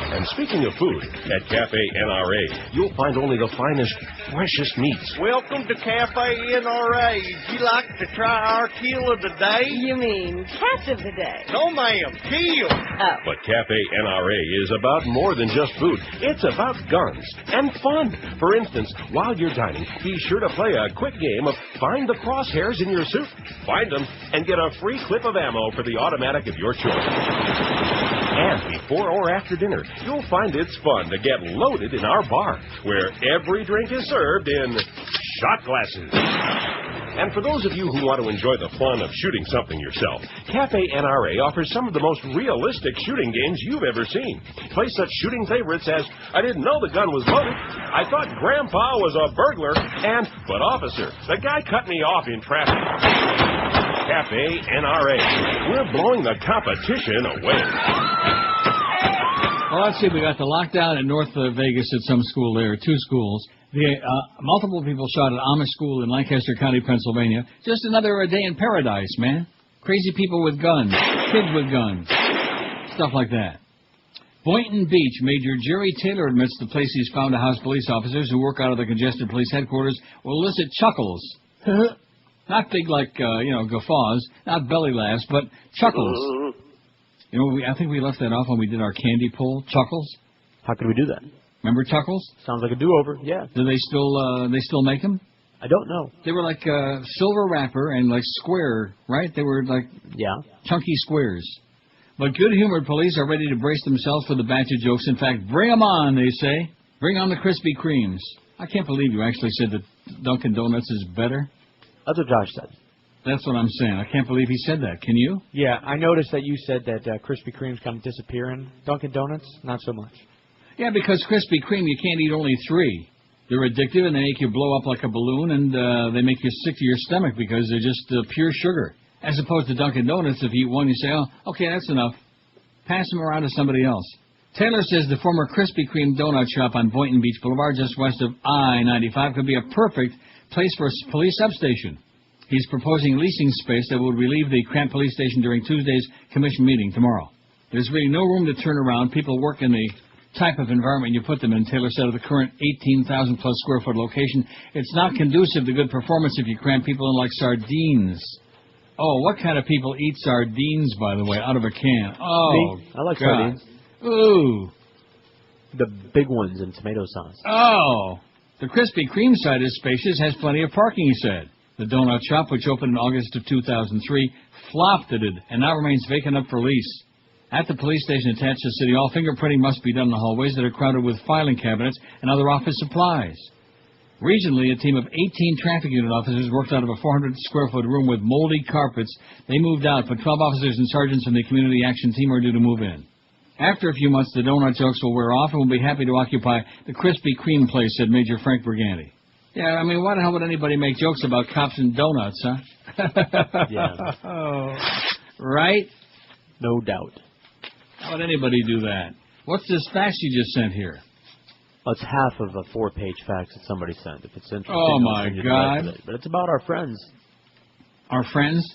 And speaking of food, at Cafe NRA, you'll find only the finest, freshest meats. Welcome to Cafe NRA. Would you like to try our kill of the day? You mean cat of the day? No, ma'am. Kill. Oh. But Cafe NRA is about more than just food. It's about guns and fun. For instance, while you're dining, be sure to play a quick game of Find the Crosshairs in your soup. Find them and get a free clip of ammo for the automatic of your choice. And before or after dinner, you'll find it's fun to get loaded in our bar, where every drink is served in shot glasses. And for those of you who want to enjoy the fun of shooting something yourself, Cafe NRA offers some of the most realistic shooting games you've ever seen. Play such shooting favorites as, I didn't know the gun was loaded, I thought Grandpa was a burglar, and, but officer, the guy cut me off in traffic. Cafe NRA. We're blowing the competition away. Well, let's see. We got the lockdown in North Vegas at some school there, 2 schools. Multiple people shot at Amish school in Lancaster County, Pennsylvania. Just another day in paradise, man. Crazy people with guns, kids with guns, stuff like that. Boynton Beach, Major Jerry Taylor admits the place he's found to house police officers who work out of the congested police headquarters will elicit chuckles. Not big like, guffaws, not belly laughs, but chuckles. You know, I think we left that off when we did our candy pull, chuckles. How could we do that? Remember chuckles? Sounds like a do-over, yeah. Do they still make them? I don't know. They were like silver wrapper and like square, right? They were like chunky squares. But good-humored police are ready to brace themselves for the batch of jokes. In fact, bring 'em on, they say. Bring on the Krispy Kremes. I can't believe you actually said that Dunkin' Donuts is better. That's what Josh said. That's what I'm saying. I can't believe he said that. Can you? Yeah, I noticed that you said that Krispy Kreme's kind of disappearing. Dunkin' Donuts, not so much. Yeah, because Krispy Kreme, you can't eat only 3. They're addictive, and they make you blow up like a balloon, and they make you sick to your stomach because they're just pure sugar. As opposed to Dunkin' Donuts, if you eat one, you say, oh, okay, that's enough. Pass them around to somebody else. Taylor says the former Krispy Kreme donut shop on Boynton Beach Boulevard, just west of I-95, could be a perfect place for a police substation. He's proposing leasing space that would relieve the cramped police station during Tuesday's commission meeting tomorrow. There's really no room to turn around. People work in the type of environment you put them in, Taylor said of the current 18,000-plus square foot location. It's not conducive to good performance if you cram people in like sardines. Oh, what kind of people eat sardines, by the way, out of a can? Oh, me? I like God. sardines. Ooh. The big ones in tomato sauce. Oh. The Krispy Kreme site is spacious, has plenty of parking, he said. The donut shop, which opened in August of 2003, flopped it and now remains vacant up for lease. At the police station attached to City Hall, fingerprinting must be done in the hallways that are crowded with filing cabinets and other office supplies. Regionally, a team of 18 traffic unit officers worked out of a 400-square-foot room with moldy carpets. They moved out, but 12 officers and sergeants from the community action team are due to move in. After a few months, the donut jokes will wear off and we'll be happy to occupy the Krispy Kreme place, said Major Frank Briganti. Yeah, I mean, why the hell would anybody make jokes about cops and donuts, huh? Yeah. Right? No doubt. How would anybody do that? What's this fax you just sent here? Well, it's half of a 4-page fax that somebody sent. If it's interesting, oh, I'll my send you God. the rest of it. But it's about our friends. Our friends?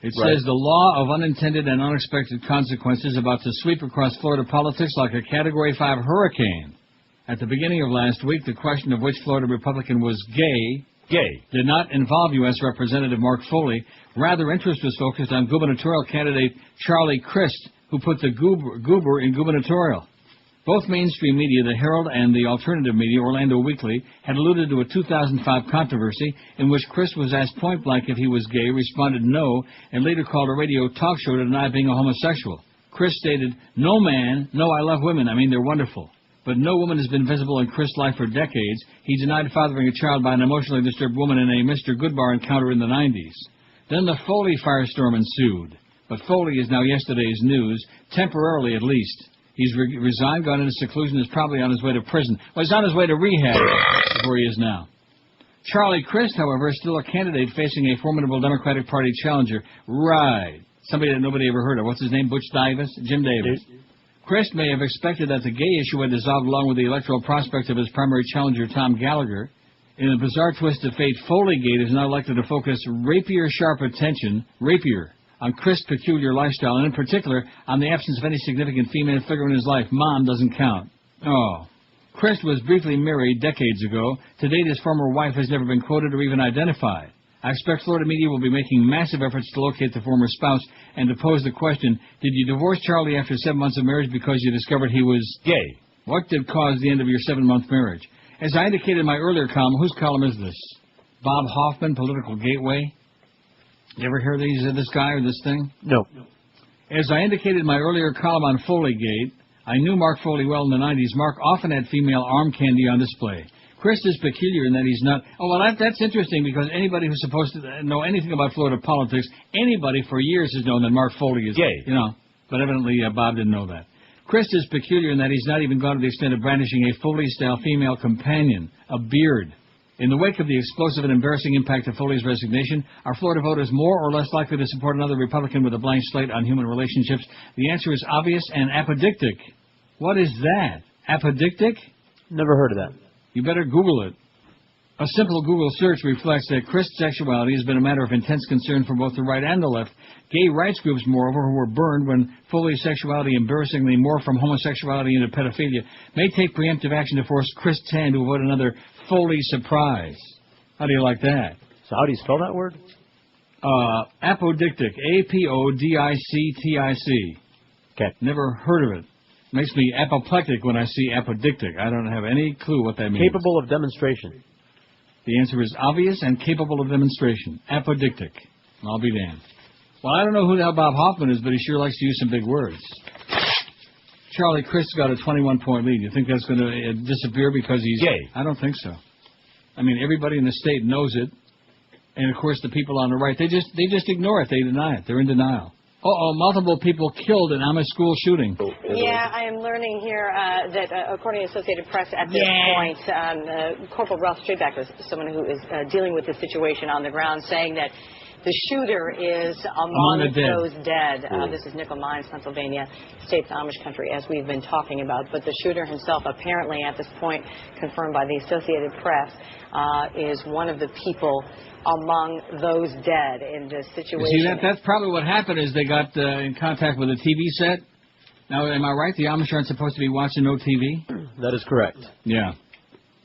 It Right. says the law of unintended and unexpected consequences about to sweep across Florida politics like a Category 5 hurricane. At the beginning of last week, the question of which Florida Republican was gay did not involve U.S. Representative Mark Foley. Rather, interest was focused on gubernatorial candidate Charlie Crist, who put the goober in gubernatorial. Both mainstream media, the Herald and the alternative media, Orlando Weekly, had alluded to a 2005 controversy in which Crist was asked point-blank if he was gay, responded no, and later called a radio talk show to deny being a homosexual. Crist stated, "No man, no, I love women, I mean they're wonderful. But no woman has been visible in Crist's life for decades. He denied fathering a child by an emotionally disturbed woman in a Mr. Goodbar encounter in the 90s. Then the Foley firestorm ensued. But Foley is now yesterday's news, temporarily at least. He's resigned, gone into seclusion, is probably on his way to prison. Well, he's on his way to rehab, where he is now. Charlie Crist, however, is still a candidate facing a formidable Democratic Party challenger. Right. Somebody that nobody ever heard of. What's his name? Butch Davis? Jim Davis. Crist may have expected that the gay issue had dissolved along with the electoral prospect of his primary challenger, Tom Gallagher. In a bizarre twist of fate, Foley-gate is now likely to focus rapier-sharp attention, on Crist's peculiar lifestyle, and in particular, on the absence of any significant female figure in his life. Mom doesn't count. Oh. Crist was briefly married decades ago. To date, his former wife has never been quoted or even identified. I expect Florida media will be making massive efforts to locate the former spouse and to pose the question, did you divorce Charlie after 7 months of marriage because you discovered he was gay? What did cause the end of your 7-month marriage? As I indicated in my earlier column, whose column is this? Bob Hoffman, Political Gateway? You ever hear this guy or this thing? No. As I indicated in my earlier column on Foley-gate, I knew Mark Foley well in the 90s. Mark often had female arm candy on display. Crist is peculiar in that he's not... Oh, well, that's interesting because anybody who's supposed to know anything about Florida politics, anybody for years has known that Mark Foley is gay. You know, but evidently Bob didn't know that. Crist is peculiar in that he's not even gone to the extent of brandishing a Foley-style female companion, a beard. In the wake of the explosive and embarrassing impact of Foley's resignation, are Florida voters more or less likely to support another Republican with a blank slate on human relationships? The answer is obvious and apodictic. What is that? Apodictic? Never heard of that. You better Google it. A simple Google search reflects that Crist's sexuality has been a matter of intense concern for both the right and the left. Gay rights groups, moreover, who were burned when Foley's sexuality embarrassingly morphed from homosexuality into pedophilia, may take preemptive action to force Crist's hand to avoid another Foley surprise. How do you like that? So how do you spell that word? Apodictic. A-P-O-D-I-C-T-I-C. Okay. Never heard of it. Makes me apoplectic when I see apodictic. I don't have any clue what that means. Capable of demonstration. The answer is obvious and capable of demonstration. Apodictic. I'll be damned. Well, I don't know who the hell Bob Hoffman is, but he sure likes to use some big words. Charlie Crist got a 21-point lead. You think that's going to disappear because he's gay? I don't think so. I mean, everybody in the state knows it, and of course the people on the right they just ignore it. They deny it. They're in denial. Multiple people killed in Amish school shooting. Yeah, I am learning here that according to Associated Press at this point, Corporal Ralph Streetback is someone who is dealing with the situation on the ground, saying that The shooter is among those dead. This is Nickel Mines, Pennsylvania, state's Amish country, as we've been talking about. But the shooter himself, apparently at this point, confirmed by the Associated Press, is one of the people among those dead in this situation. You see, that's probably what happened is they got in contact with a TV set. Now, am I right? The Amish aren't supposed to be watching no TV? That is correct. Yeah.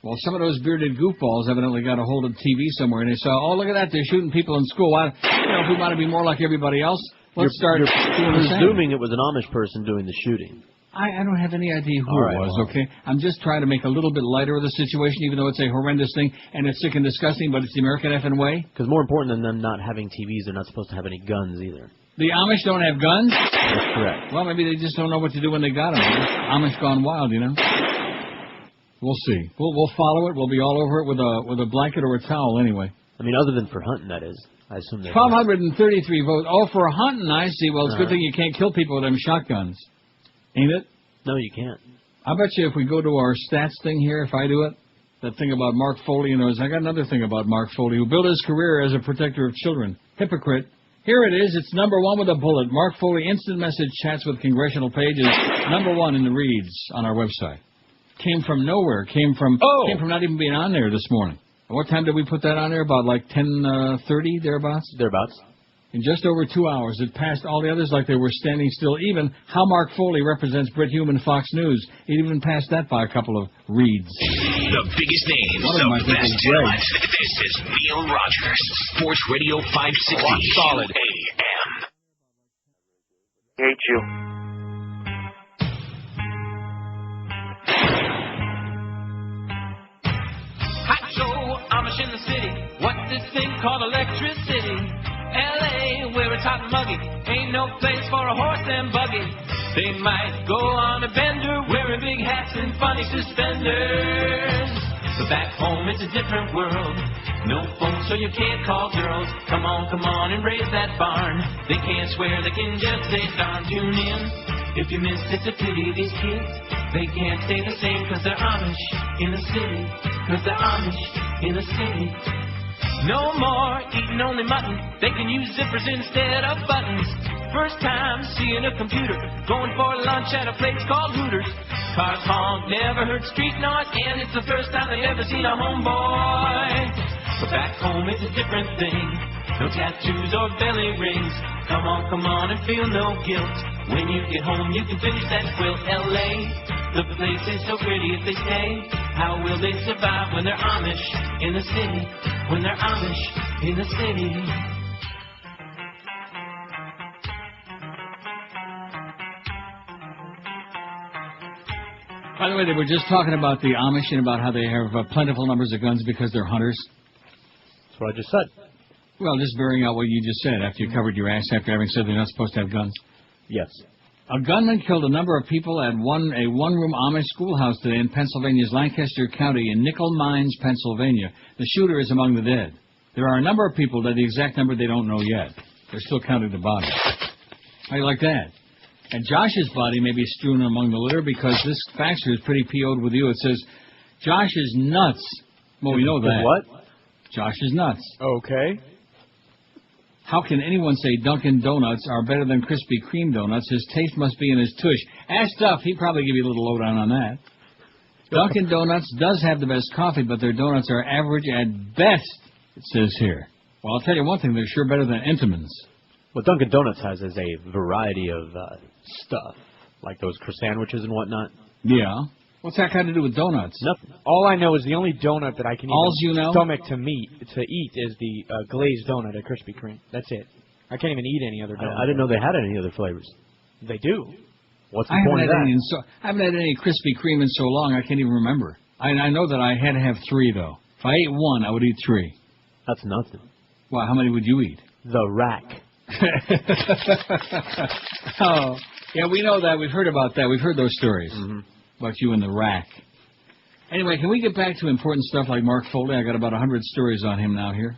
Well, some of those bearded goofballs evidently got a hold of TV somewhere, and they saw, oh, look at that, they're shooting people in school. If we want to be more like everybody else, let's start doing the same. Presuming it was an Amish person doing the shooting. I don't have any idea who it was, okay? I'm just trying to make a little bit lighter of the situation, even though it's a horrendous thing, and it's sick and disgusting, but it's the American effing way. Because more important than them not having TVs, they're not supposed to have any guns either. The Amish don't have guns? That's correct. Well, maybe they just don't know what to do when they got them. Amish gone wild, you know? We'll see. We'll follow it. We'll be all over it with a blanket or a towel anyway. I mean, other than for hunting, that is. I assume they're 1,233 votes. Oh, for hunting, I see. Well, it's a good thing you can't kill people with them shotguns. Ain't it? No, you can't. I bet you if we go to our stats thing here, if I do it, that thing about Mark Foley, I got another thing about Mark Foley, who built his career as a protector of children. Hypocrite. Here it is. It's #1 with a bullet. Mark Foley instant message chats with congressional page is #1 in the reads on our website. Came from nowhere. Came from not even being on there this morning. What time did we put that on there? About like 10:30 thereabouts. Thereabouts. In just over 2 hours, it passed all the others like they were standing still. Even how Mark Foley represents Brit Hume Fox News. It even passed that by a couple of reads. The biggest names, the best talent. This is Neil Rogers, Sports Radio 560 solid. AM. Hate you. Hot show, Amish in the city. What's this thing called electricity? L.A., where it's hot and muggy, ain't no place for a horse and buggy. They might go on a bender, wearing big hats and funny suspenders. But back home it's a different world. No phone, so you can't call girls. Come on, and raise that barn. They can't swear, they can just say darn. Tune in. If you missed, it's a pity. These kids, they can't stay the same, cause they're Amish in the city. Cause they're Amish in the city. No more eating only mutton. They can use zippers instead of buttons. First time seeing a computer. Going for lunch at a place called Hooters. Cars honk, never heard street noise. And it's the first time they've ever seen a homeboy. But back home it's a different thing. No tattoos or belly rings. Come on, and feel no guilt. When you get home you can finish that quilt. L.A., the place is so pretty if they stay. How will they survive when they're Amish in the city? When they're Amish in the city. By the way, they were just talking about the Amish and about how they have plentiful numbers of guns because they're hunters. That's what I just said. Well, just bearing out what you just said after you covered your ass after having said they're not supposed to have guns. Yes. A gunman killed a number of people at a one-room Amish schoolhouse today in Pennsylvania's Lancaster County in Nickel Mines, Pennsylvania. The shooter is among the dead. There are a number of people, that the exact number they don't know yet. They're still counting the bodies. How do you like that? And Josh's body may be strewn among the litter because this faxer is pretty PO'd with you. It says, Josh is nuts. Well, we know that. What? Josh is nuts. Okay. How can anyone say Dunkin' Donuts are better than Krispy Kreme donuts? His taste must be in his tush. Ask Duff. He'd probably give you a little lowdown on that. Dunkin' Donuts does have the best coffee, but their donuts are average at best, it says here. Well, I'll tell you one thing. They're sure better than Entenmann's. What Dunkin' Donuts has is a variety of stuff, like those sandwiches and whatnot. Yeah. What's that got to do with donuts? Nothing. All I know is the only donut that I can stomach to eat is the glazed donut at Krispy Kreme. That's it. I can't even eat any other donut. I didn't know they had any other flavors. They do. What's the point of that? I haven't had any Krispy Kreme in so long I can't even remember. I know that I had to have 3, though. If I ate 1, I would eat 3. That's nothing. Well, how many would you eat? The rack. Oh, yeah, we know that. We've heard about that. We've heard those stories about you in the rack. Anyway, can we get back to important stuff like Mark Foley? I got about 100 stories on him now here.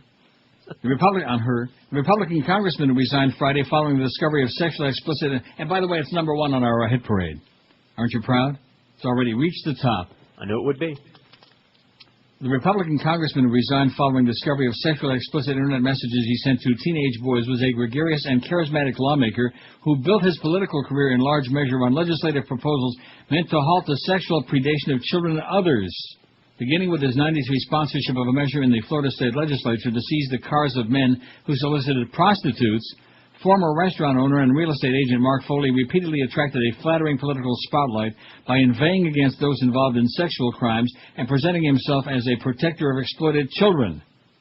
The Republican congressman who resigned Friday following the discovery of sexually explicit. And by the way, it's #1 on our hit parade. Aren't you proud? It's already reached the top. I knew it would be. The Republican congressman who resigned following discovery of sexually explicit Internet messages he sent to teenage boys was a gregarious and charismatic lawmaker who built his political career in large measure on legislative proposals meant to halt the sexual predation of children and others. Beginning with his 93 sponsorship of a measure in the Florida State Legislature to seize the cars of men who solicited prostitutes, former restaurant owner and real estate agent Mark Foley repeatedly attracted a flattering political spotlight by inveighing against those involved in sexual crimes and presenting himself as a protector of exploited children.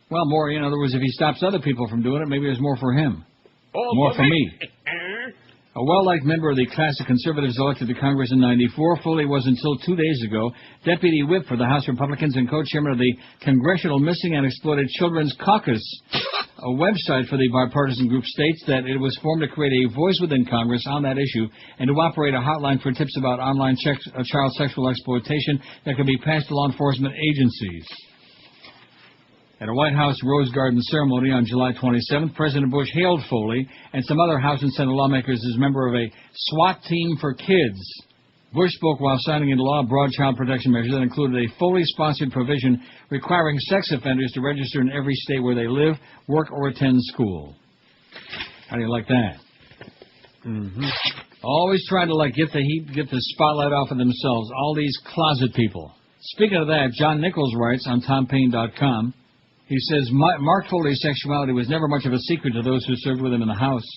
Well, more, in other words, if he stops other people from doing it, maybe there's more for him. More for me. A well-liked member of the class of conservatives elected to Congress in '94, Foley was until 2 days ago deputy whip for the House Republicans and co-chairman of the Congressional Missing and Exploited Children's Caucus. A website for the bipartisan group states that it was formed to create a voice within Congress on that issue and to operate a hotline for tips about online child sexual exploitation that can be passed to law enforcement agencies. At a White House Rose Garden ceremony on July 27th, President Bush hailed Foley and some other House and Senate lawmakers as member of a SWAT team for kids. Bush spoke while signing into law a broad child protection measure that included a Foley-sponsored provision requiring sex offenders to register in every state where they live, work, or attend school. How do you like that? Always trying to get the spotlight off of themselves, all these closet people. Speaking of that, John Nichols writes on TomPaine.com, he says, Mark Foley's sexuality was never much of a secret to those who served with him in the House.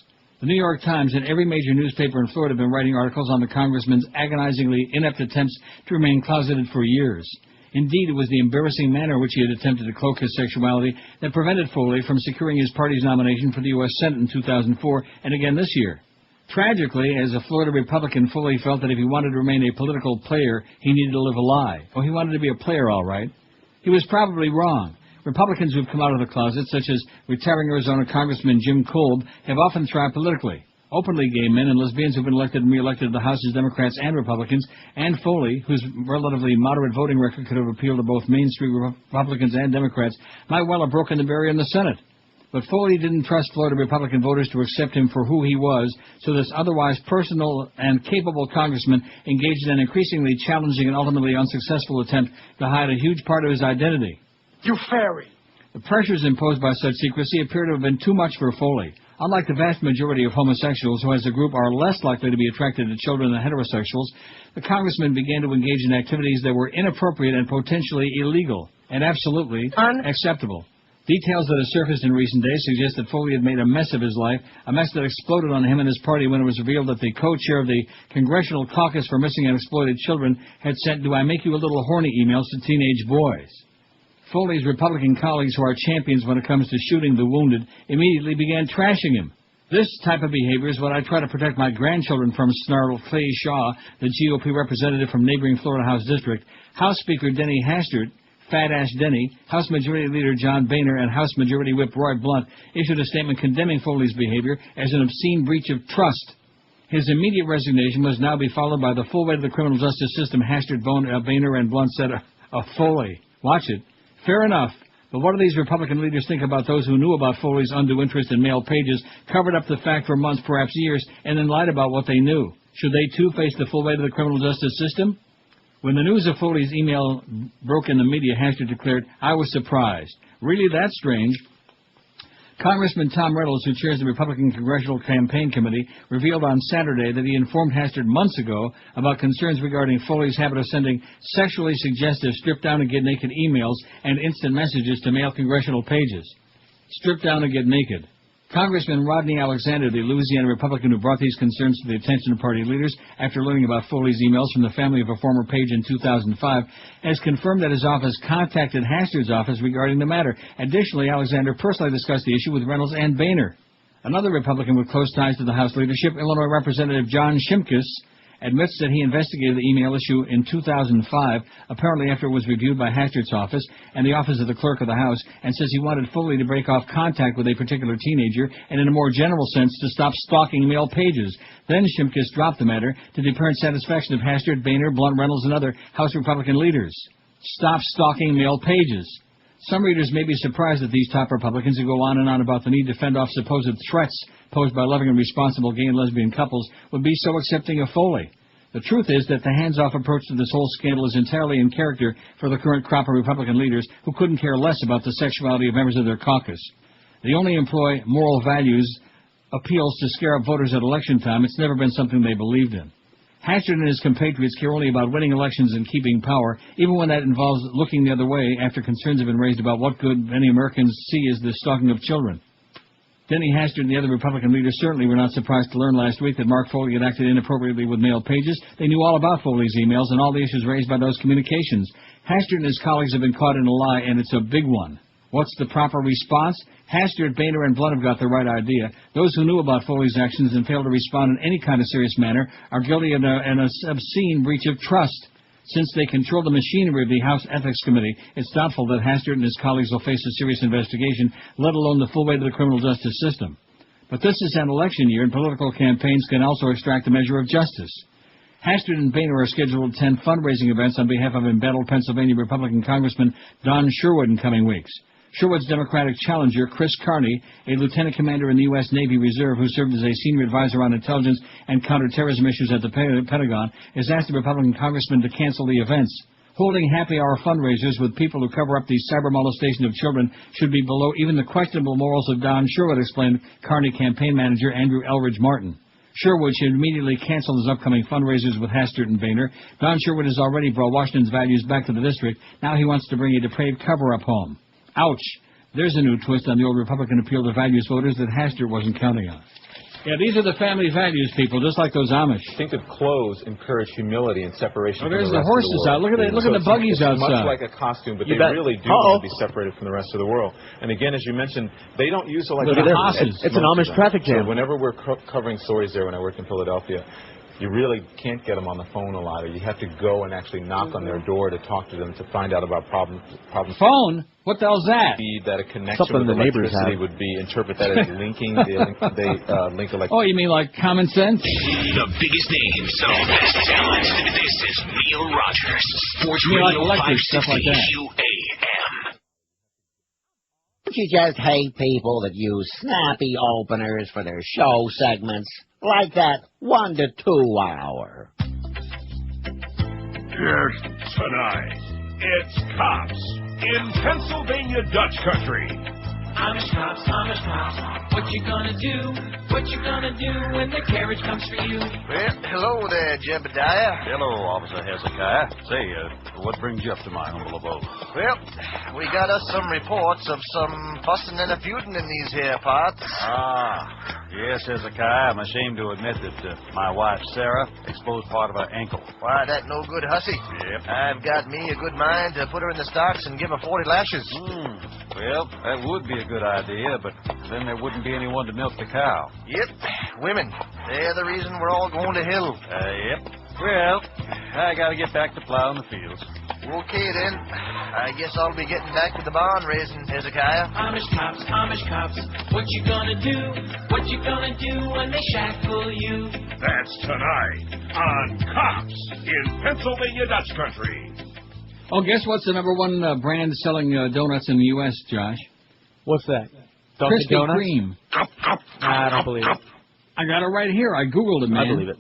The New York Times and every major newspaper in Florida have been writing articles on the congressman's agonizingly inept attempts to remain closeted for years. Indeed, it was the embarrassing manner in which he had attempted to cloak his sexuality that prevented Foley from securing his party's nomination for the U.S. Senate in 2004 and again this year. Tragically, as a Florida Republican, Foley felt that if he wanted to remain a political player, he needed to live a lie. Oh, he wanted to be a player, all right. He was probably wrong. Republicans who have come out of the closet, such as retiring Arizona Congressman Jim Kolb, have often thrived politically. Openly gay men and lesbians who have been elected and re-elected to the House as Democrats and Republicans, and Foley, whose relatively moderate voting record could have appealed to both Main Street Republicans and Democrats, might well have broken the barrier in the Senate. But Foley didn't trust Florida Republican voters to accept him for who he was, so this otherwise personal and capable congressman engaged in an increasingly challenging and ultimately unsuccessful attempt to hide a huge part of his identity. You fairy! The pressures imposed by such secrecy appear to have been too much for Foley. Unlike the vast majority of homosexuals, who as a group are less likely to be attracted to children than heterosexuals, the congressman began to engage in activities that were inappropriate and potentially illegal, and absolutely unacceptable. Details that have surfaced in recent days suggest that Foley had made a mess of his life, a mess that exploded on him and his party when it was revealed that the co-chair of the Congressional Caucus for Missing and Exploited Children had sent "Do I Make You a Little Horny" emails to teenage boys. Foley's Republican colleagues, who are champions when it comes to shooting the wounded, immediately began trashing him. This type of behavior is what I try to protect my grandchildren from, snarled Clay Shaw, the GOP representative from neighboring Florida House District. House Speaker Denny Hastert, Fat Ass Denny, House Majority Leader John Boehner, and House Majority Whip Roy Blunt issued a statement condemning Foley's behavior as an obscene breach of trust. His immediate resignation must now be followed by the full weight of the criminal justice system, Hastert, Boehner, and Blunt said of Foley. Watch it. Fair enough, but what do these Republican leaders think about those who knew about Foley's undue interest in male pages, covered up the fact for months, perhaps years, and then lied about what they knew? Should they, too, face the full weight of the criminal justice system? When the news of Foley's email broke in the media, Hastert declared, "I was surprised. Really that strange?" Congressman Tom Reynolds, who chairs the Republican Congressional Campaign Committee, revealed on Saturday that he informed Hastert months ago about concerns regarding Foley's habit of sending sexually suggestive strip-down-and-get-naked emails and instant messages to male congressional pages. Strip down and get naked. Congressman Rodney Alexander, the Louisiana Republican who brought these concerns to the attention of party leaders after learning about Foley's emails from the family of a former page in 2005, has confirmed that his office contacted Hastert's office regarding the matter. Additionally, Alexander personally discussed the issue with Reynolds and Boehner. Another Republican with close ties to the House leadership, Illinois Representative John Shimkus, admits that he investigated the email issue in 2005, apparently after it was reviewed by Hastert's office and the office of the clerk of the House, and says he wanted Foley to break off contact with a particular teenager and, in a more general sense, to stop stalking male pages. Then Shimkus dropped the matter to the apparent satisfaction of Hastert, Boehner, Blunt, Reynolds, and other House Republican leaders. Stop stalking male pages. Some readers may be surprised that these top Republicans who go on and on about the need to fend off supposed threats posed by loving and responsible gay and lesbian couples would be so accepting of Foley. The truth is that the hands-off approach to this whole scandal is entirely in character for the current crop of Republican leaders who couldn't care less about the sexuality of members of their caucus. They only employ moral values appeals to scare up voters at election time. It's never been something they believed in. Hastert and his compatriots care only about winning elections and keeping power, even when that involves looking the other way after concerns have been raised about what good many Americans see as the stalking of children. Denny Hastert and the other Republican leaders certainly were not surprised to learn last week that Mark Foley had acted inappropriately with mailed pages. They knew all about Foley's emails and all the issues raised by those communications. Hastert and his colleagues have been caught in a lie, and it's a big one. What's the proper response? Hastert, Boehner, and Blunt have got the right idea. Those who knew about Foley's actions and failed to respond in any kind of serious manner are guilty of an obscene breach of trust. Since they control the machinery of the House Ethics Committee, it's doubtful that Hastert and his colleagues will face a serious investigation, let alone the full weight of the criminal justice system. But this is an election year, and political campaigns can also extract a measure of justice. Hastert and Boehner are scheduled to attend fundraising events on behalf of embattled Pennsylvania Republican Congressman Don Sherwood in coming weeks. Sherwood's Democratic challenger, Chris Carney, a lieutenant commander in the U.S. Navy Reserve who served as a senior advisor on intelligence and counterterrorism issues at the Pentagon, has asked the Republican congressman to cancel the events. Holding happy hour fundraisers with people who cover up the cyber molestation of children should be below even the questionable morals of Don Sherwood, explained Carney campaign manager Andrew Elridge Martin. Sherwood should immediately cancel his upcoming fundraisers with Hastert and Boehner. Don Sherwood has already brought Washington's values back to the district. Now he wants to bring a depraved cover-up home. Ouch. There's a new twist on the old Republican appeal to values voters that Hastert wasn't counting on. Yeah, these are the family values people, just like those Amish. Distinctive clothes encourage humility and separation from the rest of the world. There's the horses out. Look at the buggies outside. It's much like a costume, but they really do want to be separated from the rest of the world. And again, as you mentioned, they don't use it like horses. It's an Amish traffic jam. So whenever we're covering stories there, when I worked in Philadelphia, you really can't get them on the phone a lot, or you have to go and actually knock on their door to talk to them to find out about problems. Phone? What the hell's that? That a connection with electricity would be interpret that as linking. They link electricity. Oh, you mean like common sense? The biggest names, the best talent. This is Neil Rogers. Sports Radio 560 QAM. Don't you just hate people that use snappy openers for their show segments? Like that 1 to 2 hour. Yes, tonight, it's Cops in Pennsylvania Dutch Country. Amish cops, what you gonna do? What you gonna do when the carriage comes for you? Well, hello there, Jebediah. Hello, Officer Hezekiah. Say, what brings you up to my humble abode? Well, we got us some reports of some fussing and a feuding in these here parts. Yes, Hezekiah, I'm ashamed to admit that my wife, Sarah, exposed part of her ankle. Why, that no good hussy. Yep. I've got me a good mind to put her in the stocks and give her 40 lashes. Well, that would be a good idea, but then there wouldn't be anyone to milk the cow. Yep, women. They're the reason we're all going to hell. Yep. Well, I gotta get back to plowing the fields. Okay, then. I guess I'll be getting back to the barn raising, Hezekiah. Amish cops, what you gonna do? What you gonna do when they shackle you? That's tonight on Cops in Pennsylvania Dutch Country. Oh, guess what's the #1 brand selling donuts in the U.S., Josh? What's that? Krispy Donuts? Kreme. I don't believe it. I got it right here. I Googled it, man. I believe it.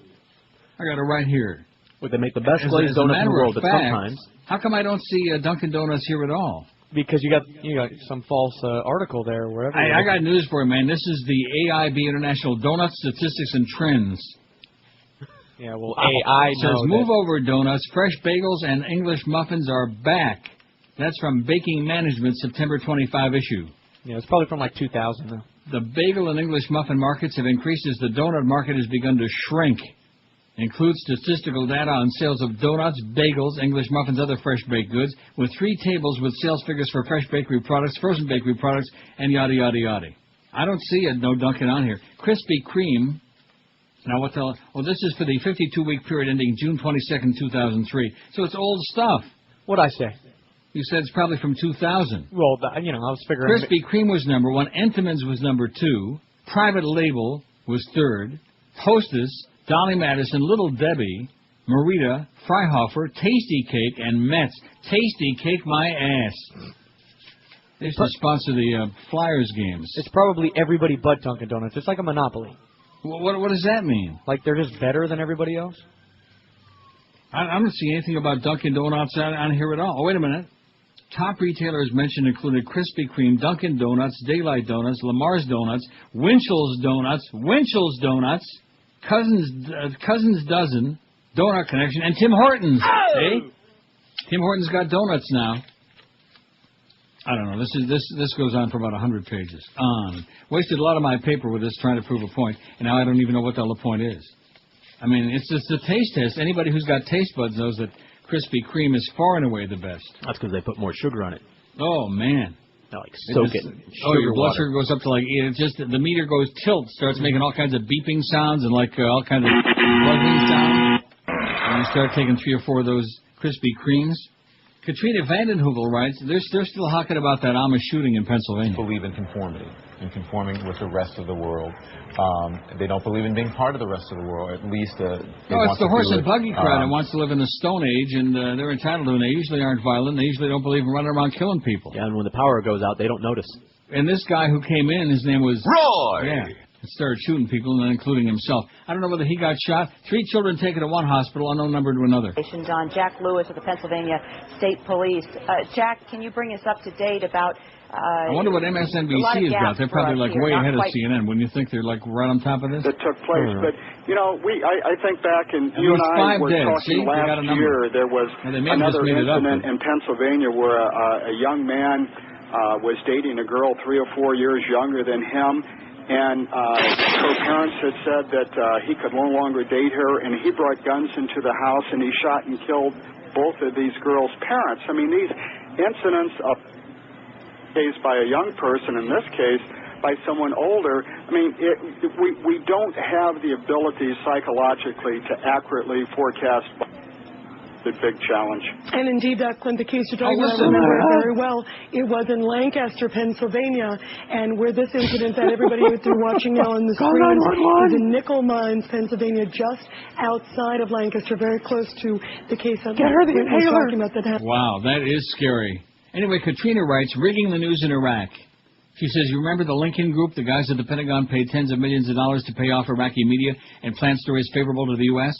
I got it right here. Well, they make the best glazed donuts in the world, but sometimes... How come I don't see Dunkin' Donuts here at all? Because you got some false article there, wherever. I got news for you, man. This is the AIB International Donut Statistics and Trends. Yeah, well, AI says move over donuts, fresh bagels, and English muffins are back. That's from Baking Management, September 25 issue. Yeah, it's probably from like 2000, though. The bagel and English muffin markets have increased as the donut market has begun to shrink. Includes statistical data on sales of donuts, bagels, English muffins, other fresh baked goods, with 3 tables with sales figures for fresh bakery products, frozen bakery products, and yada, yada, yada. I don't see it, no Dunkin' on here. Krispy Kreme. Now, what the hell? Well, this is for the 52-week period ending June 22nd, 2003. So it's old stuff. What'd I say? You said it's probably from 2000. Well, I was figuring... Krispy Kreme was #1. Entenmann's was #2. Private Label was 3rd. Hostess, Dolly Madison, Little Debbie, Merita, Freihofer, Tasty Cake, and Metz. Tasty Cake my ass. They used to sponsor the Flyers games. It's probably everybody but Dunkin' Donuts. It's like a monopoly. What does that mean? Like they're just better than everybody else? I don't see anything about Dunkin' Donuts on here at all. Oh, wait a minute. Top retailers mentioned included Krispy Kreme, Dunkin' Donuts, Daylight Donuts, Lamar's Donuts, Winchell's Donuts, Cousins Dozen, Donut Connection, and Tim Hortons. Hey, Tim Hortons got donuts now. I don't know. This goes on for about 100 pages. Wasted a lot of my paper with this trying to prove a point, and now I don't even know what the hell the point is. I mean, it's a taste test. Anybody who's got taste buds knows that Krispy Kreme is far and away the best. That's because they put more sugar on it. Oh, man. They like soak it. Your blood sugar goes up to like, the meter goes starts making all kinds of beeping sounds and like all kinds of buzzing sounds. And you start taking 3 or 4 of those Krispy Kremes. Katrina Vanden Heuvel writes, they're still hawking about that Amish shooting in Pennsylvania. They believe in conformity, and conforming with the rest of the world. They don't believe in being part of the rest of the world, at least it's the horse and buggy crowd that wants to live in the Stone Age, and they're entitled to it. They usually aren't violent. They usually don't believe in running around killing people. Yeah, and when the power goes out, they don't notice. And this guy who came in, his name was... Roy! Yeah. Started shooting people, and then including himself. I don't know whether he got shot. 3 children taken to one hospital, unknown number to another. On Jack Lewis of the Pennsylvania State Police. Jack, can you bring us up to date about... I wonder what MSNBC has got. They're probably like way ahead of CNN. Wouldn't you think they're like right on top of this? That took place. But, you know, I think back, and you and I were talking last year, there was another incident in Pennsylvania where a young man was dating a girl 3 or 4 years younger than him. And her parents had said that he could no longer date her, and he brought guns into the house, and he shot and killed both of these girls' parents. I mean, these incidents of case by a young person, in this case by someone older, I mean, we don't have the ability psychologically to accurately forecast the big challenge. And indeed, Clint, the case you're talking about, I remember it very well. It was in Lancaster, Pennsylvania, and where this incident that everybody is watching now on the screen is in Nickel Mines, Pennsylvania, just outside of Lancaster, very close to the case that Clint was talking about that happened. Wow, that is scary. Anyway, Katrina writes, rigging the news in Iraq. She says, you remember the Lincoln Group, the guys at the Pentagon paid tens of millions of dollars to pay off Iraqi media and plant stories favorable to the U.S.?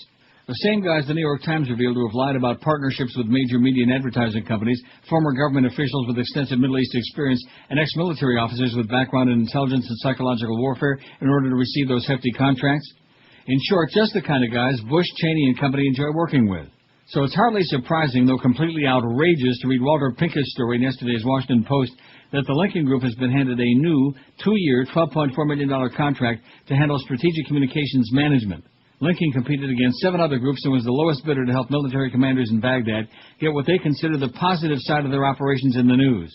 The same guys the New York Times revealed to have lied about partnerships with major media and advertising companies, former government officials with extensive Middle East experience, and ex-military officers with background in intelligence and psychological warfare in order to receive those hefty contracts. In short, just the kind of guys Bush, Cheney, and company enjoy working with. So it's hardly surprising, though completely outrageous, to read Walter Pincus' story in yesterday's Washington Post that the Lincoln Group has been handed a new 2-year, $12.4 million contract to handle strategic communications management. Lincoln competed against 7 other groups and was the lowest bidder to help military commanders in Baghdad get what they consider the positive side of their operations in the news.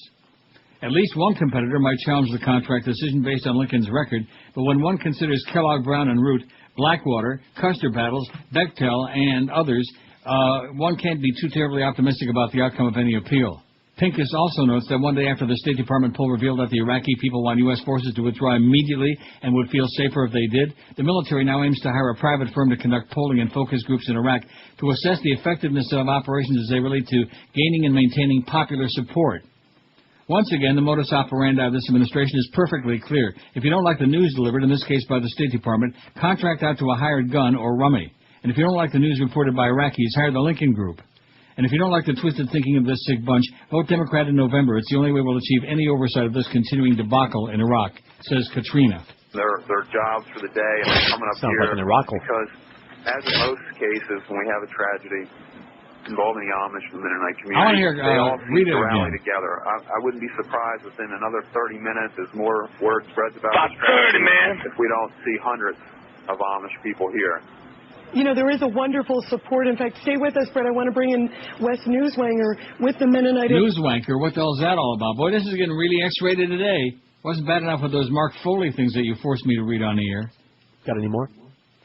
At least one competitor might challenge the contract decision based on Lincoln's record, but when one considers Kellogg, Brown & Root, Blackwater, Custer Battles, Bechtel, and others, one can't be too terribly optimistic about the outcome of any appeal. Pincus also notes that one day after the State Department poll revealed that the Iraqi people want U.S. forces to withdraw immediately and would feel safer if they did, the military now aims to hire a private firm to conduct polling and focus groups in Iraq to assess the effectiveness of operations as they relate to gaining and maintaining popular support. Once again, the modus operandi of this administration is perfectly clear. If you don't like the news delivered, in this case by the State Department, contract out to a hired gun or rummy. And if you don't like the news reported by Iraqis, hire the Lincoln Group. And if you don't like the twisted thinking of this sick bunch, vote Democrat in November. It's the only way we'll achieve any oversight of this continuing debacle in Iraq, says Katrina. Their jobs for the day, and they're coming up here because, as in most cases, when we have a tragedy involving the Amish and the Mennonite community, they all seem to rally together. I wouldn't be surprised within another 30 minutes as more word spreads about this tragedy if we don't see hundreds of Amish people here. You know, there is a wonderful support. In fact, stay with us, Brett. I want to bring in Wes Newswanger with the Mennonite... Newswanker? What the hell's that all about? Boy, this is getting really X-rated today. Wasn't bad enough with those Mark Foley things that you forced me to read on the air. Got any more?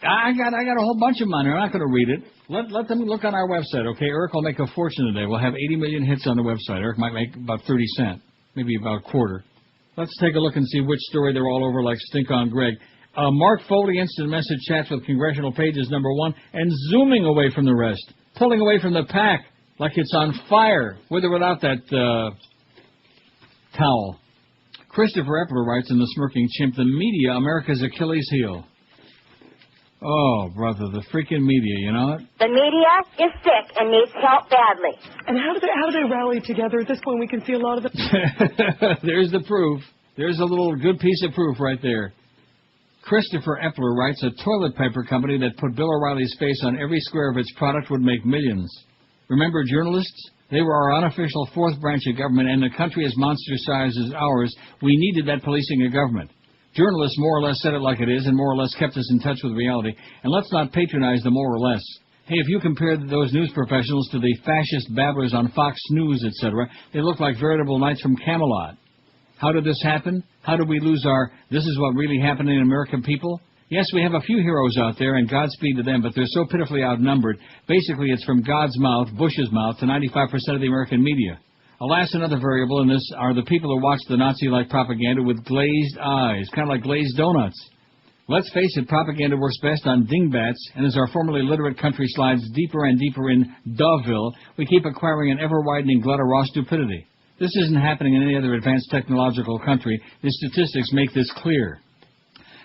I got a whole bunch of them on there. I'm not going to read it. Let them look on our website, okay? Eric will make a fortune today. We'll have 80 million hits on the website. Eric might make about 30 cents, maybe about a quarter. Let's take a look and see which story they're all over like Stink on Greg. Mark Foley instant message chats with congressional pages #1 and zooming away from the rest, pulling away from the pack like it's on fire, with or without that towel. Christopher Epler writes in The Smirking Chimp, the media, America's Achilles heel. Oh, brother, the freaking media, you know it? The media is sick and needs help badly. And how do they rally together? At this point, we can see a lot of it. There's the proof. There's a little good piece of proof right there. Christopher Epler writes, a toilet paper company that put Bill O'Reilly's face on every square of its product would make millions. Remember journalists? They were our unofficial fourth branch of government, and a country as monster-sized as ours, we needed that policing of government. Journalists more or less said it like it is and more or less kept us in touch with reality. And let's not patronize them more or less. Hey, if you compare those news professionals to the fascist babblers on Fox News, etc., they look like veritable knights from Camelot. How did this happen? How did we lose our, this is what really happened in American people? Yes, we have a few heroes out there, and Godspeed to them, but they're so pitifully outnumbered. Basically, it's from God's mouth, Bush's mouth, to 95% of the American media. Alas, another variable in this are the people who watch the Nazi-like propaganda with glazed eyes, kind of like glazed donuts. Let's face it, propaganda works best on dingbats, and as our formerly literate country slides deeper and deeper in Doveville, we keep acquiring an ever-widening glut of raw stupidity. This isn't happening in any other advanced technological country. The statistics make this clear.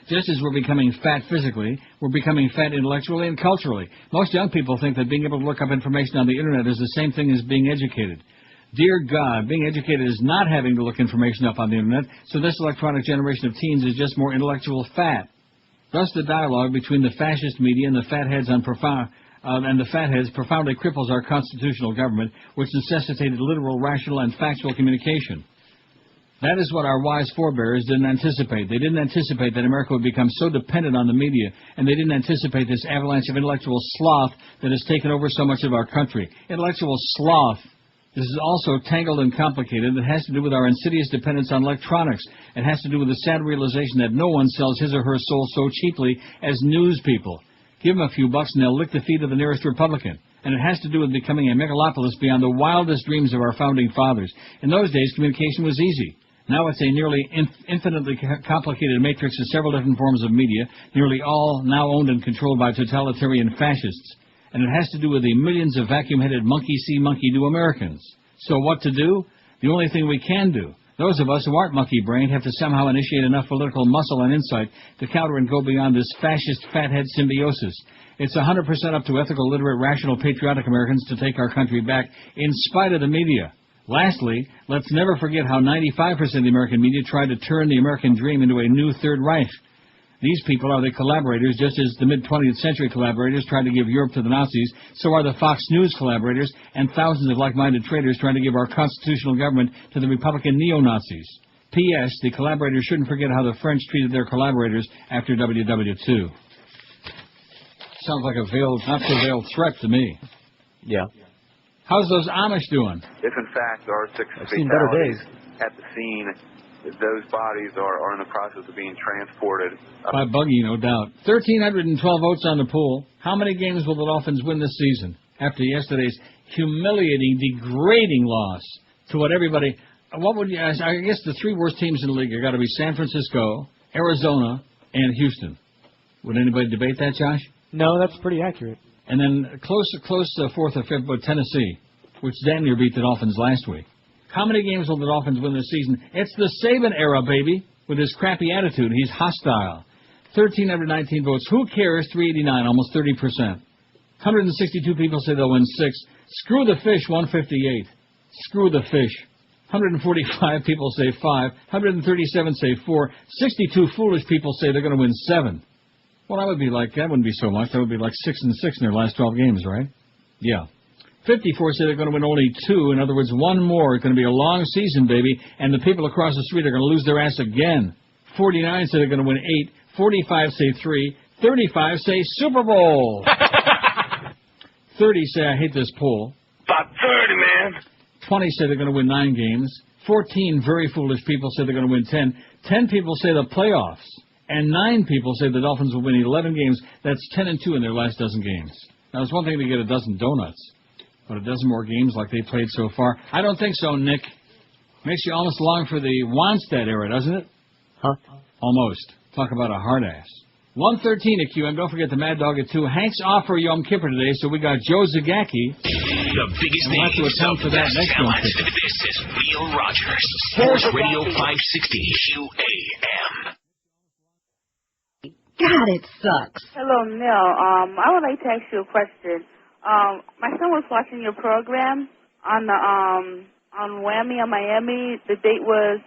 Just as we're becoming fat physically, we're becoming fat intellectually and culturally. Most young people think that being able to look up information on the Internet is the same thing as being educated. Dear God, being educated is not having to look information up on the Internet, so this electronic generation of teens is just more intellectual fat. Thus, the dialogue between the fascist media and the fatheads profoundly cripples our constitutional government, which necessitated literal, rational, and factual communication. That is what our wise forebears didn't anticipate. They didn't anticipate that America would become so dependent on the media, and they didn't anticipate this avalanche of intellectual sloth that has taken over so much of our country. Intellectual sloth. This is also tangled and complicated. It has to do with our insidious dependence on electronics. It has to do with the sad realization that no one sells his or her soul so cheaply as news people. Give them a few bucks and they'll lick the feet of the nearest Republican. And it has to do with becoming a megalopolis beyond the wildest dreams of our founding fathers. In those days, communication was easy. Now it's a nearly infinitely complicated matrix of several different forms of media, nearly all now owned and controlled by totalitarian fascists. And it has to do with the millions of vacuum-headed monkey-see, monkey-do Americans. So what to do? The only thing we can do. Those of us who aren't monkey-brained have to somehow initiate enough political muscle and insight to counter and go beyond this fascist fathead symbiosis. It's 100% up to ethical, literate, rational, patriotic Americans to take our country back in spite of the media. Lastly, let's never forget how 95% of the American media tried to turn the American dream into a new Third Reich. These people are the collaborators, just as the mid-20th century collaborators tried to give Europe to the Nazis, so are the Fox News collaborators and thousands of like-minded traitors trying to give our constitutional government to the Republican neo-Nazis. P.S. The collaborators shouldn't forget how the French treated their collaborators after WW2. Sounds like a veiled, not-so-veiled threat to me. Yeah. How's those Amish doing? If, in fact, there are 6 fatalities at the scene, those bodies are in the process of being transported. By buggy, no doubt. 1,312 votes on the poll. How many games will the Dolphins win this season after yesterday's humiliating, degrading loss to what everybody... What would you ask? I guess the 3 worst teams in the league have got to be San Francisco, Arizona, and Houston. Would anybody debate that, Josh? No, that's pretty accurate. And then close 4th or 5th, but Tennessee, which damn near beat the Dolphins last week. How many games will the Dolphins win this season? It's the Saban era, baby, with his crappy attitude. He's hostile. 1,319 votes. Who cares? 389, almost 30%. 162 people say they'll win 6. Screw the fish, 158. Screw the fish. 145 people say 5. 137 say 4. 62 foolish people say they're going to win 7. Well, that wouldn't be so much. That would be like 6-6 in their last 12 games, right? Yeah. 54 say they're going to win only 2. In other words, 1 more. It's going to be a long season, baby. And the people across the street are going to lose their ass again. 49 say they're going to win 8. 45 say 3. 35 say Super Bowl. 30 say I hate this poll. About 30, man. 20 say they're going to win 9 games. 14 very foolish people say they're going to win 10. 10 people say the playoffs. And 9 people say the Dolphins will win 11 games. That's 10-2 in their last dozen games. Now, it's one thing to get a dozen donuts, but a dozen more games like they played so far? I don't think so, Nick. Makes you almost long for the Wannstedt era, doesn't it? Huh? Almost. Talk about a hard ass. 113 at QM. Don't forget the Mad Dog at 2. Hank's off for Yom Kippur today, so we got Joe Zagacki. The biggest we'll have to names account of for that best next Yom talent. Kippur. This is Neil Rogers. Sports Radio 560 QAM. God, it sucks. Hello, Neil. I would like to ask you a question. My son was watching your program on Whammy on Miami. The date was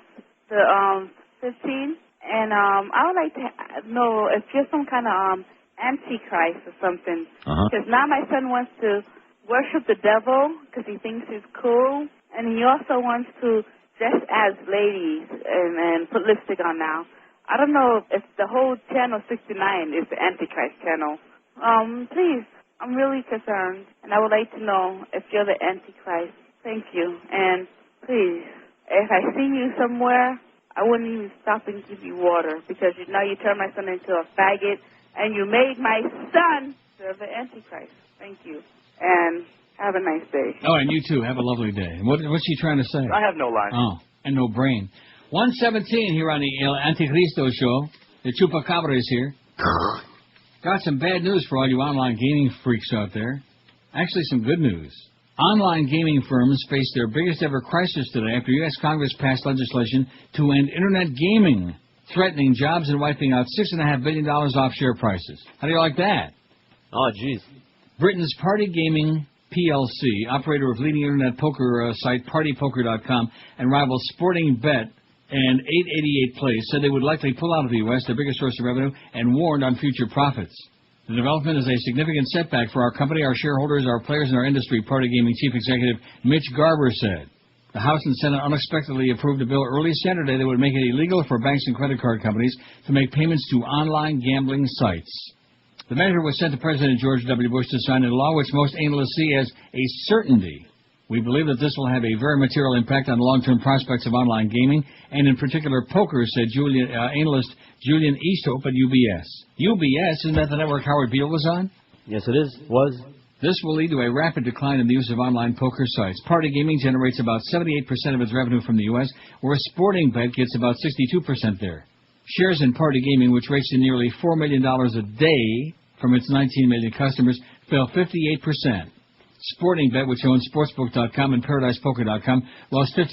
the 15th, and I would like to know if you're some kind of antichrist or something. Because now my son wants to worship the devil because he thinks he's cool, and he also wants to dress as ladies and put lipstick on now. I don't know if the whole channel 69 is the Antichrist channel. Please, I'm really concerned, and I would like to know if you're the Antichrist. Thank you. And please, if I see you somewhere, I wouldn't even stop and give you water because now you turned my son into a faggot, and you made my son serve the Antichrist. Thank you. And have a nice day. Oh, and you too. Have a lovely day. What's she trying to say? I have no line. Oh, and no brain. 117 here on the El Anticristo show. The Chupacabra is here. Got some bad news for all you online gaming freaks out there. Actually, some good news. Online gaming firms face their biggest ever crisis today after U.S. Congress passed legislation to end internet gaming, threatening jobs and wiping out $6.5 billion off share prices. How do you like that? Oh, jeez. Britain's Party Gaming PLC, operator of leading internet poker site PartyPoker.com and rival Sporting Bet and 888 Place, said they would likely pull out of the U.S., their biggest source of revenue, and warned on future profits. The development is a significant setback for our company, our shareholders, our players, and our industry, Party Gaming Chief Executive Mitch Garber said. The House and Senate unexpectedly approved a bill early Saturday that would make it illegal for banks and credit card companies to make payments to online gambling sites. The measure was sent to President George W. Bush to sign into law, which most analysts see as a certainty. We believe that this will have a very material impact on the long-term prospects of online gaming, and in particular poker, said analyst Julian Easthope at UBS. UBS, isn't that the network Howard Beale was on? Yes, it is. Was. This will lead to a rapid decline in the use of online poker sites. Party Gaming generates about 78% of its revenue from the U.S., whereas Sporting Bet gets about 62% there. Shares in Party Gaming, which rates to nearly $4 million a day from its 19 million customers, fell 58%. Sporting Bet, which owns Sportsbook.com and ParadisePoker.com, lost 58%,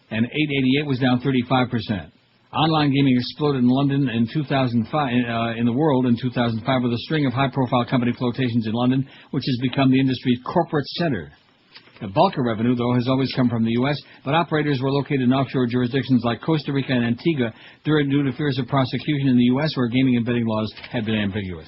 and 888 was down 35%. Online gaming exploded in London in 2005, in the world in 2005, with a string of high-profile company flotations in London, which has become the industry's corporate center. The bulk of revenue, though, has always come from the U.S., but operators were located in offshore jurisdictions like Costa Rica and Antigua due to fears of prosecution in the U.S., where gaming and betting laws have been ambiguous.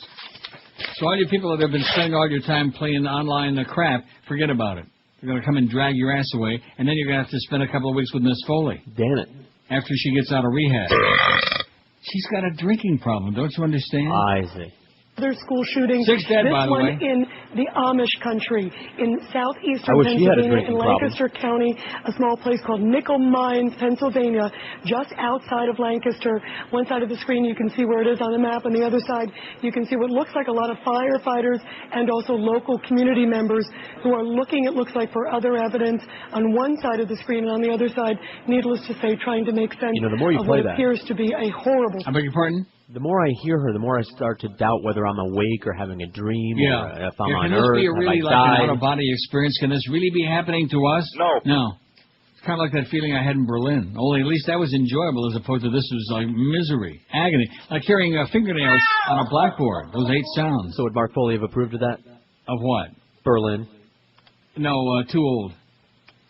So all you people that have been spending all your time playing online crap, forget about it. They're going to come and drag your ass away, and then you're going to have to spend a couple of weeks with Miss Foley. Damn it. After she gets out of rehab. She's got a drinking problem, don't you understand? I see. Other school shootings. 6 dead, by the way. This one in the Amish country in southeastern Pennsylvania, in Lancaster County, a small place called Nickel Mines, Pennsylvania, just outside of Lancaster. One side of the screen you can see where it is on the map, and the other side you can see what looks like a lot of firefighters and also local community members who are looking, it looks like, for other evidence on one side of the screen, and on the other side, needless to say, trying to make sense the more you of play what appears to be a horrible... I beg your pardon? The more I hear her, the more I start to doubt whether I'm awake or having a dream, or if I'm on Earth, can this be really like died? an out-of-body experience? Can this really be happening to us? No. It's kind of like that feeling I had in Berlin. Only at least that was enjoyable as opposed to this was like misery, agony. Like hearing fingernails on a blackboard, those 8 sounds. So would Mark Foley have approved of that? Of what? Berlin. No, too old.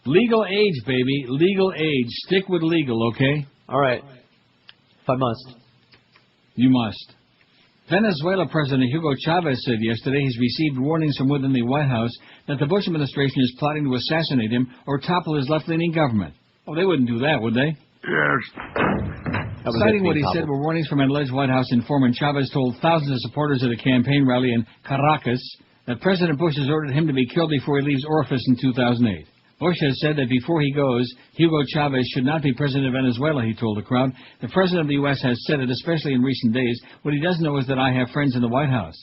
Legal age, baby. Legal age. Stick with legal, okay? All right. If I must. You must. Venezuela President Hugo Chavez said yesterday he's received warnings from within the White House that the Bush administration is plotting to assassinate him or topple his left-leaning government. Oh, they wouldn't do that, would they? Yes. Citing what he said were warnings from an alleged White House informant, Chavez told thousands of supporters at a campaign rally in Caracas that President Bush has ordered him to be killed before he leaves office in 2008. Bush has said that before he goes, Hugo Chavez should not be president of Venezuela, he told the crowd. The president of the U.S. has said it, especially in recent days. What he doesn't know is that I have friends in the White House.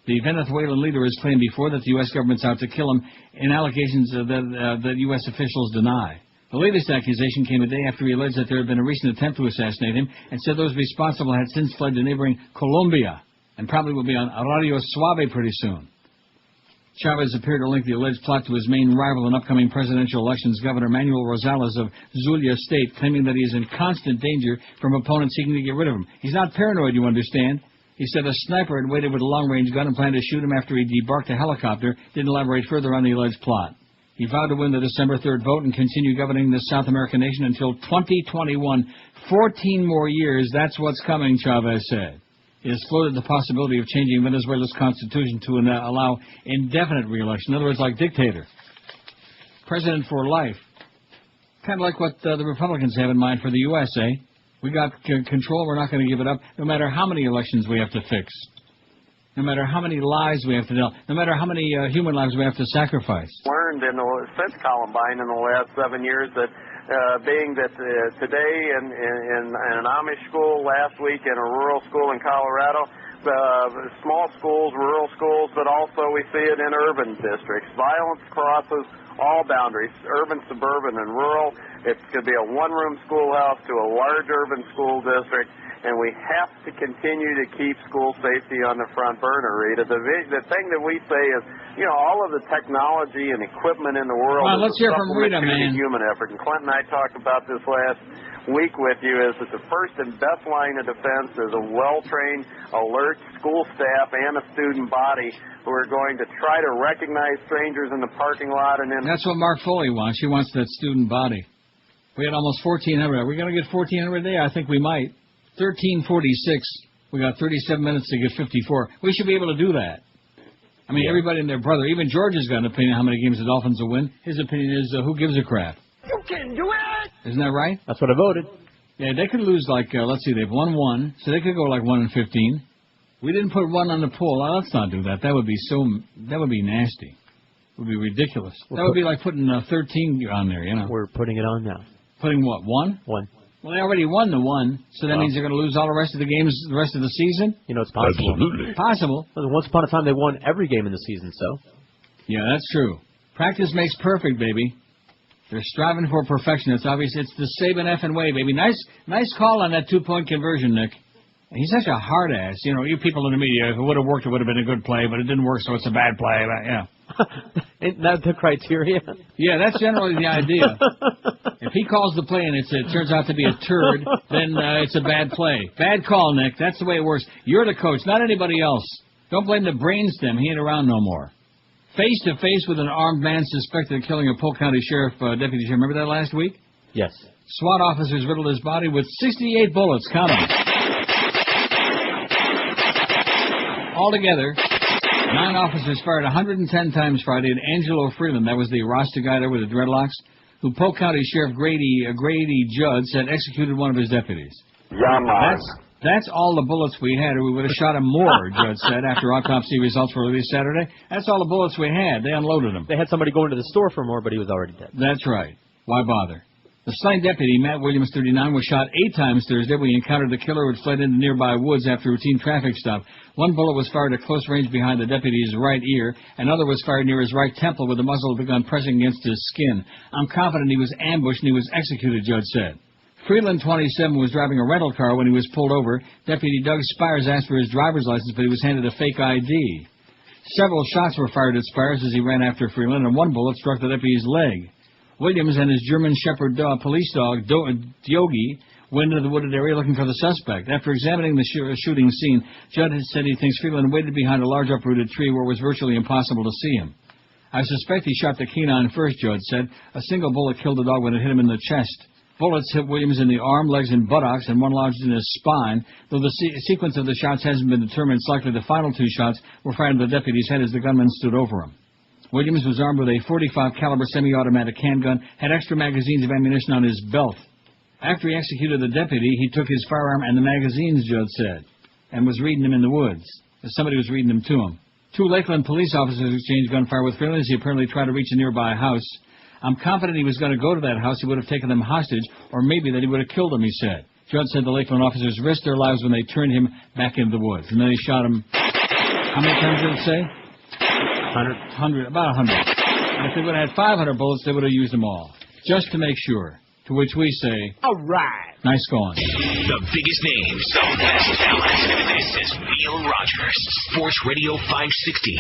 The Venezuelan leader has claimed before that the U.S. government's out to kill him in allegations that U.S. officials deny. The latest accusation came a day after he alleged that there had been a recent attempt to assassinate him and said those responsible had since fled to neighboring Colombia and probably will be on Radio Suave pretty soon. Chavez appeared to link the alleged plot to his main rival in upcoming presidential elections, Governor Manuel Rosales of Zulia State, claiming that he is in constant danger from opponents seeking to get rid of him. He's not paranoid, you understand. He said a sniper had waited with a long-range gun and planned to shoot him after he debarked a helicopter. Didn't elaborate further on the alleged plot. He vowed to win the December 3rd vote and continue governing this South American nation until 2021. 14 more years, that's what's coming, Chavez said. He has floated the possibility of changing Venezuela's constitution to allow indefinite re-election. In other words, like dictator. President for life. Kind of like what the Republicans have in mind for the U.S., eh? We got control, we're not going to give it up, no matter how many elections we have to fix. No matter how many lies we have to tell. No matter how many human lives we have to sacrifice. Learned since Columbine in the last 7 years that being that today in an Amish school, last week in a rural school in Colorado, small schools, rural schools, but also we see it in urban districts. Violence crosses all boundaries, urban, suburban, and rural. It could be a one-room schoolhouse to a large urban school district, and we have to continue to keep school safety on the front burner, Rita. The thing that we say is, all of the technology and equipment in the world let's hear from Rita, man. Human effort. And Clint and I talked about this last week with you, is that the first and best line of defense is a well-trained, alert school staff and a student body who are going to try to recognize strangers in the parking lot. And that's what Mark Foley wants. He wants that student body. We had almost 1,400. Are we going to get 1,400 a day? I think we might. 1346. We got 37 minutes to get 54. We should be able to do that. I mean, everybody and their brother. Even George has got an opinion on how many games the Dolphins will win. His opinion is, who gives a crap? You can do it! Isn't that right? That's what I voted. Yeah, they could lose let's see, they've won 1, so they could go 1-15. We didn't put 1 on the poll. Let's not do that. That would be nasty. It would be ridiculous. That would be like putting 13 on there, We're putting it on now. Putting what, 1? 1. Well, they already won the 1, so that means they're going to lose all the rest of the games the rest of the season? It's possible. Absolutely. Possible. Well, once upon a time, they won every game in the season, so. Yeah, that's true. Practice makes perfect, baby. They're striving for perfection. It's obvious. It's the Saban effing way, baby. Nice call on that 2-point conversion, Nick. He's such a hard ass. You people in the media, if it would have worked, it would have been a good play, but it didn't work, so it's a bad play. Yeah. Isn't that the criteria? Yeah, that's generally the idea. If he calls the play and it turns out to be a turd, then it's a bad play. Bad call, Nick. That's the way it works. You're the coach, not anybody else. Don't blame the brainstem. He ain't around no more. Face-to-face with an armed man suspected of killing a Polk County Sheriff deputy. Remember that last week? Yes. SWAT officers riddled his body with 68 bullets. Count them. Altogether, 9 officers fired 110 times Friday at Angelo Freeland. That was the Rasta guy there with the dreadlocks, who Polk County Sheriff Grady Judd said executed one of his deputies. That's all the bullets we had, or we would have shot him more, Judd said, after autopsy results were released Saturday. That's all the bullets we had. They unloaded them. They had somebody go into the store for more, but he was already dead. That's right. Why bother? The slain deputy, Matt Williams, 39, was shot 8 times Thursday when he encountered the killer who had fled into nearby woods after a routine traffic stop. 1 bullet was fired at close range behind the deputy's right ear. Another was fired near his right temple with the muzzle of the gun pressing against his skin. I'm confident he was ambushed and he was executed, Judge said. Freeland, 27, was driving a rental car when he was pulled over. Deputy Doug Spires asked for his driver's license, but he was handed a fake ID. Several shots were fired at Spires as he ran after Freeland, and 1 bullet struck the deputy's leg. Williams and his German Shepherd police dog, Diogi, went into the wooded area looking for the suspect. After examining the shooting scene, Judd said he thinks Freeland waited behind a large uprooted tree where it was virtually impossible to see him. I suspect he shot the canine first, Judd said. A single bullet killed the dog when it hit him in the chest. Bullets hit Williams in the arm, legs, and buttocks, and 1 lodged in his spine. Though the sequence of the shots hasn't been determined, it's likely the final 2 shots were fired at the deputy's head as the gunman stood over him. Williams was armed with a .45 caliber semi-automatic handgun, had extra magazines of ammunition on his belt. After he executed the deputy, he took his firearm and the magazines, Judd said, and was reading them in the woods, as somebody was reading them to him. 2 Lakeland police officers exchanged gunfire with Freeland as he apparently tried to reach a nearby house. I'm confident he was going to go to that house. He would have taken them hostage, or maybe that he would have killed them, he said. Judd said the Lakeland officers risked their lives when they turned him back into the woods. And then they shot him, how many times did it say? 100, about 100. And if they would have had 500 bullets, they would have used them all. Just to make sure. To which we say, all right. Nice going. The biggest names, the best talent. This is Neil Rogers, Sports Radio 560,